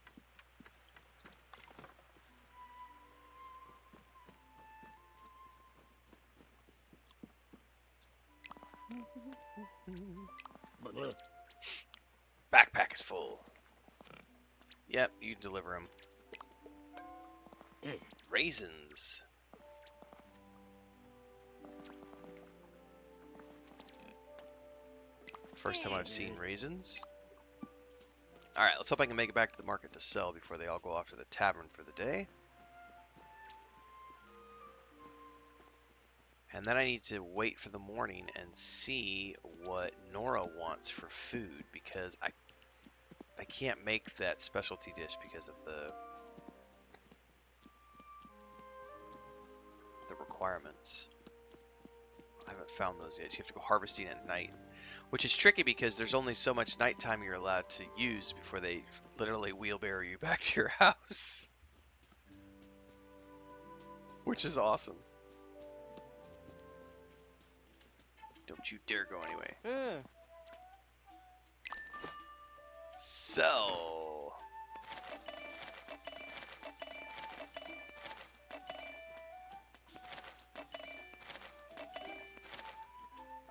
Backpack is full. Yep, you deliver them. Raisins. First time I've seen raisins. Alright, let's hope I can make it back to the market to sell before they all go off to the tavern for the day. And then I need to wait for the morning and see what Nora wants for food, because I can't make that specialty dish because of the requirements. I haven't found those yet. So you have to go harvesting at night, which is tricky because there's only so much nighttime you're allowed to use before they literally wheelbarrow you back to your house. Which is awesome. Don't you dare go anyway. Sell.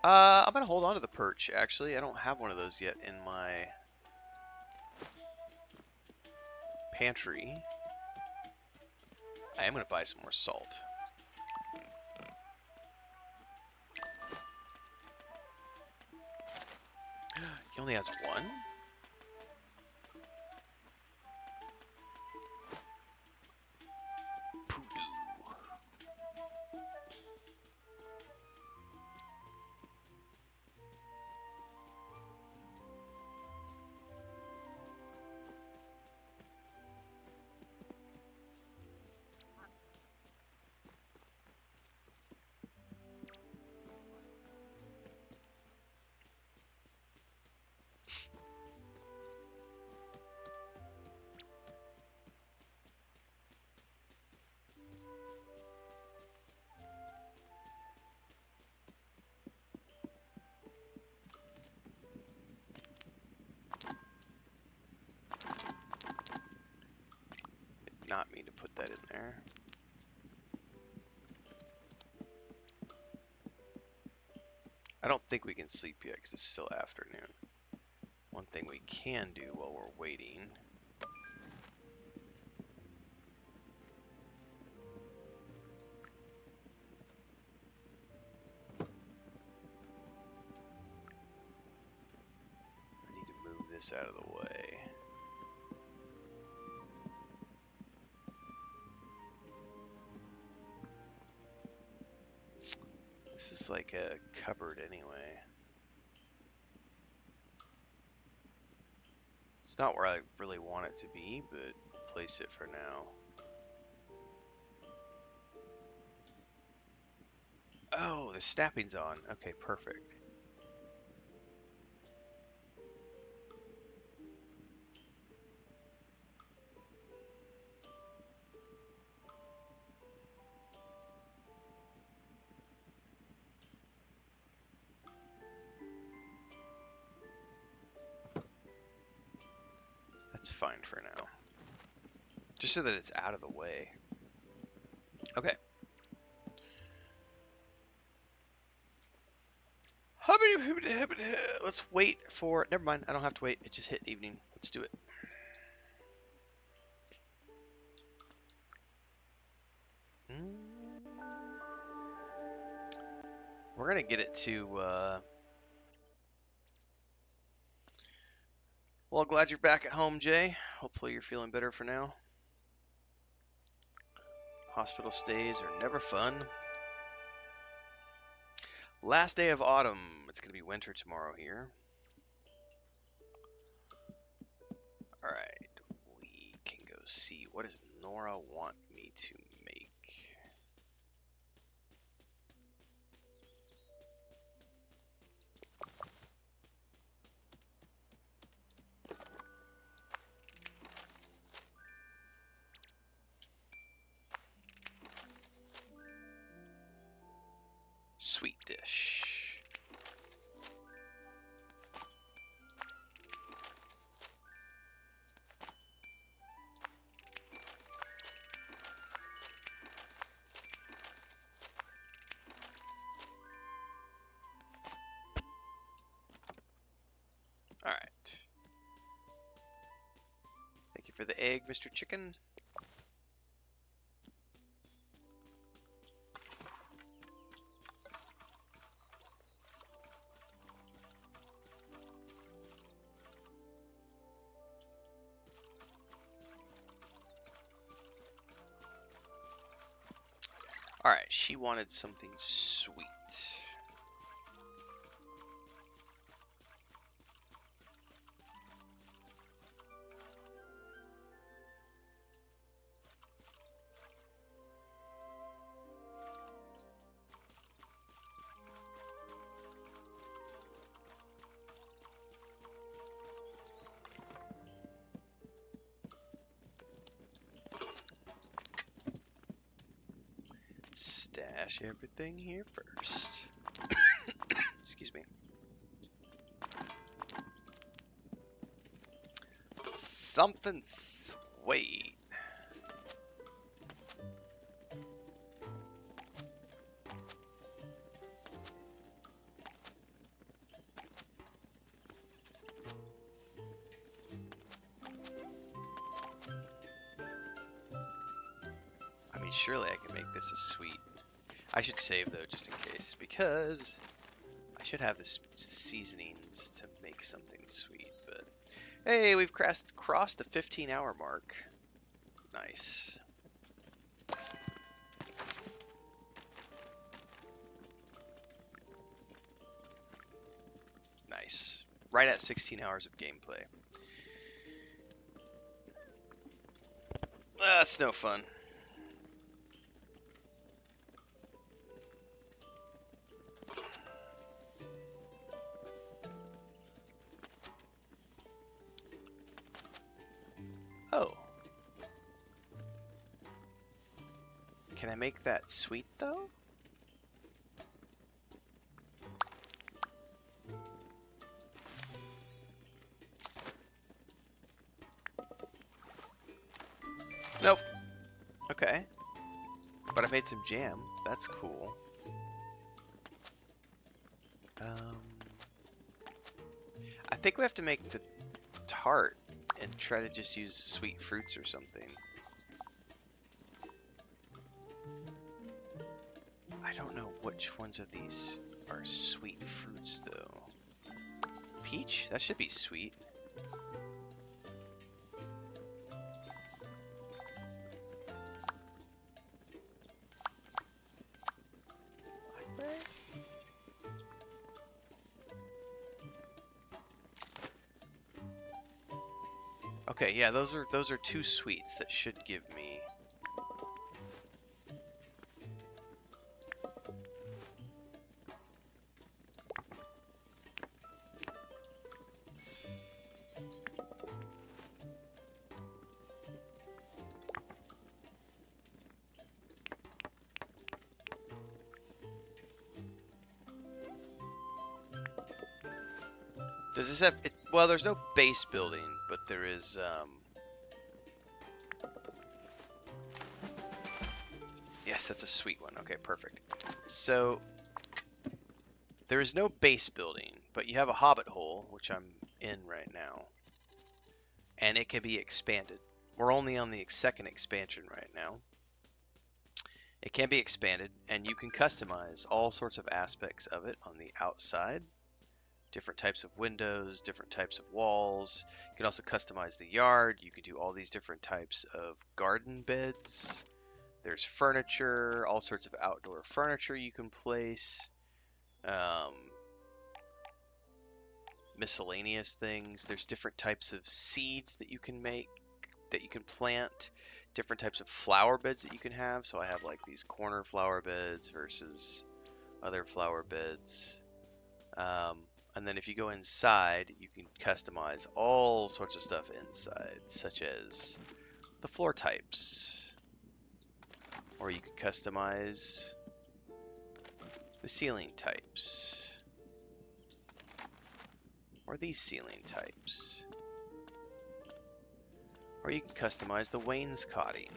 I'm gonna hold on to the perch, actually. I don't have one of those yet in my pantry. I am gonna buy some more salt. He only has one? Poodoo. Not mean to put that in there. I don't think we can sleep yet because it's still afternoon. One thing we can do while we're waiting . I need to move this out of the way. This is like a cupboard anyway. It's not where I really want it to be, but place it for now. Oh, the snapping's on. Okay, perfect. That's fine for now. Just so that it's out of the way. Okay. Let's wait for... Never mind, I don't have to wait. It just hit evening. Let's do it. We're going to get it to... Well, glad you're back at home, Jay. Hopefully you're feeling better for now. Hospital stays are never fun. Last day of autumn. It's going to be winter tomorrow here. Alright. We can go see. What does Nora want me to make? dish. All right. Thank you for the egg, Mr. Chicken. All right, she wanted something sweet. Stash everything here first. Excuse me. Something sweet. I mean, surely I can make this a sweet. I should save though, just in case, because I should have the seasonings to make something sweet. But hey, we've crossed the 15-hour mark. Nice. Nice. Right at 16 hours of gameplay. That's no fun. Oh. Can I make that sweet though? Nope. Okay. But I made some jam. That's cool. I think we have to make the tart and try to just use sweet fruits or something. I don't know which ones of these are sweet fruits though. Peach? That should be sweet. Blackberry? Okay, yeah, those are two sweets that should give me. Does this have it? Well, there's no base building, but there is yes, that's a sweet one. Okay, perfect. So there is no base building, but you have a hobbit hole, which I'm in right now. And it can be expanded. We're only on the second expansion right now. It can be expanded, and you can customize all sorts of aspects of it on the outside. Different types of windows, different types of walls. You can also customize the yard. You can do all these different types of garden beds. There's furniture, all sorts of outdoor furniture you can place. Miscellaneous things. There's different types of seeds that you can make, that you can plant. Different types of flower beds that you can have. So I have like these corner flower beds versus other flower beds. And then if you go inside, you can customize all sorts of stuff inside, such as the floor types. Or you could customize the ceiling types. Or these ceiling types. Or you can customize the wainscoting.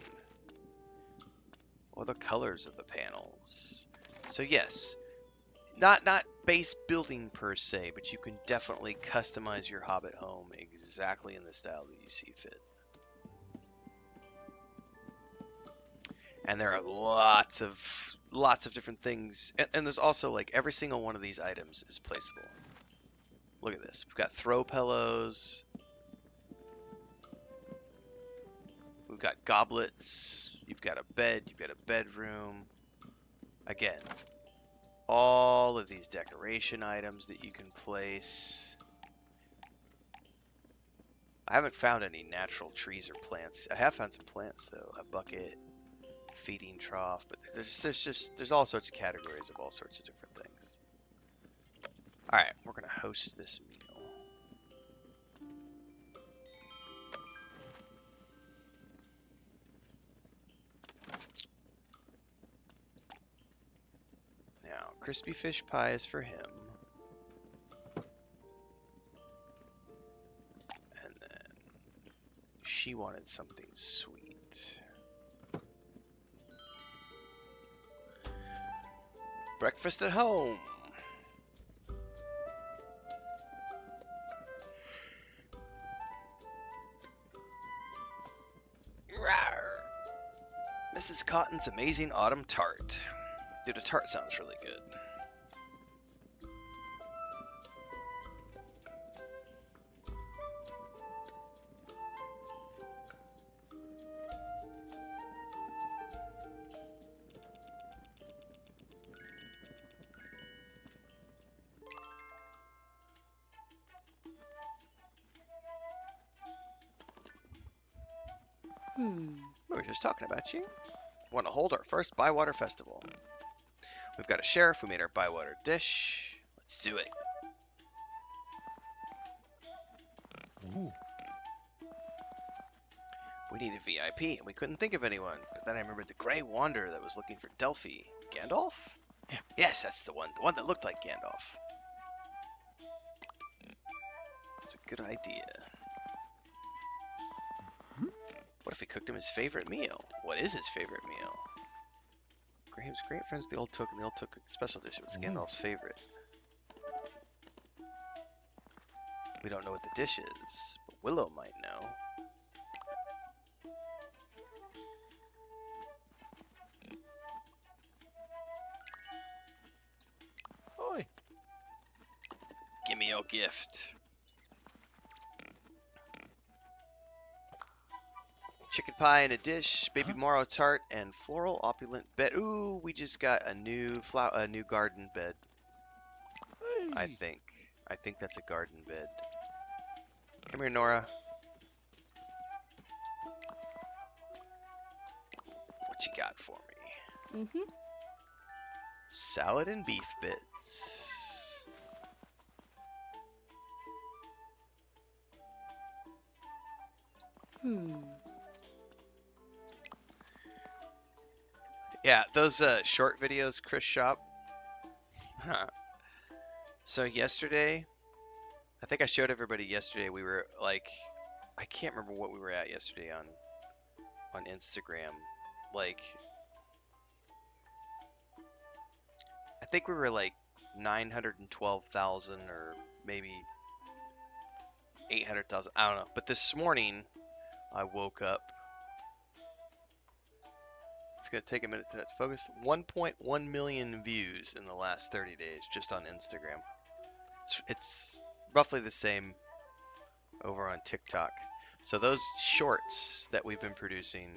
Or the colors of the panels. So yes, not base building per se, but you can definitely customize your Hobbit home exactly in the style that you see fit. And there are lots of different things, and there's also like every single one of these items is placeable. Look at this. We've got throw pillows. We've got goblets. You've got a bed. You've got a bedroom. Again, all of these decoration items that you can place. I haven't found any natural trees or plants. I have found some plants though. A bucket, feeding trough, but there's all sorts of categories of all sorts of different things. All right, we're gonna host this meal. Now, crispy fish pie is for him. And then she wanted something sweet. Breakfast at home. Rawr. Mrs. Cotton's amazing autumn tart. Dude, a tart sounds really good. We were just talking about you. Want to hold our first Bywater Festival. We've got a sheriff who made our Bywater dish. Let's do it. Ooh. We need a VIP, and we couldn't think of anyone. But then I remembered the Grey Wanderer that was looking for Delphi. Gandalf? Yeah. Yes, that's the one that looked like Gandalf. It's a good idea. What if we cooked him his favorite meal? What is his favorite meal? Graham's great friends, the old took, and the old took special dish. It was Gandalf's favorite. We don't know what the dish is, but Willow might know. Oi. Give me your gift. Chicken pie in a dish, baby Morrow tart, and floral opulent bed. Ooh, we just got a new garden bed. Hey. I think that's a garden bed. Come here, Nora. What you got for me? Salad and beef bits. Yeah, those short videos Chris shot. So yesterday, I think I showed everybody yesterday, we were like, I can't remember what we were at yesterday on Instagram. Like, I think we were like 912,000 or maybe 800,000. I don't know. But this morning, I woke up. It's going to take a minute to focus. 1.1 million views in the last 30 days just on Instagram. It's roughly the same over on TikTok. So those shorts that we've been producing,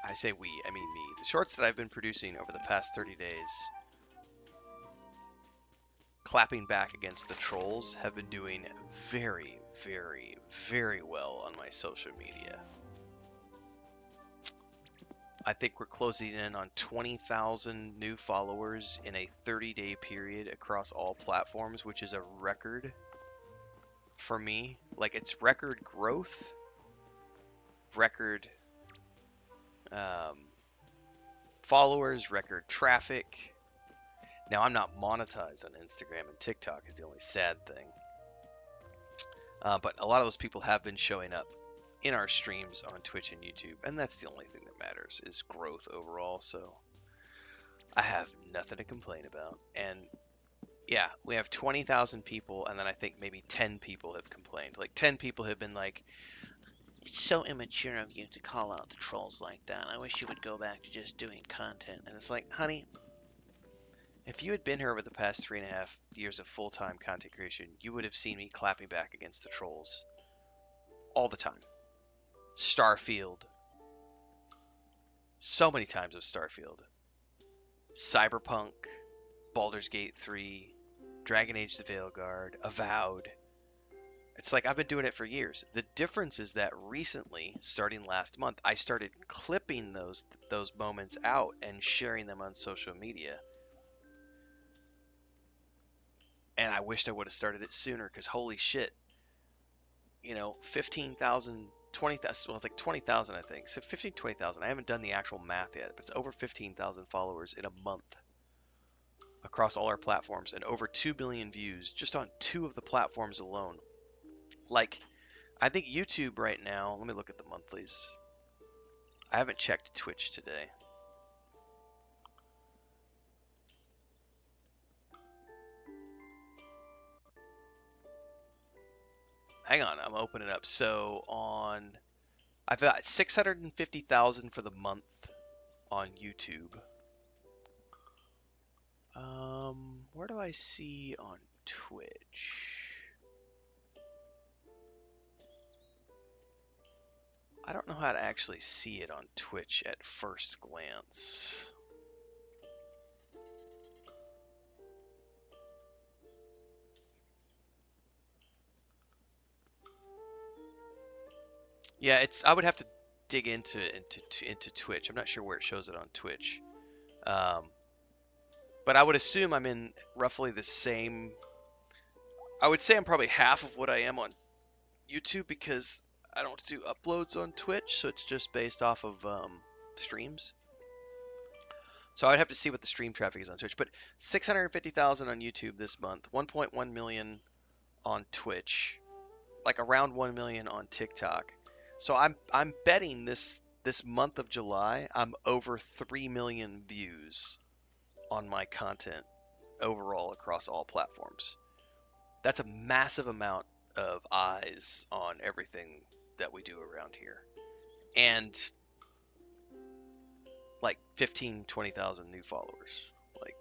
I say we, I mean me. The shorts that I've been producing over the past 30 days, clapping back against the trolls, have been doing very, very, very well on my social media. I think we're closing in on 20,000 new followers in a 30-day period across all platforms, which is a record for me. Like, it's record growth, record followers, record traffic. Now, I'm not monetized on Instagram, and TikTok is the only sad thing. But a lot of those people have been showing up in our streams on Twitch and YouTube, and that's the only thing that matters is growth overall. So I have nothing to complain about. And yeah, we have 20,000 people, and then I think maybe 10 people have complained. Like 10 people have been like, "It's so immature of you to call out the trolls like that. I wish you would go back to just doing content." And it's like, honey, if you had been here over the past 3.5 years of full-time content creation, you would have seen me clapping back against the trolls all the time. Starfield. So many times with Starfield. Cyberpunk, Baldur's Gate 3, Dragon Age the Veilguard, Avowed. It's like I've been doing it for years. The difference is that recently, starting last month, I started clipping those moments out and sharing them on social media. And I wished I would have started it sooner because holy shit, 15,000, 20,000, well, it's like 20,000, I think. So 15, 20,000. I haven't done the actual math yet, but it's over 15,000 followers in a month across all our platforms and over 2 billion views just on 2 of the platforms alone. Like, I think YouTube right now, let me look at the monthlies. I haven't checked Twitch today. Hang on, I'm opening it up. So I've got 650,000 for the month on YouTube. Where do I see on Twitch? I don't know how to actually see it on Twitch at first glance. Yeah, I would have to dig into Twitch. I'm not sure where it shows it on Twitch. But I would assume I'm in roughly the same. I would say I'm probably half of what I am on YouTube because I don't do uploads on Twitch, so it's just based off of streams. So I'd have to see what the stream traffic is on Twitch. But 650,000 on YouTube this month, 1.1 million on Twitch, like around 1 million on TikTok. So I'm betting this month of July I'm over 3 million views on my content overall across all platforms. That's a massive amount of eyes on everything that we do around here. And like 15, 20,000 new followers. Like,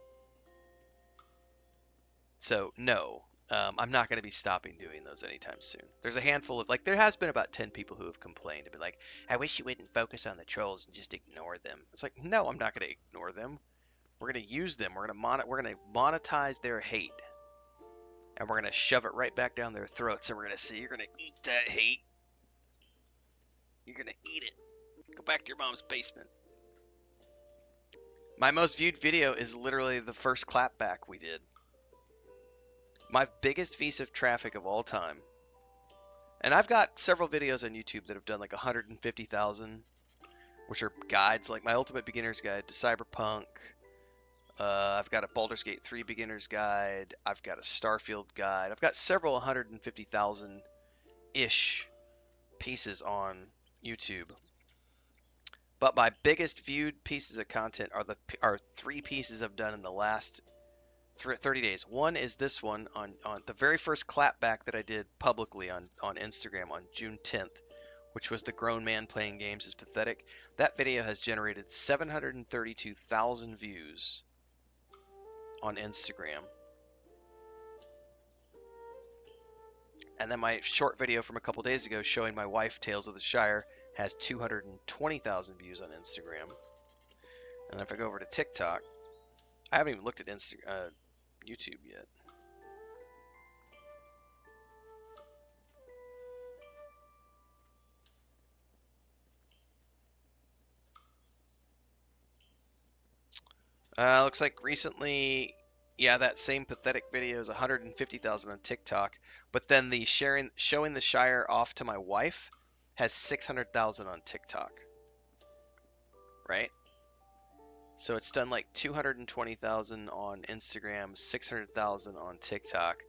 so no, I'm not going to be stopping doing those anytime soon. There's a handful of, like, there has been about 10 people who have complained and been like, "I wish you wouldn't focus on the trolls and just ignore them." It's like, no, I'm not going to ignore them. We're going to use them. We're going to monetize their hate. And we're going to shove it right back down their throats. And we're going to say, "You're going to eat that hate. You're going to eat it. Go back to your mom's basement." My most viewed video is literally the first clapback we did. My biggest piece of traffic of all time. And I've got several videos on YouTube that have done like 150,000, which are guides, like my Ultimate Beginner's Guide to Cyberpunk. I've got a Baldur's Gate 3 Beginner's Guide. I've got a Starfield Guide. I've got several 150,000-ish pieces on YouTube. But my biggest viewed pieces of content are 3 pieces I've done in the last 30 days. One is this one on the very first clapback that I did publicly on Instagram on June 10th, which was the grown man playing games is pathetic. That video has generated 732,000 views on Instagram. And then my short video from a couple days ago showing my wife Tales of the Shire has 220,000 views on Instagram. And if I go over to TikTok, I haven't even looked at YouTube yet. Looks like recently, yeah, that same pathetic video is 150,000 on TikTok, but then the showing the Shire off to my wife has 600,000 on TikTok. Right? So it's done like 220,000 on Instagram, 600,000 on TikTok.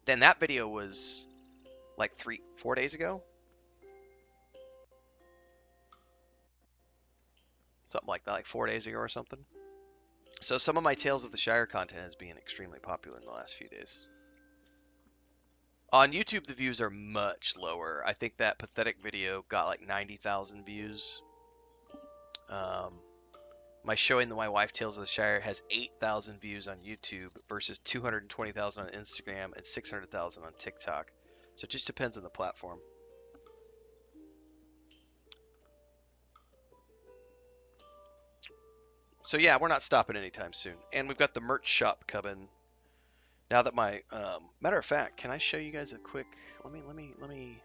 That video was like 4 days ago, something like that, like 4 days ago or something. So some of my Tales of the Shire content has been extremely popular in the last few days. On YouTube, the views are much lower. I think that pathetic video got like 90,000 views. My showing my wife Tales of the Shire has 8,000 views on YouTube versus 220,000 on Instagram and 600,000 on TikTok. So it just depends on the platform. So yeah, we're not stopping anytime soon. And we've got the merch shop coming. Now that my matter of fact, can I show you guys a quick? Let me.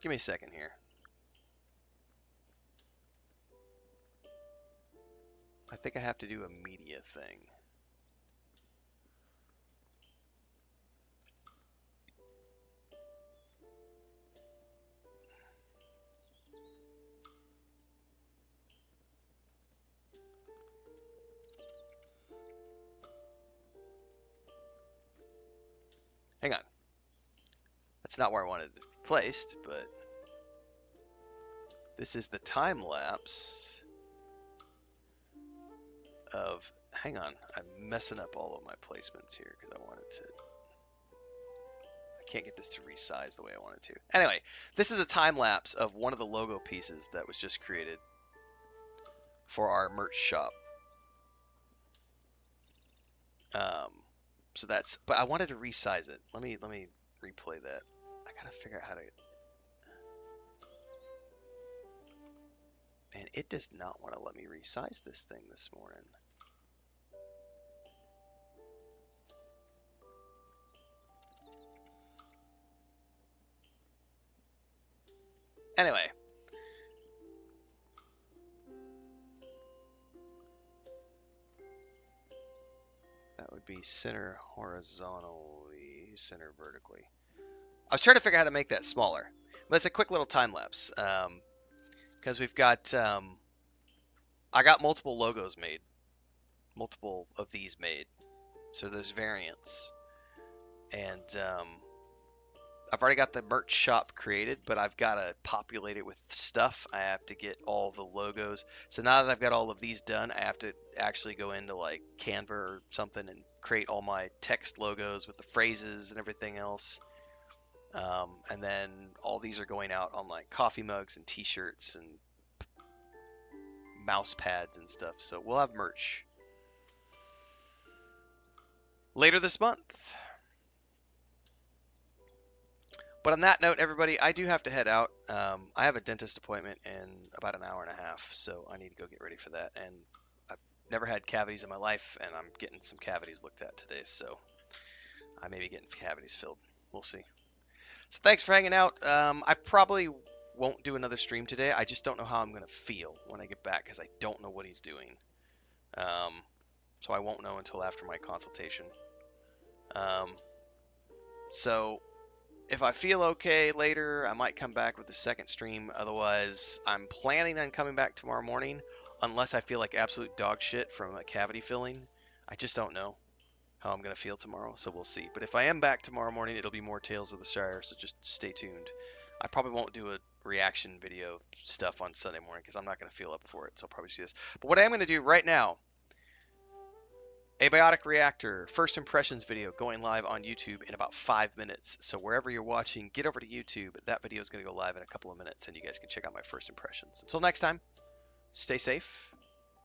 Give me a second here. I think I have to do a media thing. Hang on. That's not where I wanted it placed, but this is the time lapse of. Hang on, I'm messing up all of my placements here because I wanted to. I can't get this to resize the way I wanted to. Anyway, this is a time lapse of one of the logo pieces that was just created for our merch shop. So that's. But I wanted to resize it. Let me replay that. I gotta figure out how to. Man, it does not want to let me resize this thing this morning. Anyway. That would be center horizontally, center vertically. I was trying to figure out how to make that smaller. But it's a quick little time lapse. Because we've got, I got multiple logos made. Multiple of these made. So there's variants. And I've already got the merch shop created, but I've got to populate it with stuff. I have to get all the logos. So now that I've got all of these done, I have to actually go into like Canva or something and create all my text logos with the phrases and everything else. And then all these are going out on like coffee mugs and t-shirts and mouse pads and stuff. So we'll have merch later this month. But on that note, everybody, I do have to head out. I have a dentist appointment in about an hour and a half, so I need to go get ready for that. And I've never had cavities in my life, and I'm getting some cavities looked at today, so I may be getting cavities filled. We'll see. So thanks for hanging out. I probably won't do another stream today. I just don't know how I'm going to feel when I get back because I don't know what he's doing. So I won't know until after my consultation. So if I feel okay later, I might come back with the second stream. Otherwise, I'm planning on coming back tomorrow morning unless I feel like absolute dog shit from a cavity filling. I just don't know how I'm going to feel tomorrow, so we'll see. But if I am back tomorrow morning, it'll be more Tales of the Shire, so just stay tuned. I probably won't do a reaction video stuff on Sunday morning because I'm not going to feel up for it, so I'll probably see this. But what I am going to do right now, Abiotic Reactor, first impressions video going live on YouTube in about 5 minutes. So wherever you're watching, get over to YouTube. That video is going to go live in a couple of minutes, and you guys can check out my first impressions. Until next time, stay safe